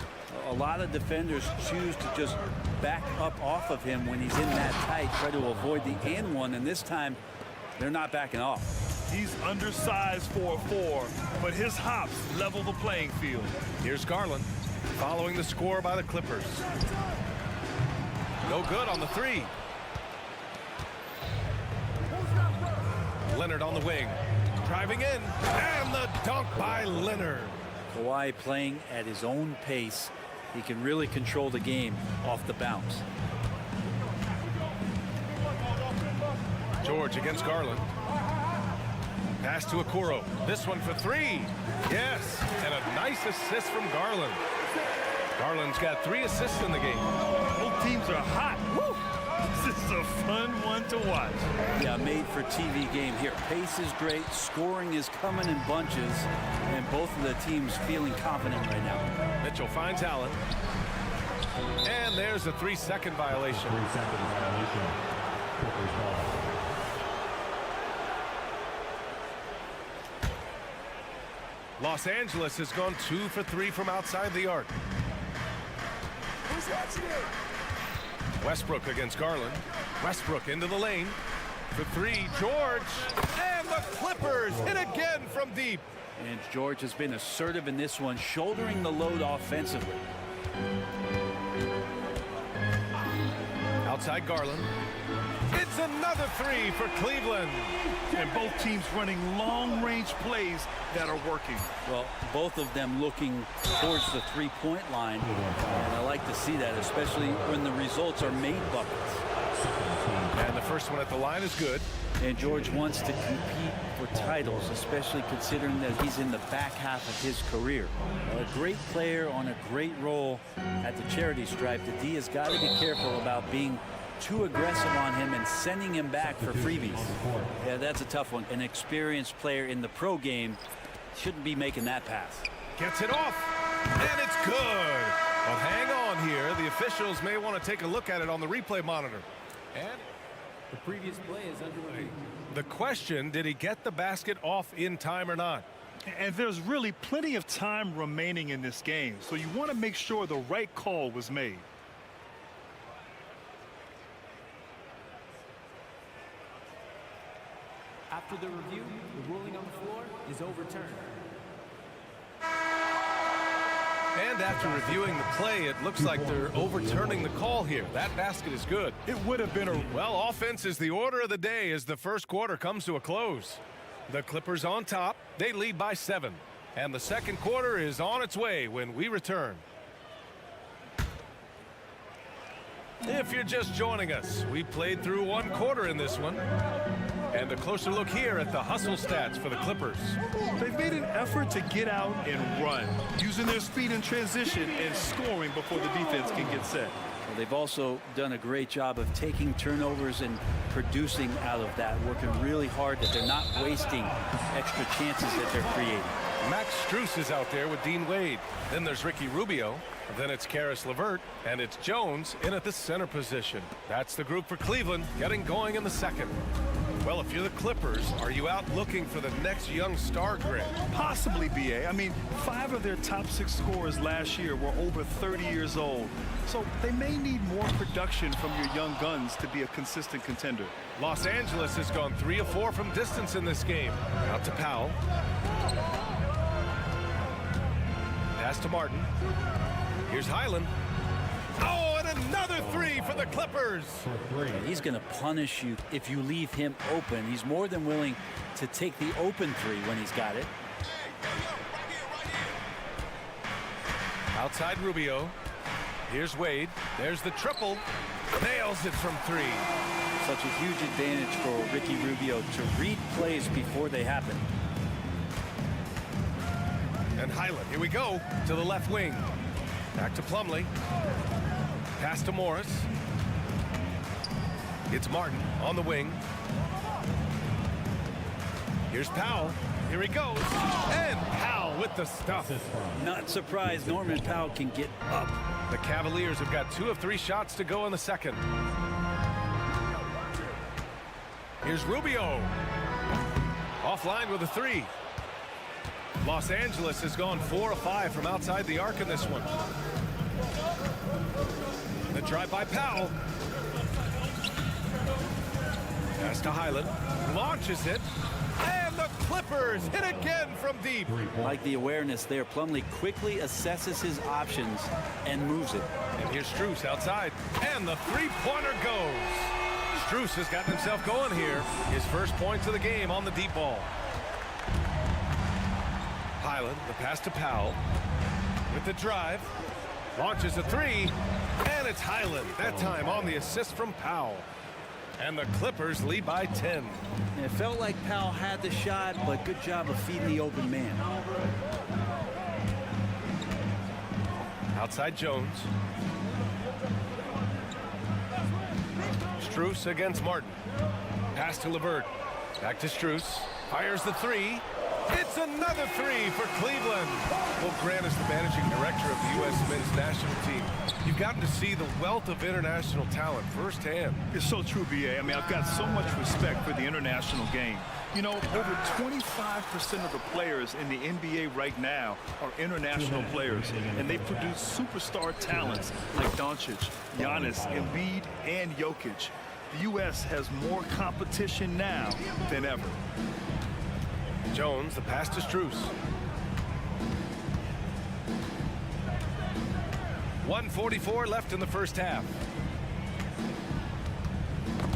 A lot of defenders choose to just back up off of him when he's in that tight, try to avoid the and one, and this time they're not backing off. He's undersized for a 4, but his hops level the playing field. Here's Garland following the score by the Clippers. No good on the 3. Leonard on the wing, driving in, and the dunk by Leonard. Kawhi playing at his own pace. He can really control the game off the bounce. George against Garland. Pass to Okoro. This one for 3. Yes, and a nice assist from Garland. Garland's got 3 assists in the game. Both teams are hot. Woo! This is a fun one to watch. Yeah, made for TV game here. Pace is great. Scoring is coming in bunches. And both of the teams feeling confident right now. Mitchell finds Allen. And there's a 3-second violation. 3-second violation. Clippers ball. Los Angeles has gone 2 for 3 from outside the arc. Westbrook against Garland. Westbrook into the lane. For 3, George. And the Clippers hit again from deep. And George has been assertive in this one, shouldering the load offensively. Outside Garland. It's another 3 for Cleveland. And both teams running long-range plays that are working. Well, both of them looking towards the three-point line. And I like to see that, especially when the results are made buckets. And the first one at the line is good. And George wants to compete for titles, especially considering that he's in the back half of his career. A great player on a great role at the charity stripe. The D has got to be careful about being too aggressive on him and sending him back for freebies. Yeah, that's a tough one. An experienced player in the pro game shouldn't be making that pass. Gets it off, and it's good. But hang on here. The officials may want to take a look at it on the replay monitor. And the previous play is underway. The question, did he get the basket off in time or not? And there's really plenty of time remaining in this game, so you want to make sure the right call was made. After the review, the ruling on the floor is overturned. And after reviewing the play, it looks like they're overturning the call here. That basket is good. It would have been a... Well, offense is the order of the day as the first quarter comes to a close. The Clippers on top. They lead by 7. And the second quarter is on its way when we return. If you're just joining us, we played through 1 quarter in this one. And a closer look here at the hustle stats for the Clippers. They've made an effort to get out and run, using their speed in transition and scoring before the defense can get set. Well, they've also done a great job of taking turnovers and producing out of that, working really hard that they're not wasting extra chances that they're creating. Max Strus is out there with Dean Wade. Then there's Ricky Rubio. Then it's Karis LeVert. And it's Jones in at the center position. That's the group for Cleveland getting going in the second. Well, if you're the Clippers, are you out looking for the next young star grid? Possibly, B.A. I mean, 5 of their top 6 scorers last year were over 30 years old. So they may need more production from your young guns to be a consistent contender. Los Angeles has gone 3 of 4 from distance in this game. Out to Powell. Pass to Martin. Here's Highland. Oh, and another 3 for the Clippers. He's going to punish you if you leave him open. He's more than willing to take the open 3 when he's got it. Outside Rubio. Here's Wade. There's the triple. Nails it from 3. Such a huge advantage for Ricky Rubio to read plays before they happen. And Highland, here we go, to the left wing. Back to Plumlee. Pass to Morris. It's Martin on the wing. Here's Powell. Here he goes. And Powell with the stuff. Not surprised Norman Powell can get up. The Cavaliers have got 2 of 3 shots to go in the second. Here's Rubio. Offline with a 3. Los Angeles has gone 4 of 5 from outside the arc in this one. The drive by Powell. Pass to Highland. Launches it. And the Clippers hit again from deep. Like the awareness there, Plumlee quickly assesses his options and moves it. And here's Strus outside. And the 3-pointer goes. Strus has gotten himself going here. His first points of the game on the deep ball. Highland, the pass to Powell. With the drive. Launches a 3. And it's Highland. That time on the assist from Powell. And the Clippers lead by 10. It felt like Powell had the shot, but good job of feeding the open man. Outside Jones. Strus against Martin. Pass to LeVert. Back to Strus. Fires the 3. It's another three for Cleveland. Well, Grant is the managing director of the U.S. men's national team. You've gotten to see the wealth of international talent firsthand. It's so true, B.A. I mean, I've got so much respect for the international game. You know, over 25% of the players in the NBA right now are international players, and they produce superstar talents like Doncic, Giannis, Embiid, and Jokic. The U.S. has more competition now than ever. Jones, the pass to Strus. 1:44 left in the first half.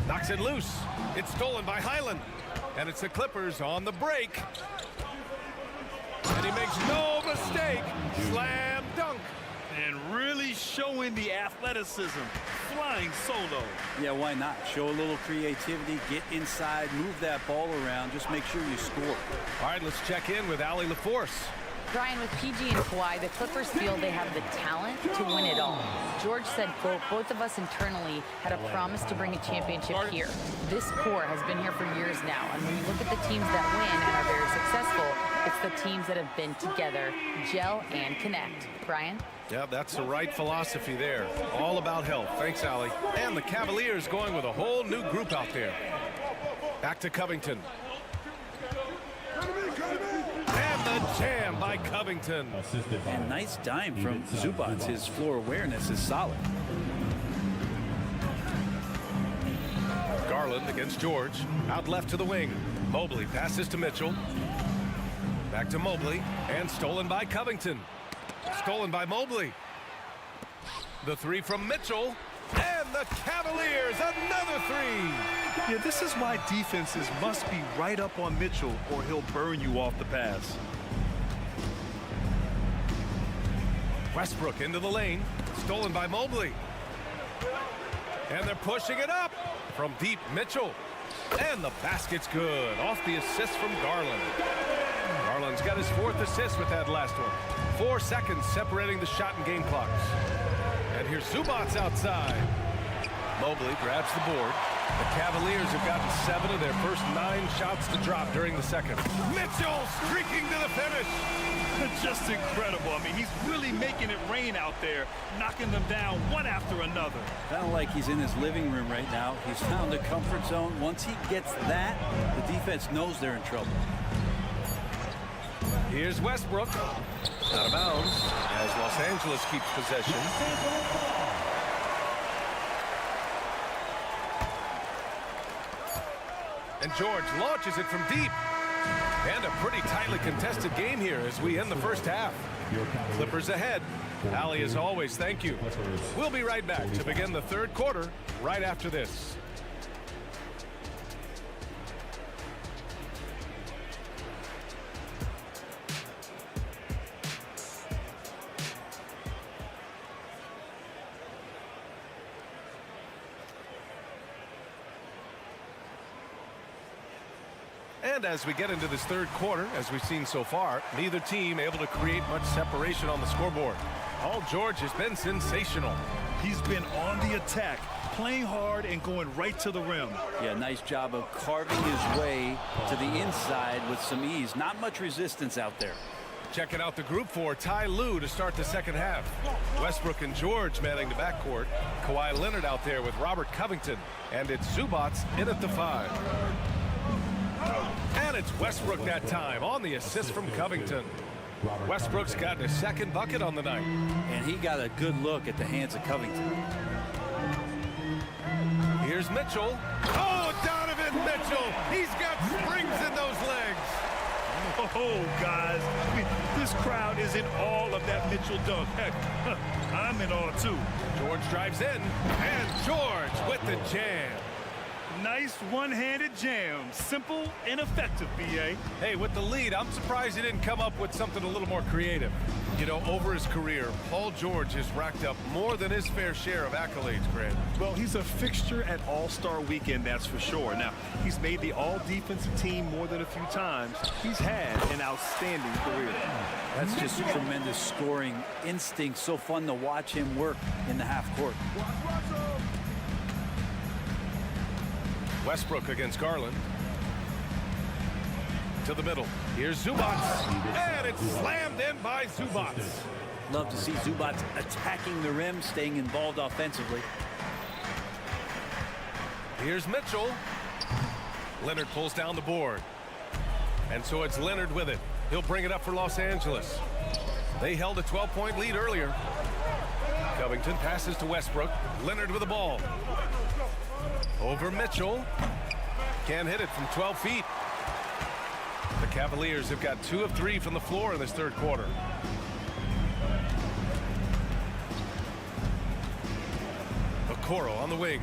Knocks it loose. It's stolen by Highland. And it's the Clippers on the break. And he makes no mistake. Slam dunk. And really showing the athleticism. Flying solo. Yeah, why not? Show a little creativity, get inside, move that ball around, just make sure you score. All right, let's check in with Allie LaForce. Brian, with PG and Kawhi, the Clippers feel they have the talent to win it all. George said, quote, both of us internally had a promise to bring a championship here. This core has been here for years now, and when you look at the teams that win and are very successful, it's the teams that have been together, gel, and connect. Brian? Yeah, that's the right philosophy there. All about health. Thanks, Allie. And the Cavaliers going with a whole new group out there. Back to Covington. And the jam by Covington. And nice dime from Zubac. His floor awareness is solid. Garland against George. Out left to the wing. Mobley passes to Mitchell. Back to Mobley. And stolen by Covington. Stolen by Mobley. The three from Mitchell. And the Cavaliers, another three. Yeah, this is why defenses must be right up on Mitchell or he'll burn you off the pass. Westbrook into the lane. Stolen by Mobley. And they're pushing it up. From deep, Mitchell. And the basket's good. Off the assist from Garland. Garland's got his fourth assist with that last one. 4 seconds separating the shot and game clocks. And here's Zubac outside. Mobley grabs the board. The Cavaliers have gotten 7 of their first 9 shots to drop during the second. Mitchell streaking to the finish. Just incredible. I mean, he's really making it rain out there, knocking them down one after another. Kind of like he's in his living room right now. He's found a comfort zone. Once he gets that, the defense knows they're in trouble. Here's Westbrook. Out of bounds as Los Angeles keeps possession. And George launches it from deep. And a pretty tightly contested game here as we end the first half. Clippers ahead. Allie, as always, thank you. We'll be right back to begin the third quarter right after this. And as we get into this third quarter, as we've seen so far, neither team able to create much separation on the scoreboard. Paul George has been sensational. He's been on the attack, playing hard and going right to the rim. Yeah, nice job of carving his way to the inside with some ease. Not much resistance out there. Checking out the group for Ty Lue to start the second half. Westbrook and George manning the backcourt. Kawhi Leonard out there with Robert Covington. And it's Zubac in at the 5. And it's Westbrook that time on the assist from Covington. Westbrook's got his second bucket on the night. And he got a good look at the hands of Covington. Here's Mitchell. Oh, Donovan Mitchell. He's got springs in those legs. Oh, guys, I mean, this crowd is in awe of that Mitchell dunk. Heck, I'm in awe, too. George drives in, and George with the jam. Nice one-handed jam. Simple and effective, B.A. Hey, with the lead, I'm surprised he didn't come up with something a little more creative. You know, over his career, Paul George has racked up more than his fair share of accolades, Grant. Well, he's a fixture at All-Star Weekend, that's for sure. Now, he's made the All-Defensive team more than a few times. He's had an outstanding career. That's just tremendous scoring instinct. So fun to watch him work in the half court. Westbrook against Garland. To the middle. Here's Zubac. And it's slammed in by Zubac. Love to see Zubac attacking the rim, staying involved offensively. Here's Mitchell. Leonard pulls down the board. And so it's Leonard with it. He'll bring it up for Los Angeles. They held a 12-point lead earlier. Covington passes to Westbrook. Leonard with the ball. Over Mitchell. Can't hit it from 12 feet. The Cavaliers have got 2 of 3 from the floor in this third quarter. Okoro on the wing.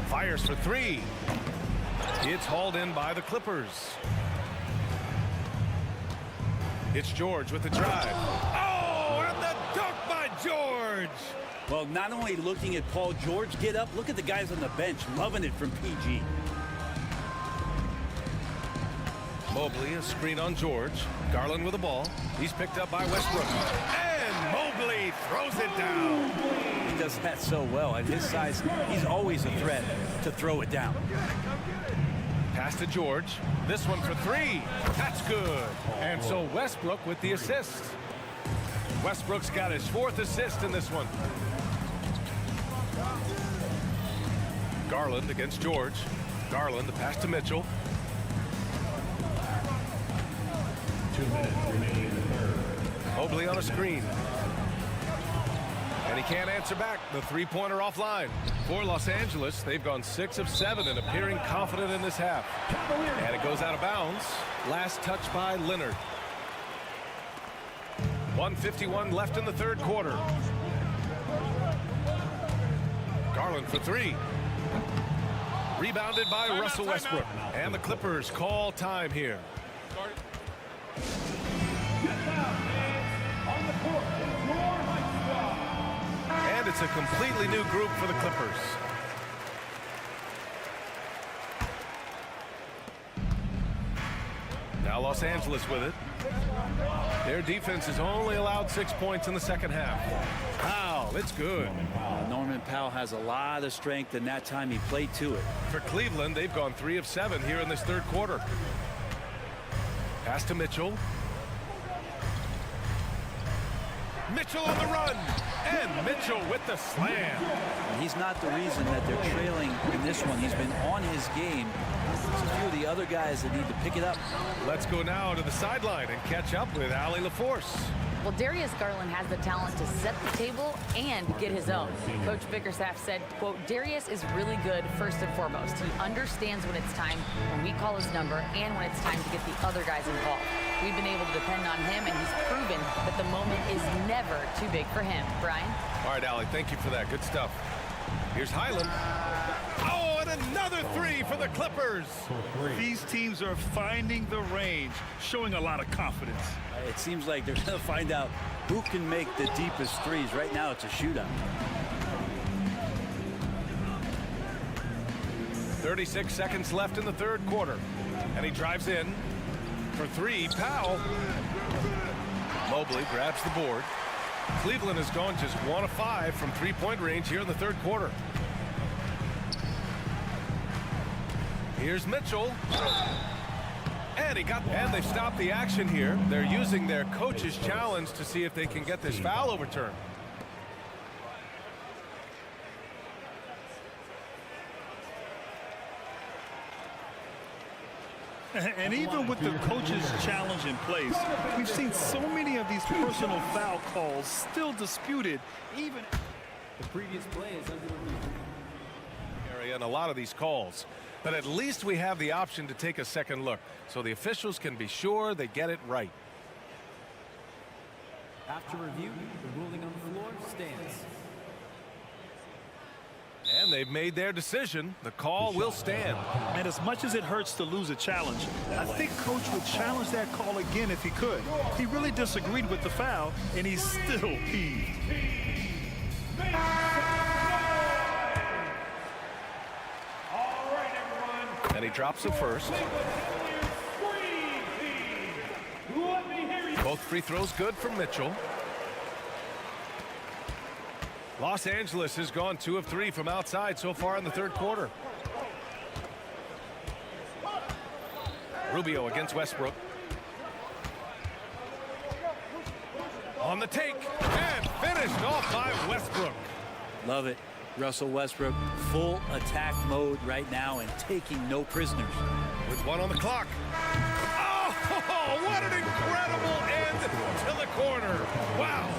Fires for 3. It's hauled in by the Clippers. It's George with the drive. Oh, and the dunk by George. Well, not only looking at Paul George get up, look at the guys on the bench loving it from PG. Mobley, a screen on George. Garland with the ball. He's picked up by Westbrook. And Mobley throws it down. He does that so well. At his size, he's always a threat to throw it down. Pass to George. This one for 3. That's good. And so Westbrook with the assist. Westbrook's got his 4th assist in this one. Garland against George. Garland, the pass to Mitchell. 2 minutes remaining in the third. Mobley on a screen. And he can't answer back. The three-pointer offline. For Los Angeles, they've gone 6 of 7 and appearing confident in this half. And it goes out of bounds. Last touch by Leonard. 1:51 left in the third quarter. Garland for 3. Rebounded by Russell Westbrook. And the Clippers call time here. And it's a completely new group for the Clippers. Now Los Angeles with it. Their defense has only allowed 6 points in the second half. Powell, it's good. Norman Powell has a lot of strength, and that time he played to it. For Cleveland, they've gone 3 of 7 here in this third quarter. Pass to Mitchell. Mitchell on the run. And Mitchell with the slam. And he's not the reason that they're trailing in this one. He's been on his game. There's a few of the other guys that need to pick it up. Let's go now to the sideline and catch up with Allie LaForce. Well, Darius Garland has the talent to set the table and get his own. Coach Bickerstaff said, quote, Darius is really good first and foremost. He understands when it's time, when we call his number, and when it's time to get the other guys involved. We've been able to depend on him, and he's proven that the moment is never too big for him. Brian? All right, Allie, thank you for that. Good stuff. Here's Highland. Oh, and another 3 for the Clippers. These teams are finding the range, showing a lot of confidence. It seems like they're going to find out who can make the deepest threes. Right now, it's a shootout. 36 seconds left in the third quarter. And he drives in for 3. Powell. Mobley grabs the board. Cleveland has gone just 1 of 5 from three-point range here in the third quarter. Here's Mitchell. And they've stopped the action here. They're using their coach's challenge to see if they can get this foul overturned. And even with the coach's challenge in place, we've seen so many of these personal foul calls still disputed, even the previous play is under review. And a lot of these calls, but at least we have the option to take a second look so the officials can be sure they get it right. After review, the ruling on the floor stands. And they've made their decision. The call will stand. And as much as it hurts to lose a challenge, I think Coach would challenge that call again if he could. He really disagreed with the foul, and he's still peeved. And he drops the first. Both free throws good from Mitchell. Los Angeles has gone 2 of 3 from outside so far in the third quarter. Rubio against Westbrook. On the take, and finished off by Westbrook. Love it. Russell Westbrook, full attack mode right now and taking no prisoners. With 1 on the clock. Oh, what an incredible end to the corner. Wow.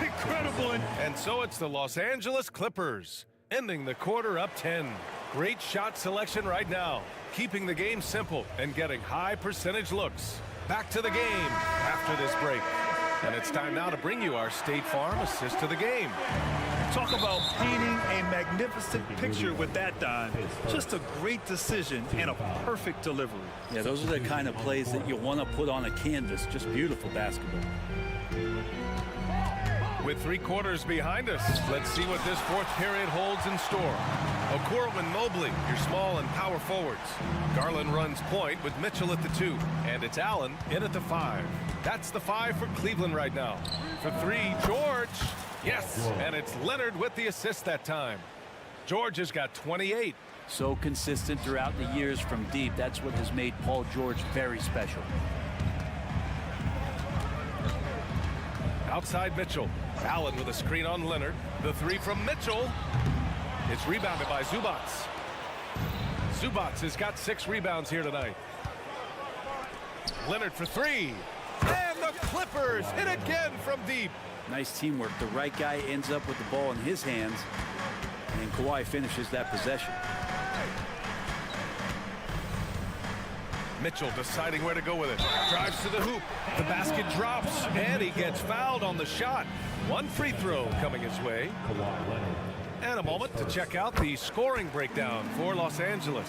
Incredible. And so it's the Los Angeles Clippers, ending the quarter up 10. Great shot selection right now, keeping the game simple and getting high percentage looks. Back to the game after this break. And it's time now to bring you our State Farm assist to the game. Talk about painting a magnificent picture with that dive. Just a great decision and a perfect delivery. Yeah, those are the kind of plays that you want to put on a canvas. Just beautiful basketball. With 3 quarters behind us, let's see what this 4th period holds in store. Okoro and Mobley, your small and power forwards. Garland runs point with Mitchell at the 2, and it's Allen in at the 5. That's the 5 for Cleveland right now. For 3, George. Yes, and it's Leonard with the assist that time. George has got 28. So consistent throughout the years from deep. That's what has made Paul George very special. Outside Mitchell. Allen with a screen on Leonard. The 3 from Mitchell. It's rebounded by Zubats. Zubats has got 6 rebounds here tonight. Leonard for 3. And the Clippers hit again from deep. Nice teamwork. The right guy ends up with the ball in his hands, and Kawhi finishes that possession. Mitchell deciding where to go with it. Drives to the hoop. The basket drops, and he gets fouled on the shot. 1 free throw coming his way. And a moment to check out the scoring breakdown for Los Angeles.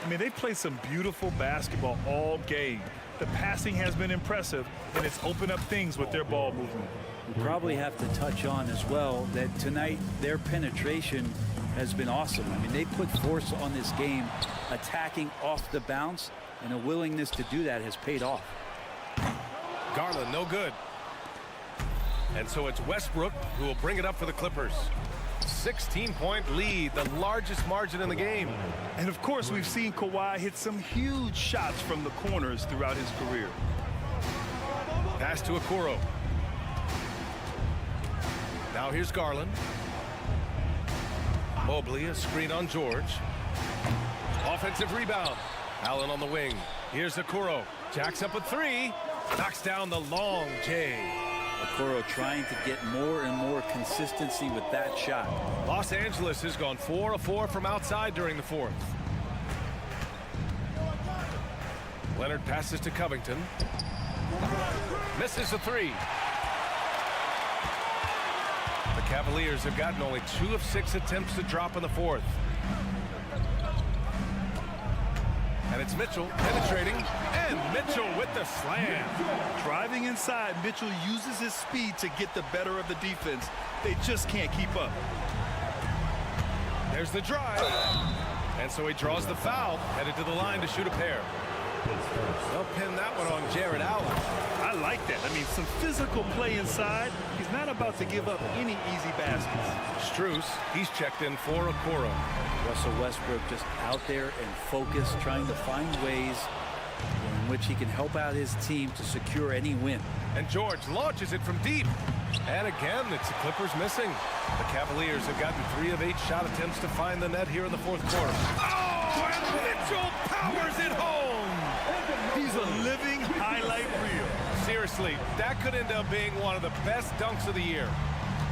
I mean, they played some beautiful basketball all game. The passing has been impressive, and it's opened up things with their ball movement. We probably have to touch on as well that tonight their penetration has been awesome. I mean, they put force on this game, attacking off the bounce, and a willingness to do that has paid off. Garland, no good. And so it's Westbrook who will bring it up for the Clippers. 16-point lead, the largest margin in the game. And of course, we've seen Kawhi hit some huge shots from the corners throughout his career. Pass to Okoro. Now here's Garland. Mobley, a screen on George. Offensive rebound. Allen on the wing. Here's Okoro. Jacks up a 3. Knocks down the long J. Okoro trying to get more and more consistency with that shot. Los Angeles has gone 4 of 4 from outside during the 4th. Leonard passes to Covington. Misses a 3. The Cavaliers have gotten only 2 of 6 attempts to drop in the 4th. And it's Mitchell penetrating, and Mitchell with the slam. Driving inside, Mitchell uses his speed to get the better of the defense. They just can't keep up. There's the drive. And so he draws the foul, headed to the line to shoot a pair. They'll pin that one on Jared Allen. I like that. I mean, some physical play inside. He's not about to give up any easy baskets. Strus, he's checked in for Okoro. Russell Westbrook just out there and focused, trying to find ways in which he can help out his team to secure any win. And George launches it from deep. And again, it's the Clippers missing. The Cavaliers have gotten 3 of 8 shot attempts to find the net here in the 4th quarter. Oh, and Mitchell powers it home. He's a living highlight reel. Seriously, that could end up being one of the best dunks of the year.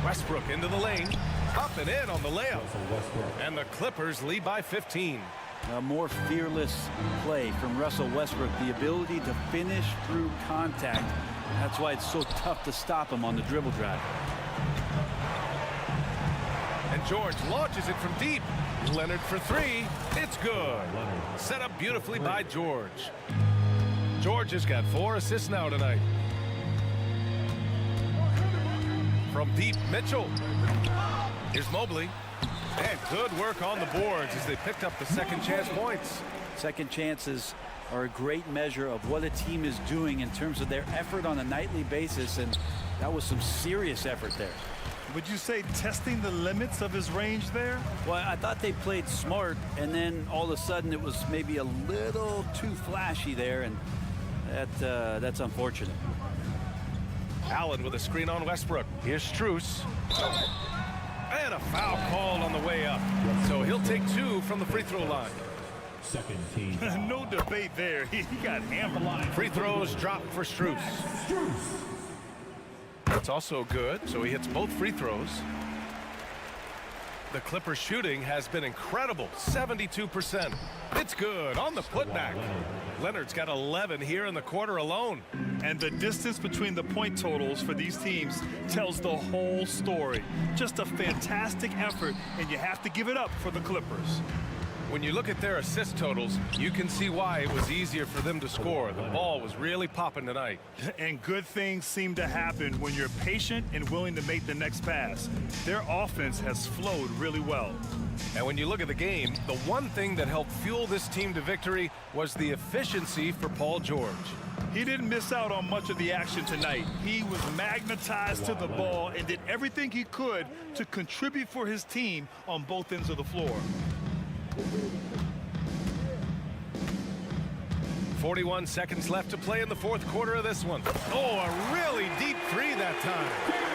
Westbrook into the lane, up and in on the layup. And the Clippers lead by 15. A more fearless play from Russell Westbrook, the ability to finish through contact. That's why it's so tough to stop him on the dribble drive. And George launches it from deep. Leonard for 3. It's good. Set up beautifully by George. George has got 4 assists now tonight. From deep, Mitchell. Here's Mobley. And good work on the boards as they picked up the second chance points. Second chances are a great measure of what a team is doing in terms of their effort on a nightly basis, and that was some serious effort there. Would you say testing the limits of his range there? Well, I thought they played smart, and then all of a sudden it was maybe a little too flashy there, and that's unfortunate. Allen with a screen on Westbrook. Here's Strus. And a foul called on the way up. So he'll take 2 from the free throw line. Second team. No debate there. He got hammered. Free throws dropped for Strus. That's also good, so he hits both free throws. The Clippers shooting has been incredible, 72%. It's good on the putback. Leonard's got 11 here in the quarter alone. And the distance between the point totals for these teams tells the whole story. Just a fantastic effort, and you have to give it up for the Clippers. When you look at their assist totals, you can see why it was easier for them to score. The ball was really popping tonight. And good things seem to happen when you're patient and willing to make the next pass. Their offense has flowed really well. And when you look at the game, the one thing that helped fuel this team to victory was the efficiency for Paul George. He didn't miss out on much of the action tonight. He was magnetized to the ball and did everything he could to contribute for his team on both ends of the floor. 41 seconds left to play in the fourth quarter of this one. Oh, a really deep 3 that time.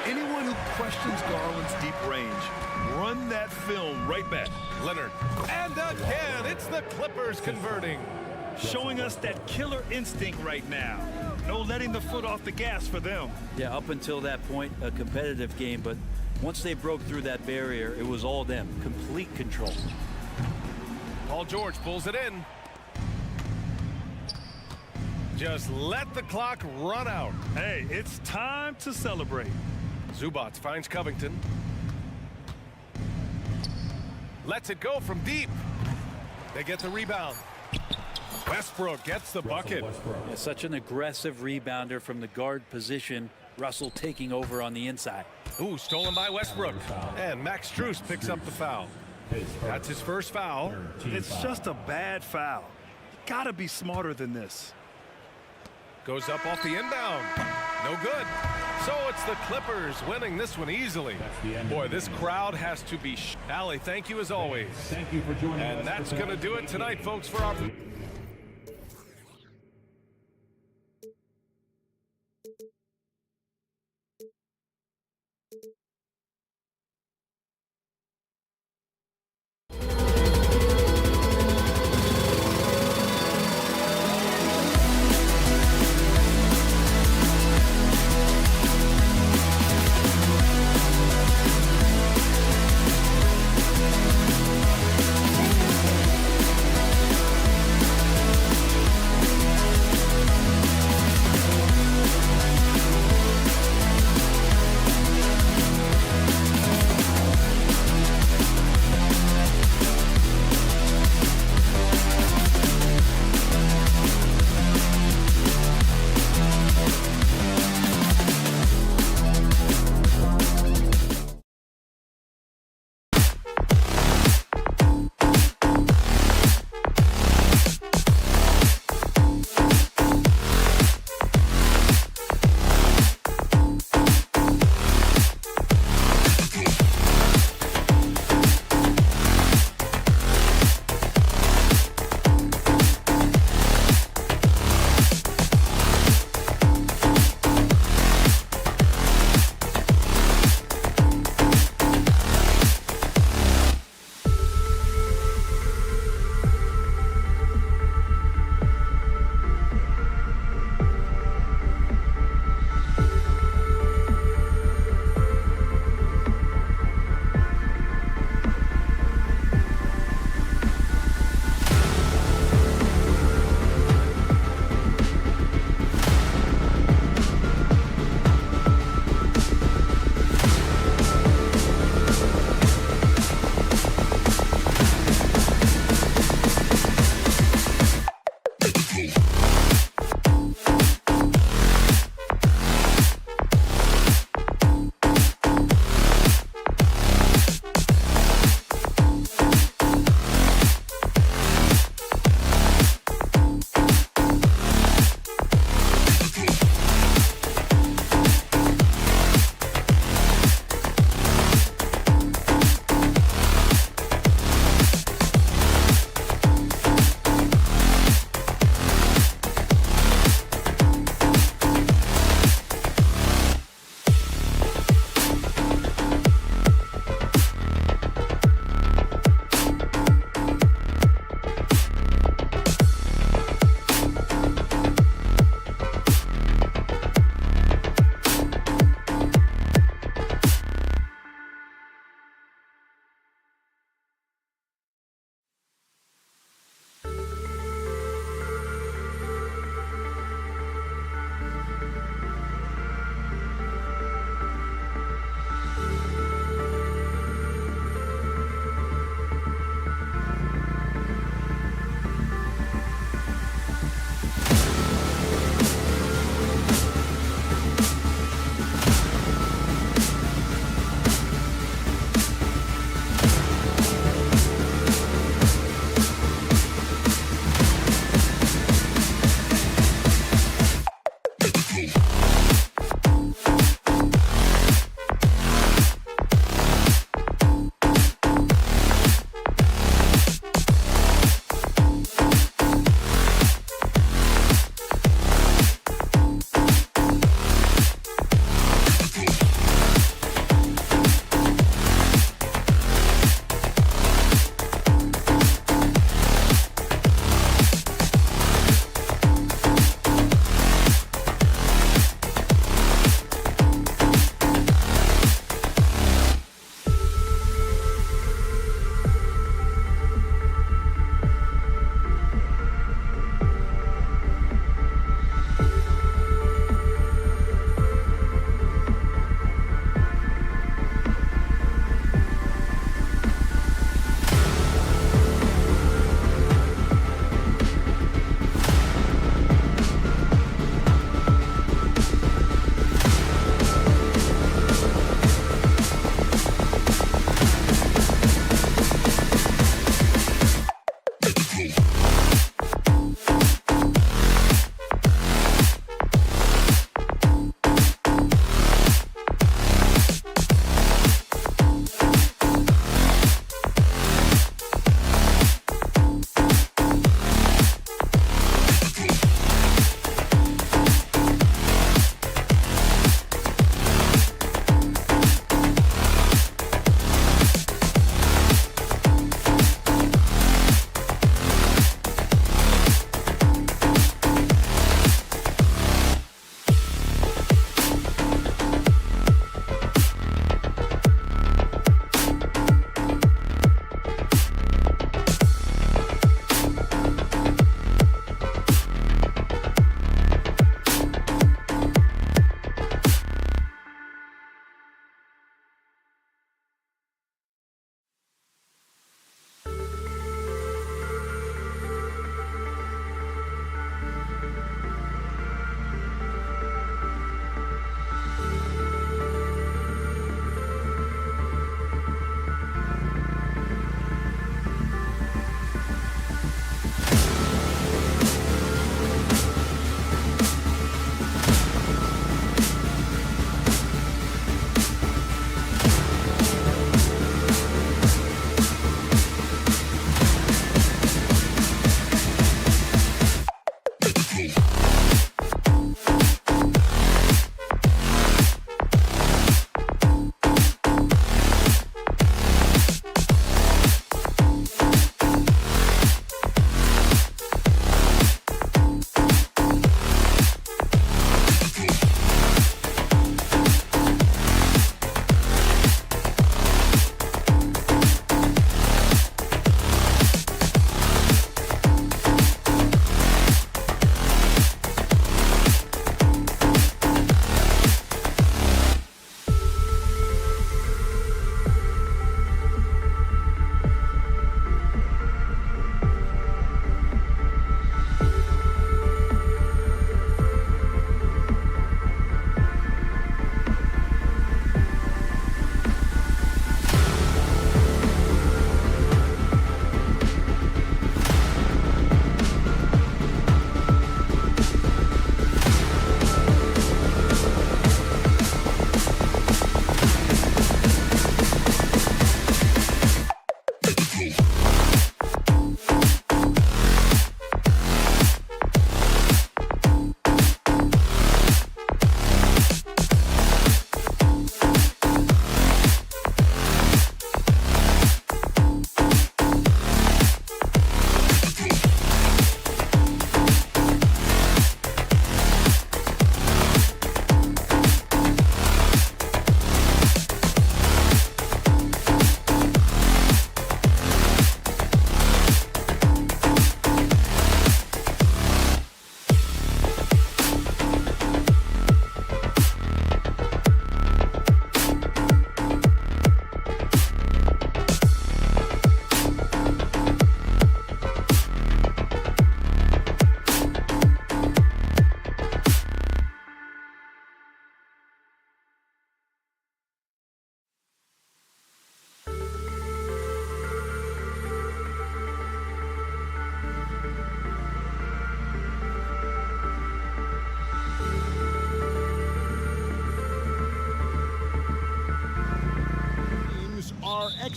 Anyone who questions Garland's deep range, run that film right back. Leonard. And again, it's the Clippers converting. Showing us that killer instinct right now. No letting the foot off the gas for them. Yeah, up until that point, a competitive game, but once they broke through that barrier, it was all them. Complete control. Paul George pulls it in. Just let the clock run out. Hey, it's time to celebrate. Zubats finds Covington. Lets it go from deep. They get the rebound. Westbrook gets the bucket. Yeah, such an aggressive rebounder from the guard position. Russell taking over on the inside. Ooh, stolen by Westbrook. And Max Strus picks up the foul. That's his first foul. It's just a bad foul. Gotta be smarter than this. Goes up off the inbound. No good. So it's the Clippers winning this one easily. Boy, this crowd has to be. Allie, thank you as always. Thank you for joining us. And that's going to do it tonight, folks, for our.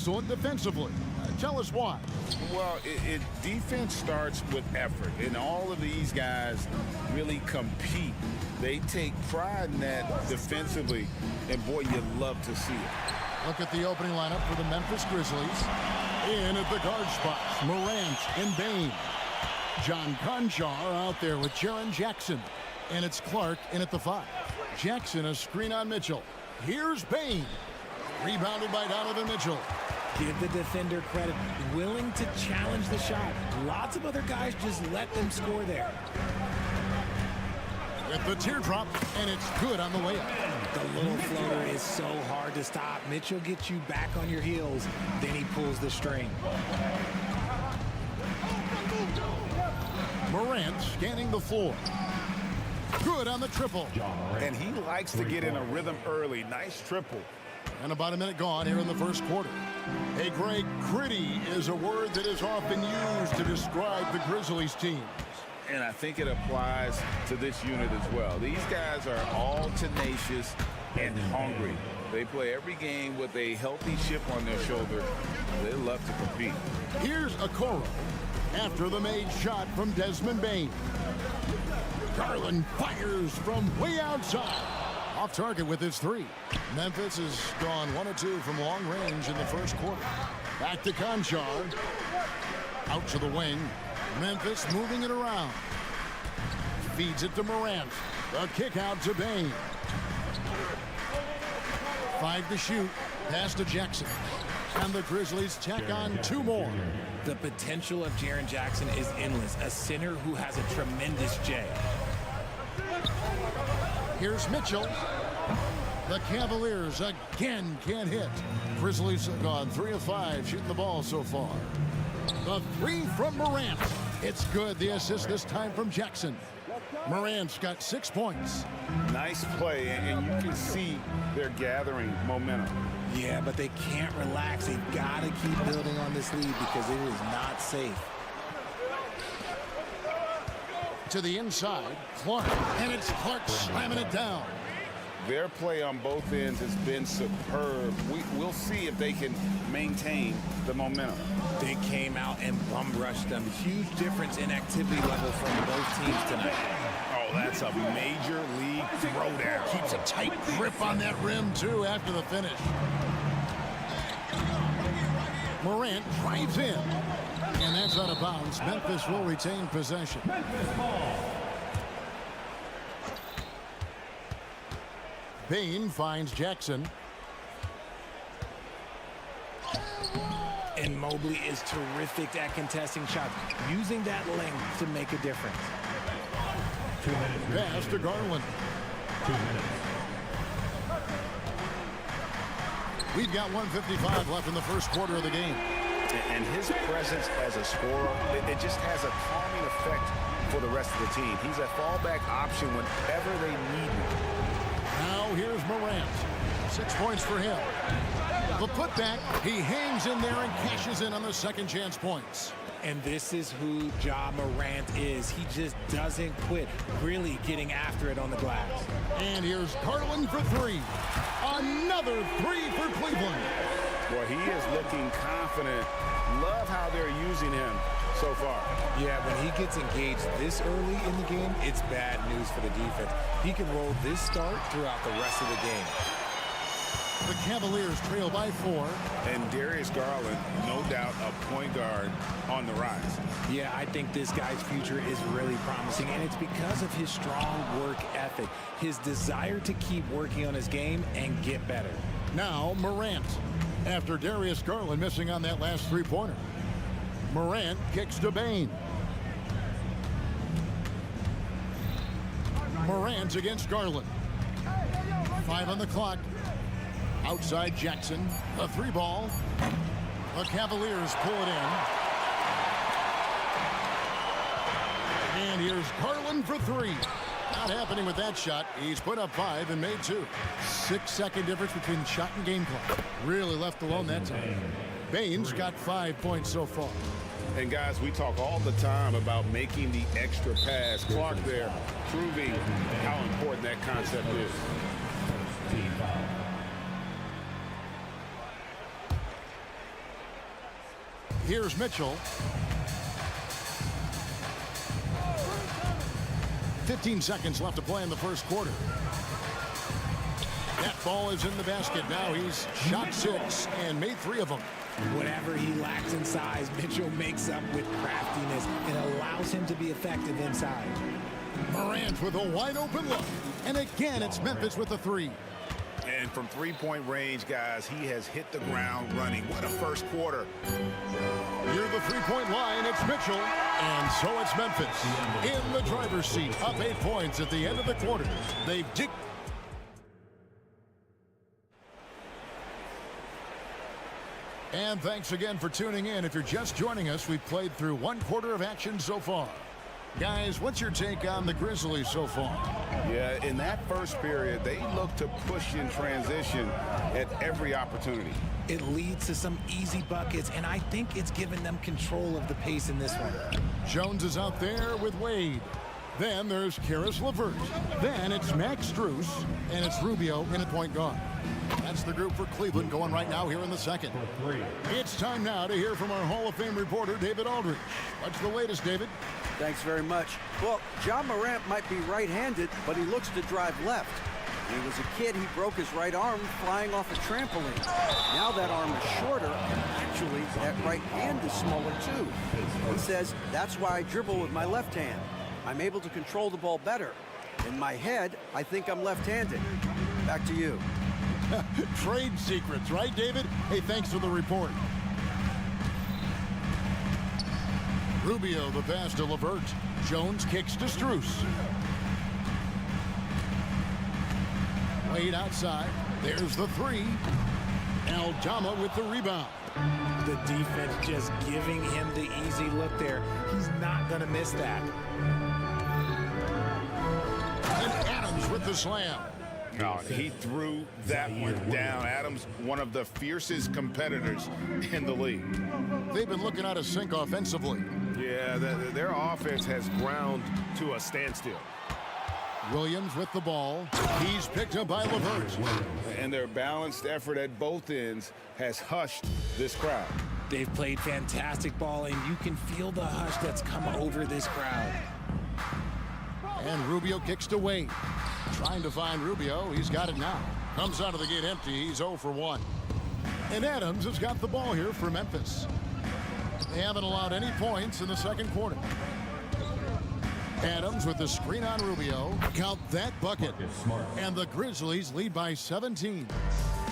excellent defensively. Tell us why. Well, defense starts with effort, and all of these guys really compete. They take pride in that defensively, and boy, you love to see it. Look at the opening lineup for the Memphis Grizzlies. In at the guard spots, Morant and Bane. John Conchar out there with Jaren Jackson. And it's Clark in at the 5. Jackson a screen on Mitchell. Here's Bane. Rebounded by Donovan Mitchell. Give the defender credit. Willing to challenge the shot. Lots of other guys just let them score there. With the teardrop, and it's good on the way up. The little floater is so hard to stop. Mitchell gets you back on your heels. Then he pulls the string. Morant scanning the floor. Good on the triple. And he likes to get in a rhythm early. Nice triple. And about a minute gone here in the first quarter. Hey, Greg, gritty is a word that is often used to describe the Grizzlies team. And I think it applies to this unit as well. These guys are all tenacious and hungry. They play every game with a healthy chip on their shoulder. They love to compete. Here's Okoro after the made shot from Desmond Bane. Garland fires from way outside. Off target with his 3. Memphis has gone 1 of 2 from long range in the first quarter. Back to Conchar. Out to the wing. Memphis moving it around. Feeds it to Morant. The kick out to Bane. 5 to shoot. Pass to Jackson. And the Grizzlies tack on 2 more. The potential of Jaren Jackson is endless. A center who has a tremendous J. Here's Mitchell. The Cavaliers again can't hit. Grizzlies have gone 3 of 5 shooting the ball so far. The 3 from Morant. It's good. The assist this time from Jackson. Morant's got 6 points. Nice play, and you can see they're gathering momentum. Yeah, but they can't relax. They've got to keep building on this lead because it is not safe. To the inside, Clark, and it's Clark slamming it down. Their play on both ends has been superb. We'll see if they can maintain the momentum. They came out and bum rushed them. Huge difference in activity level from both teams tonight. Oh, that's a major league throwdown. Keeps a tight grip on that rim, too, after the finish. Morant drives in. And that's out of bounds. Memphis will retain possession. Bane finds Jackson. And Mobley is terrific at contesting shots, using that length to make a difference. 2 minutes. Pass to Garland. 2 minutes. We've got 1:55 left in the first quarter of the game. And his presence as a scorer, it just has a calming effect for the rest of the team. He's a fallback option whenever they need him. Now here's Morant. 6 points for him. The putback, he hangs in there and cashes in on the second chance points. And this is who Ja Morant is. He just doesn't quit, really getting after it on the glass. And here's Garland for 3. Another 3 for Cleveland. Boy, he is looking confident. Love how they're using him so far. Yeah, when he gets engaged this early in the game, it's bad news for the defense. He can roll this start throughout the rest of the game. The Cavaliers trail by 4. And Darius Garland, no doubt a point guard on the rise. Yeah, I think this guy's future is really promising, and it's because of his strong work ethic, his desire to keep working on his game and get better. Now Morant, after Darius Garland missing on that last 3-pointer. Morant kicks to Bane. Morant against Garland. 5 on the clock. Outside Jackson. A 3 ball. The Cavaliers pull it in. And here's Garland for 3. Not happening with that shot. He's put up 5 and made 2. 6-second difference between shot and game clock. Really left alone that time. Bane's got 5 points so far. And guys, we talk all the time about making the extra pass. Clark there proving how important that concept is. Here's Mitchell. 15 seconds left to play in the first quarter. That ball is in the basket. Now he's shot 6 and made 3 of them. Whatever he lacks in size, Mitchell makes up with craftiness and allows him to be effective inside. Morant with a wide open look. And again, it's Memphis with a 3. And from three-point range, guys, he has hit the ground running. What a first quarter. Near the three-point line, it's Mitchell. And so it's Memphis in the driver's seat, up 8 points at the end of the quarter. They've And thanks again for tuning in. If you're just joining us, we've played through 1 quarter of action so far. Guys, what's your take on the Grizzlies so far? Yeah, in that first period, they looked to push in transition at every opportunity. It leads to some easy buckets, and I think it's given them control of the pace in this one. Jones is out there with Wade. Then there's Karis LeVert. Then it's Max Strus, and it's Rubio in at point guard. That's the group for Cleveland going right now here in the second. It's time now to hear from our Hall of Fame reporter, David Aldridge. What's the latest, David? Thanks very much. Well, John Morant might be right-handed, but he looks to drive left. When he was a kid, he broke his right arm flying off a trampoline. Now that arm is shorter, and actually that right hand is smaller too. He says, that's why I dribble with my left hand. I'm able to control the ball better. In my head, I think I'm left-handed. Back to you. Trade secrets, right, David? Hey, thanks for the report. Rubio, the pass to LeVert. Jones kicks to Strus. Wade outside. There's the 3. Aldama with the rebound. The defense just giving him the easy look there. He's not going to miss that. And Adams with the slam. No, he threw that one down. Adams, one of the fiercest competitors in the league. They've been looking out of sync offensively. Yeah, their offense has ground to a standstill. Williams with the ball. He's picked up by LeVert. And their balanced effort at both ends has hushed this crowd. They've played fantastic ball, and you can feel the hush that's come over this crowd. And Rubio kicks to Wade. Trying to find Rubio. He's got it now. Comes out of the gate empty. He's 0 for 1. And Adams has got the ball here for Memphis. They haven't allowed any points in the second quarter. Adams with the screen on Rubio. Count that bucket. And the Grizzlies lead by 17.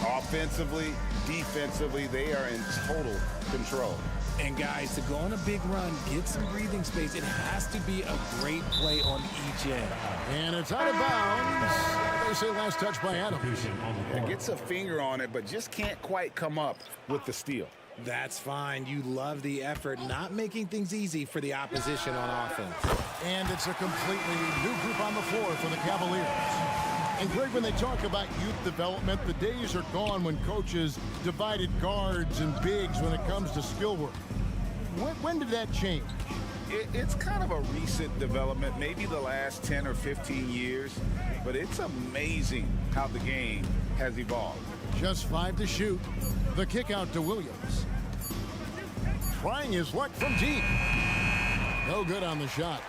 Offensively, defensively, they are in total control. And guys, to go on a big run, get some breathing space, it has to be a great play on each end. And it's out of bounds. They say last touch by Adams. It gets a finger on it, but just can't quite come up with the steal. That's fine. You love the effort, not making things easy for the opposition on offense. And it's a completely new group on the floor for the Cavaliers. And Greg, when they talk about youth development, the days are gone when coaches divided guards and bigs when it comes to skill work. When did that change? It's kind of a recent development, maybe the last 10 or 15 years, but it's amazing how the game has evolved. Just 5 to shoot. The kick out to Williams. Trying his luck from deep. No good on the shot.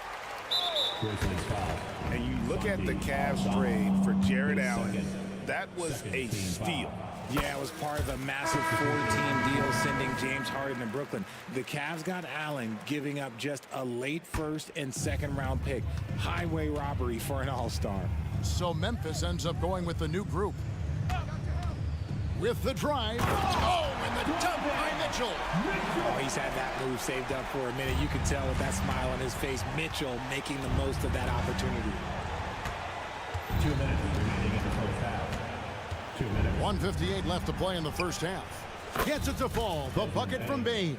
And you look at the Cavs trade for Jared Allen. That was a steal. Yeah, it was part of a massive 4-team deal sending James Harden to Brooklyn. The Cavs got Allen, giving up just a late first and second round pick. Highway robbery for an all-star. So Memphis ends up going with the new group. With the drive. Oh, and the dunk by Mitchell. Oh, he's had that move saved up for a minute. You can tell with that smile on his face, Mitchell making the most of that opportunity. 2 minutes remaining in the first half. 2 minutes. 1:58 left to play in the first half. Gets it to fall. The bucket from Bane.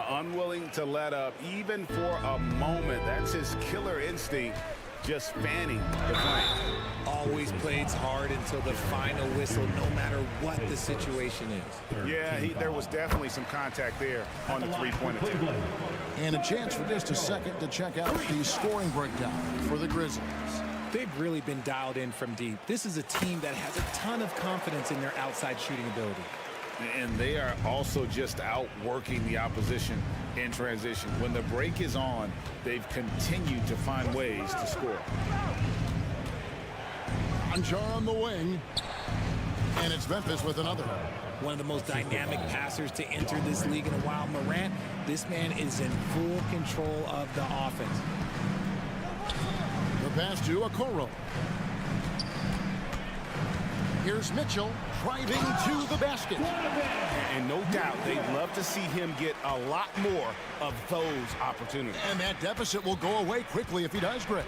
Unwilling to let up even for a moment. That's his killer instinct, just fanning the flame. Always plays hard until the final whistle, no matter what the situation is. Yeah, there was definitely some contact there on the three-point attempt. And a chance for just a second to check out the scoring breakdown for the Grizzlies. They've really been dialed in from deep. This is a team that has a ton of confidence in their outside shooting ability. And they are also just outworking the opposition in transition. When the break is on, they've continued to find ways to score. Conchar on the wing. And it's Memphis with another. One of the most dynamic passers to enter this league in a while. Morant, this man is in full control of the offense. The pass to Okoro. Here's Mitchell driving to the basket. And no doubt they'd love to see him get a lot more of those opportunities. And that deficit will go away quickly if he does, Greg.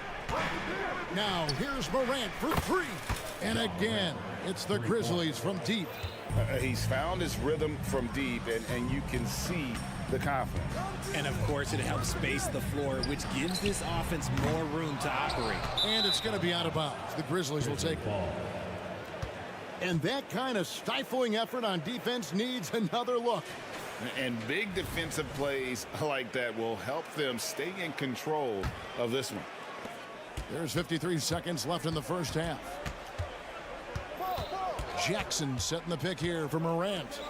Now here's Morant for three. And again, it's the Grizzlies from deep. He's found his rhythm from deep, and you can see the confidence. And of course, it helps space the floor, which gives this offense more room to operate. And it's going to be out of bounds. The Grizzlies will take ball. And that kind of stifling effort on defense needs another look. And big defensive plays like that will help them stay in control of this one. There's 53 seconds left in the first half. Jackson setting the pick here for Morant.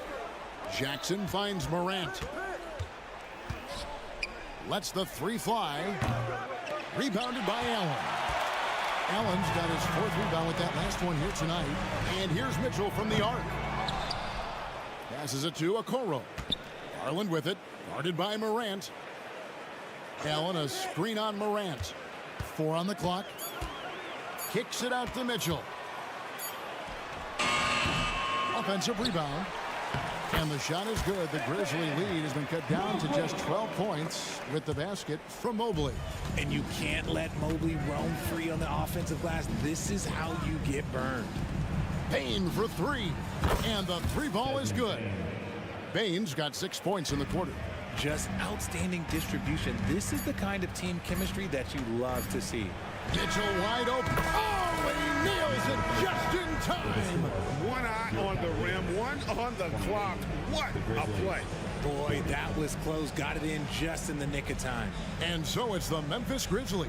Jackson finds Morant. Lets the three fly. Rebounded by Allen. Allen's got his fourth rebound with that last one here tonight. And here's Mitchell from the arc. Passes it to Okoro. Garland with it. Guarded by Morant. Allen a screen on Morant. 4 on the clock. Kicks it out to Mitchell. Offensive rebound. And the shot is good. The Grizzly lead has been cut down to just 12 points with the basket from Mobley. And you can't let Mobley roam free on the offensive glass. This is how you get burned. Payne for three. And the three ball is good. Baines got 6 points in the quarter. Just outstanding distribution. This is the kind of team chemistry that you love to see. Mitchell wide open. Oh, he nails it just in time. One eye on the rim, one on the clock. What a play. Boy, that was close. Got it in just in the nick of time. And so it's the Memphis Grizzlies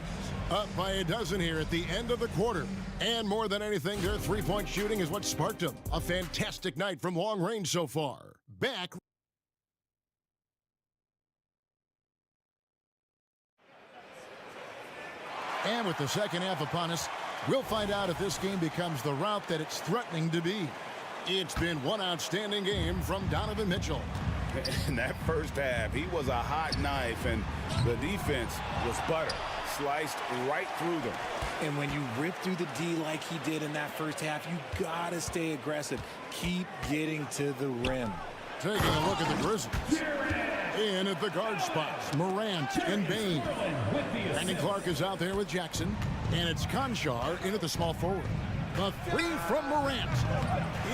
up by a dozen here at the end of the quarter. And more than anything, their three-point shooting is what sparked them. A fantastic night from long range so far. Back. And with the second half upon us, we'll find out if this game becomes the route that it's threatening to be. It's been one outstanding game from Donovan Mitchell. In that first half, he was a hot knife, and the defense was butter. Sliced right through them. And when you rip through the D like he did in that first half, you gotta stay aggressive. Keep getting to the rim. Taking a look at the Grizzlies. In at the guard spots, Morant and Bain. Brandon Clark is out there with Jackson. And it's Conchar in at the small forward. The three from Morant.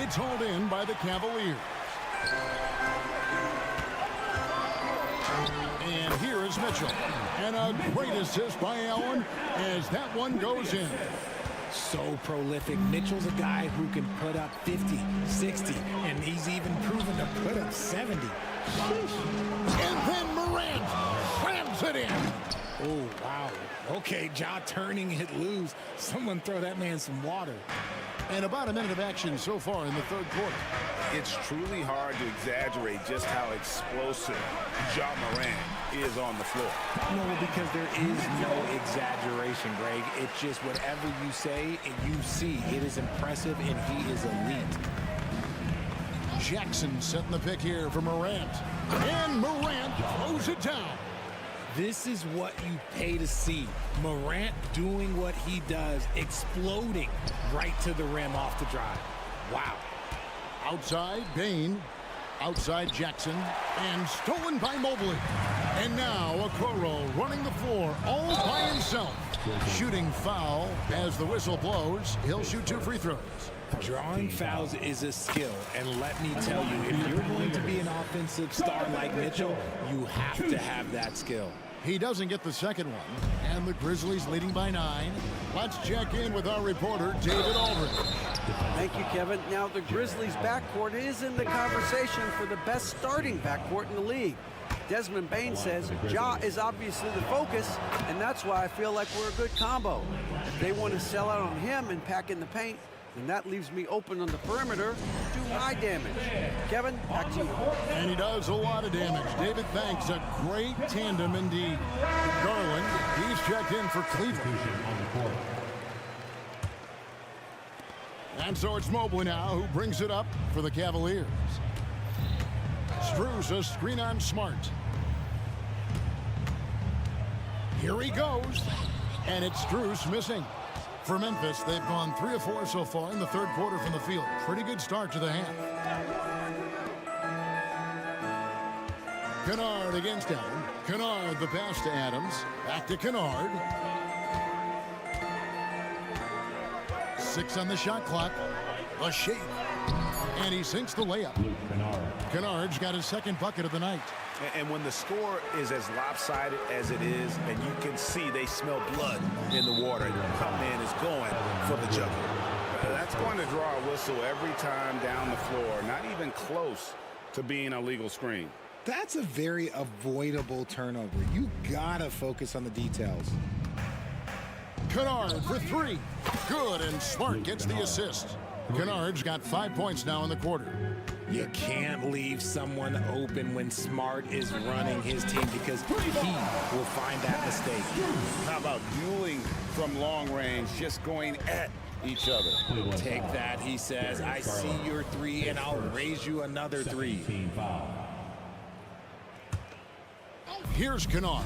It's hauled in by the Cavaliers. And here is Mitchell. And a great assist by Allen as that one goes in. So prolific. Mitchell's a guy who can put up 50, 60, and he's even proven to put up 70. And then Morant slams it in. Oh, wow. Okay, Ja turning it loose. Someone throw that man some water. And about a minute of action so far in the third quarter. It's truly hard to exaggerate just how explosive Ja Morant is on the floor. No, because there is no exaggeration, Greg. It's just whatever you say and you see. It is impressive, and he is elite. Jackson setting the pick here for Morant. And Morant throws it down. This is what you pay to see. Morant doing what he does, exploding right to the rim off the drive. Wow. Outside, Bain. Outside, Jackson. And stolen by Mobley. And now, Okoro running the floor all by himself. Shooting foul as the whistle blows. He'll shoot 2 free throws. Drawing fouls is a skill, and let me tell you, if you're going to be an offensive star like Mitchell, you have to have that skill. He doesn't get the second one, and the Grizzlies leading by 9. Let's check in with our reporter, David Aldridge. Thank you, Kevin. Now, the Grizzlies' backcourt is in the conversation for the best starting backcourt in the league. Desmond Bain says Ja is obviously the focus, and that's why I feel like we're a good combo. If they want to sell out on him and pack in the paint, And that leaves me open on the perimeter to do my damage. Kevin, back to you. And he does a lot of damage. David, thanks. A great tandem indeed. Garland, he's checked in for Cleveland. And so it's Mobley now who brings it up for the Cavaliers. Strus a screen on Smart. Here he goes. And it's Strus missing. For Memphis, they've gone 3 of 4 so far in the third quarter from the field. Pretty good start to the half. Kennard against Allen. Kennard the pass to Adams. Back to Kennard. 6 on the shot clock. A shake. And he sinks the layup. Kennard's got his second bucket of the night. And when the score is as lopsided as it is, and you can see they smell blood in the water, some man is going for the jugular. That's going to draw a whistle every time down the floor. Not even close to being a legal screen. That's a very avoidable turnover. You gotta focus on the details. Kennard for 3. Good, and Smart gets the assist. Kennard's got 5 points now in the quarter. You can't leave someone open when Smart is running his team because he will find that mistake. How about dueling from long range, just going at each other? Take that, he says. I see your 3, and I'll raise you another 3. Here's Kennard.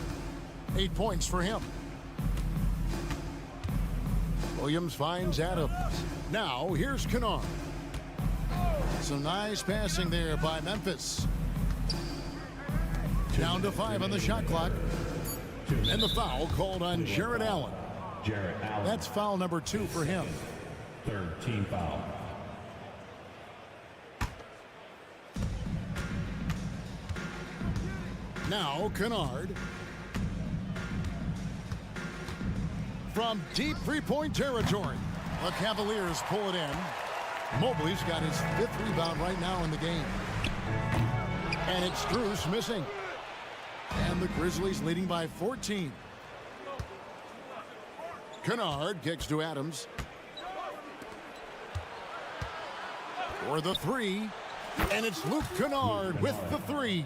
8 points for him. Williams finds Adams. Now, here's Kennard. Some nice passing there by Memphis. Down to 5 on the shot clock. And the foul called on Jarrett Allen. That's foul number 2 for him. Third team foul. Now Kennard. From deep three-point territory. The Cavaliers pull it in. Mobley's got his 5th rebound right now in the game. And it's Strus missing. And the Grizzlies leading by 14. Kennard kicks to Adams. For the 3. And it's Luke Kennard with the 3.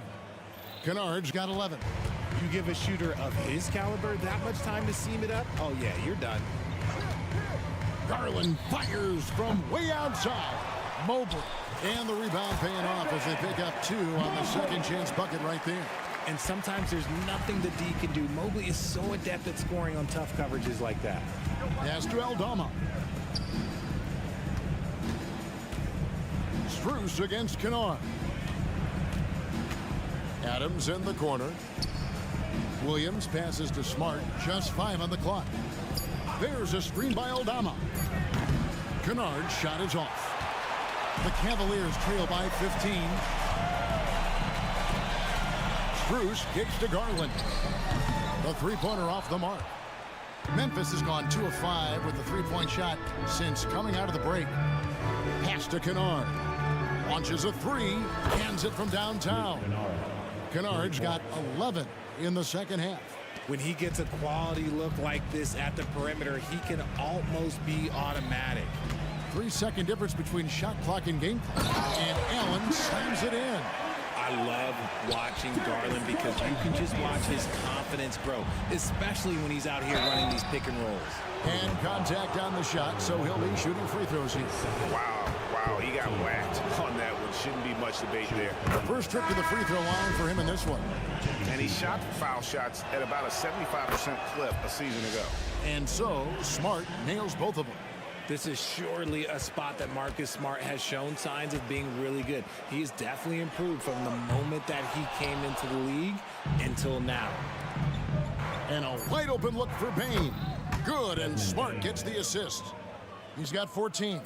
Kennard's got 11. You give a shooter of his caliber that much time to seam it up? Oh, yeah, you're done. Garland fires from way outside. Mobley. And the rebound paying off as they pick up 2 on the second chance bucket right there. And sometimes there's nothing the D can do. Mobley is so adept at scoring on tough coverages like that. Pass to Aldama. Strus against Kennard. Adams in the corner. Williams passes to Smart. Just 5 on the clock. There's a screen by Aldama. Kennard's shot is off. The Cavaliers trail by 15. Strus kicks to Garland. The three-pointer off the mark. Memphis has gone 2 of 5 with the three-point shot since coming out of the break. Pass to Kennard. Launches a 3. Hands it from downtown. Kennard's got 11 in the second half. When he gets a quality look like this at the perimeter, he can almost be automatic. 3-second difference between shot clock and game clock. And Allen slams it in. I love watching Garland because you can just watch his confidence grow, especially when he's out here running these pick and rolls. And contact on the shot, so he'll be shooting free throws here. Wow, he got whacked on that one. Shouldn't be much debate there. The first trip to the free throw line for him in this one. And he shot foul shots at about a 75% clip a season ago. And so, Smart nails both of them. This is surely a spot that Marcus Smart has shown signs of being really good. He has definitely improved from the moment that he came into the league until now. And a wide open look for Bain. Good, and Smart gets the assist. He's got 14.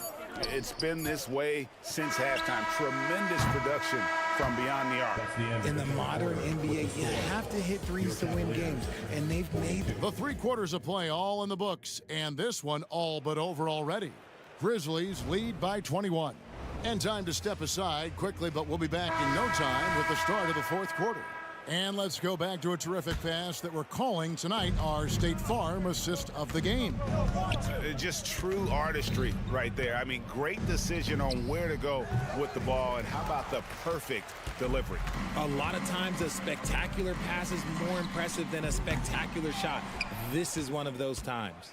It's been this way since halftime. Tremendous production from beyond the arc. In the modern NBA, you have to hit threes to win games, and they've made the 3 quarters of play all in the books, and this one all but over already. Grizzlies lead by 21. And time to step aside quickly, but we'll be back in no time with the start of the 4th quarter. And let's go back to a terrific pass that we're calling tonight our State Farm assist of the game. Just true artistry right there. I mean, great decision on where to go with the ball, and how about the perfect delivery? A lot of times a spectacular pass is more impressive than a spectacular shot. This is one of those times.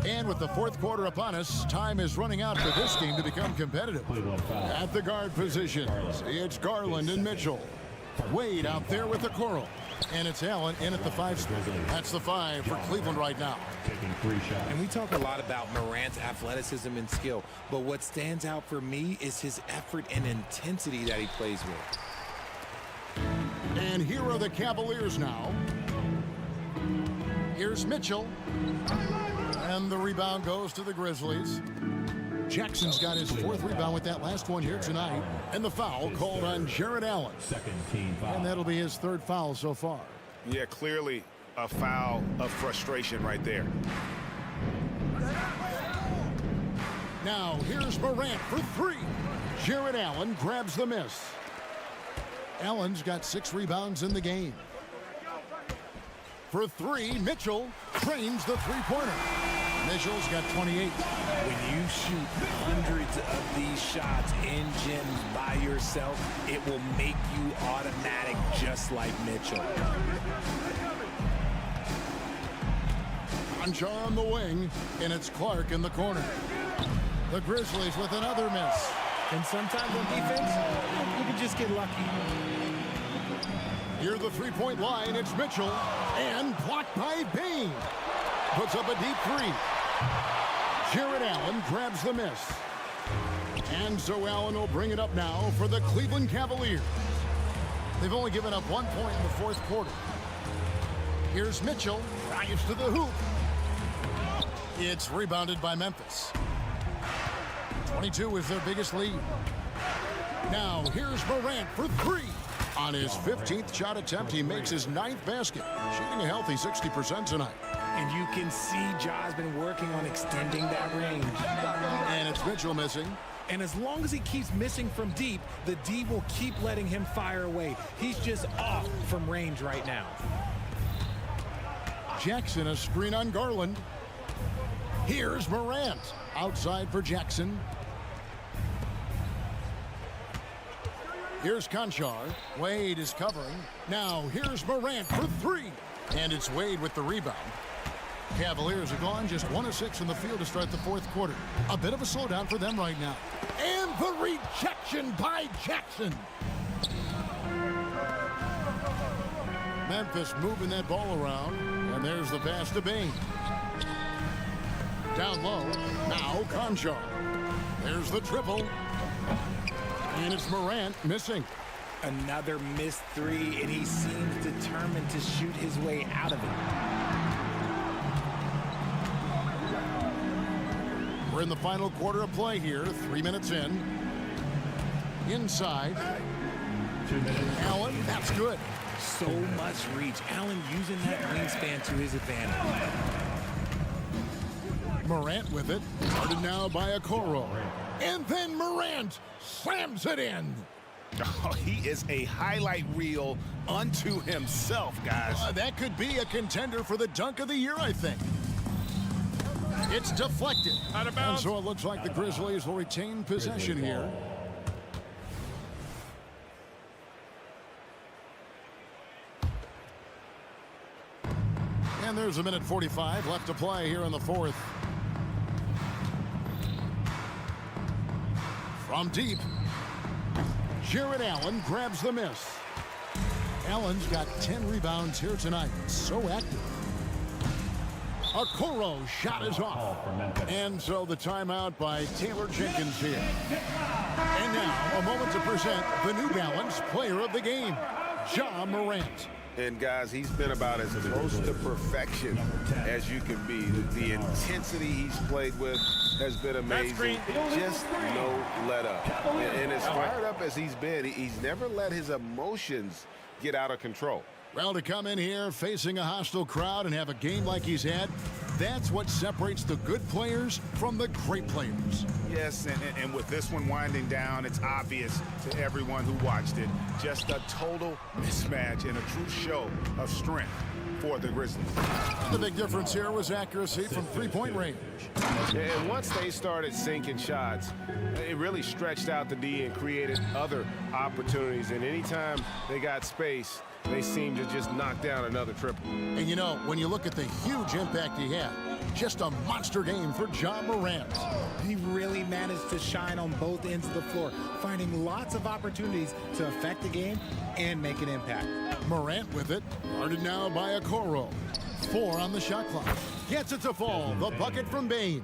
And with the fourth quarter upon us, time is running out for this game to become competitive. At the guard positions, it's Garland and Mitchell. Wade out there with the Coral. And it's Allen in at the 5 spot. That's the 5 for Cleveland right now. And we talk a lot about Morant's athleticism and skill, but what stands out for me is his effort and intensity that he plays with. And here are the Cavaliers now. Here's Mitchell. And the rebound goes to the Grizzlies. Jackson's got his 4th rebound with that last one here tonight. And the foul called on Jared Allen. Second team foul. And that'll be his 3rd foul so far. Yeah, clearly a foul of frustration right there. Now here's Morant for 3. Jared Allen grabs the miss. Allen's got 6 rebounds in the game. For 3, Mitchell trains the 3-pointer. Mitchell's got 28. When you shoot hundreds of these shots in gyms by yourself, it will make you automatic just like Mitchell. Concha on the wing, and it's Clark in the corner. The Grizzlies with another miss. And sometimes on defense, you can just get lucky. Near the 3-point line, it's Mitchell, and blocked by Bain. Puts up a deep 3. Jared Allen grabs the miss. And so Allen will bring it up now for the Cleveland Cavaliers. They've only given up 1 point in the 4th quarter. Here's Mitchell, drives to the hoop. It's rebounded by Memphis. 22 is their biggest lead. Now here's Morant for 3. On his 15th shot attempt, he makes his 9th basket, shooting a healthy 60% tonight. And you can see Ja's been working on extending that range. And it's Mitchell missing. And as long as he keeps missing from deep, the D will keep letting him fire away. He's just off from range right now. Jackson, a screen on Garland. Here's Morant, outside for Jackson. Here's Conchar. Wade is covering. Now here's Morant for 3. And it's Wade with the rebound. Cavaliers are gone just 1 of 6 in the field to start the 4th quarter. A bit of a slowdown for them right now. And the rejection by Jackson. Memphis moving that ball around. And there's the pass to Bain. Down low. Now Conchar. There's the triple. And it's Morant missing. Another missed 3, and he seems determined to shoot his way out of it. We're in the final quarter of play here, 3 minutes in. Inside. 2 minutes. Allen, that's good. So much reach. Allen using that wingspan to his advantage. Morant with it. Guarded now by Okoro. And then Morant slams it in. Oh, he is a highlight reel unto himself, guys. That could be a contender for the dunk of the year, I think. It's deflected. Out of bounds. And so it looks like the Grizzlies will retain possession here. And there's 1:45 left to play here in the 4th. From deep, Jared Allen grabs the miss. Allen's got 10 rebounds here tonight. So active. Okoro shot is off. And so the timeout by Taylor Jenkins here. And now a moment to present the New Balance Player of the Game, Ja Morant. And guys, he's been about as close to perfection as you can be. The intensity he's played with has been amazing. Just no let up. And as fired up as he's been, he's never let his emotions get out of control. Well, to come in here facing a hostile crowd and have a game like he's had, that's what separates the good players from the great players. Yes, and with this one winding down, it's obvious to everyone who watched it. Just a total mismatch and a true show of strength for the Grizzlies. The big difference here was accuracy from three-point range. And once they started sinking shots, it really stretched out the D and created other opportunities. And anytime they got space, they seemed to just knock down another triple. And you know, when you look at the huge impact he had, just a monster game for Ja Morant. He really managed to shine on both ends of the floor, finding lots of opportunities to affect the game and make an impact. Morant with it, guarded now by Okoro. 4 on the shot clock. Gets it to fall. The bucket from Bane.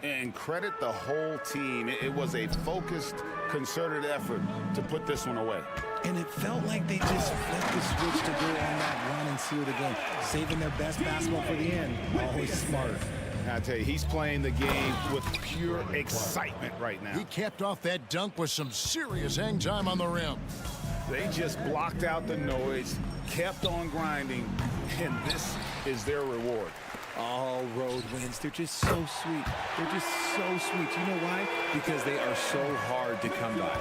And credit the whole team. It was a focused, concerted effort to put this one away. And it felt like they just flipped the switch to go on that run and seal the game, saving their best basketball for the end. Always smart. I tell you, he's playing the game with pure excitement right now. He capped off that dunk with some serious hang time on the rim. They just blocked out the noise, kept on grinding, and this is their reward. All road wins. They're just so sweet. They're just so sweet. You know why? Because they are so hard to come by.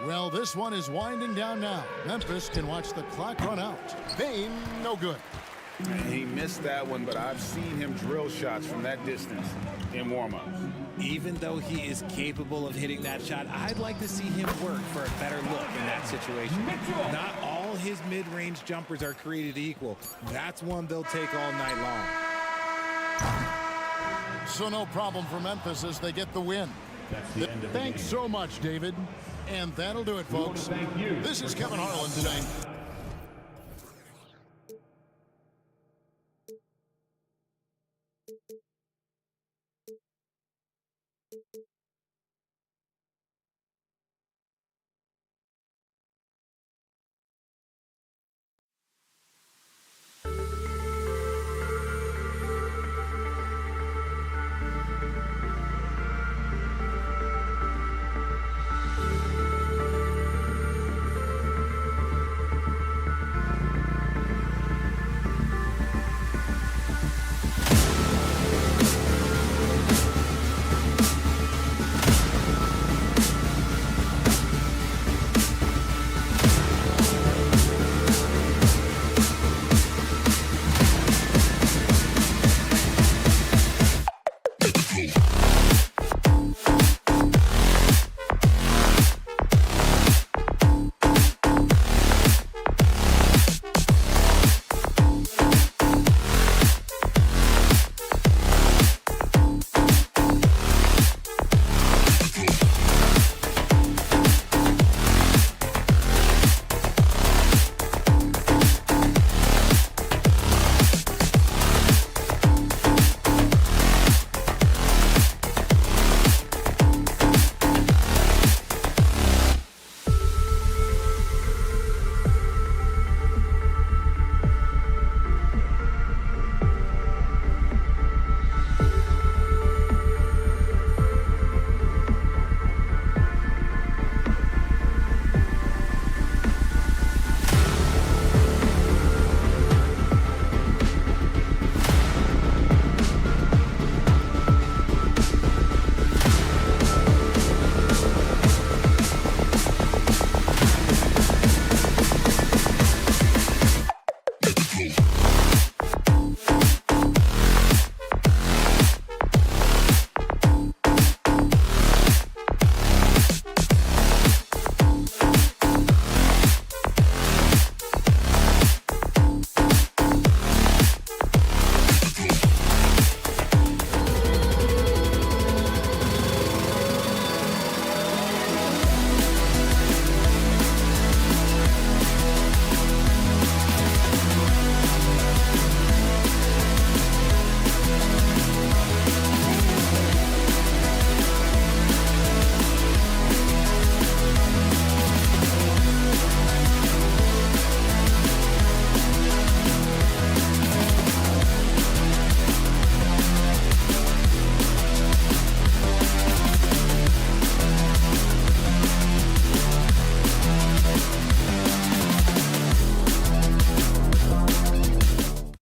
Well, this one is winding down now. Memphis can watch the clock run out. Bane, no good. He missed that one, but I've seen him drill shots from that distance in warm-ups. Even though he is capable of hitting that shot, I'd like to see him work for a better look in that situation. Not all his mid-range jumpers are created equal. That's one they'll take all night long. So no problem for Memphis as they get the win. Thanks so much, David. And that'll do it, folks. This is Kevin Harlan saying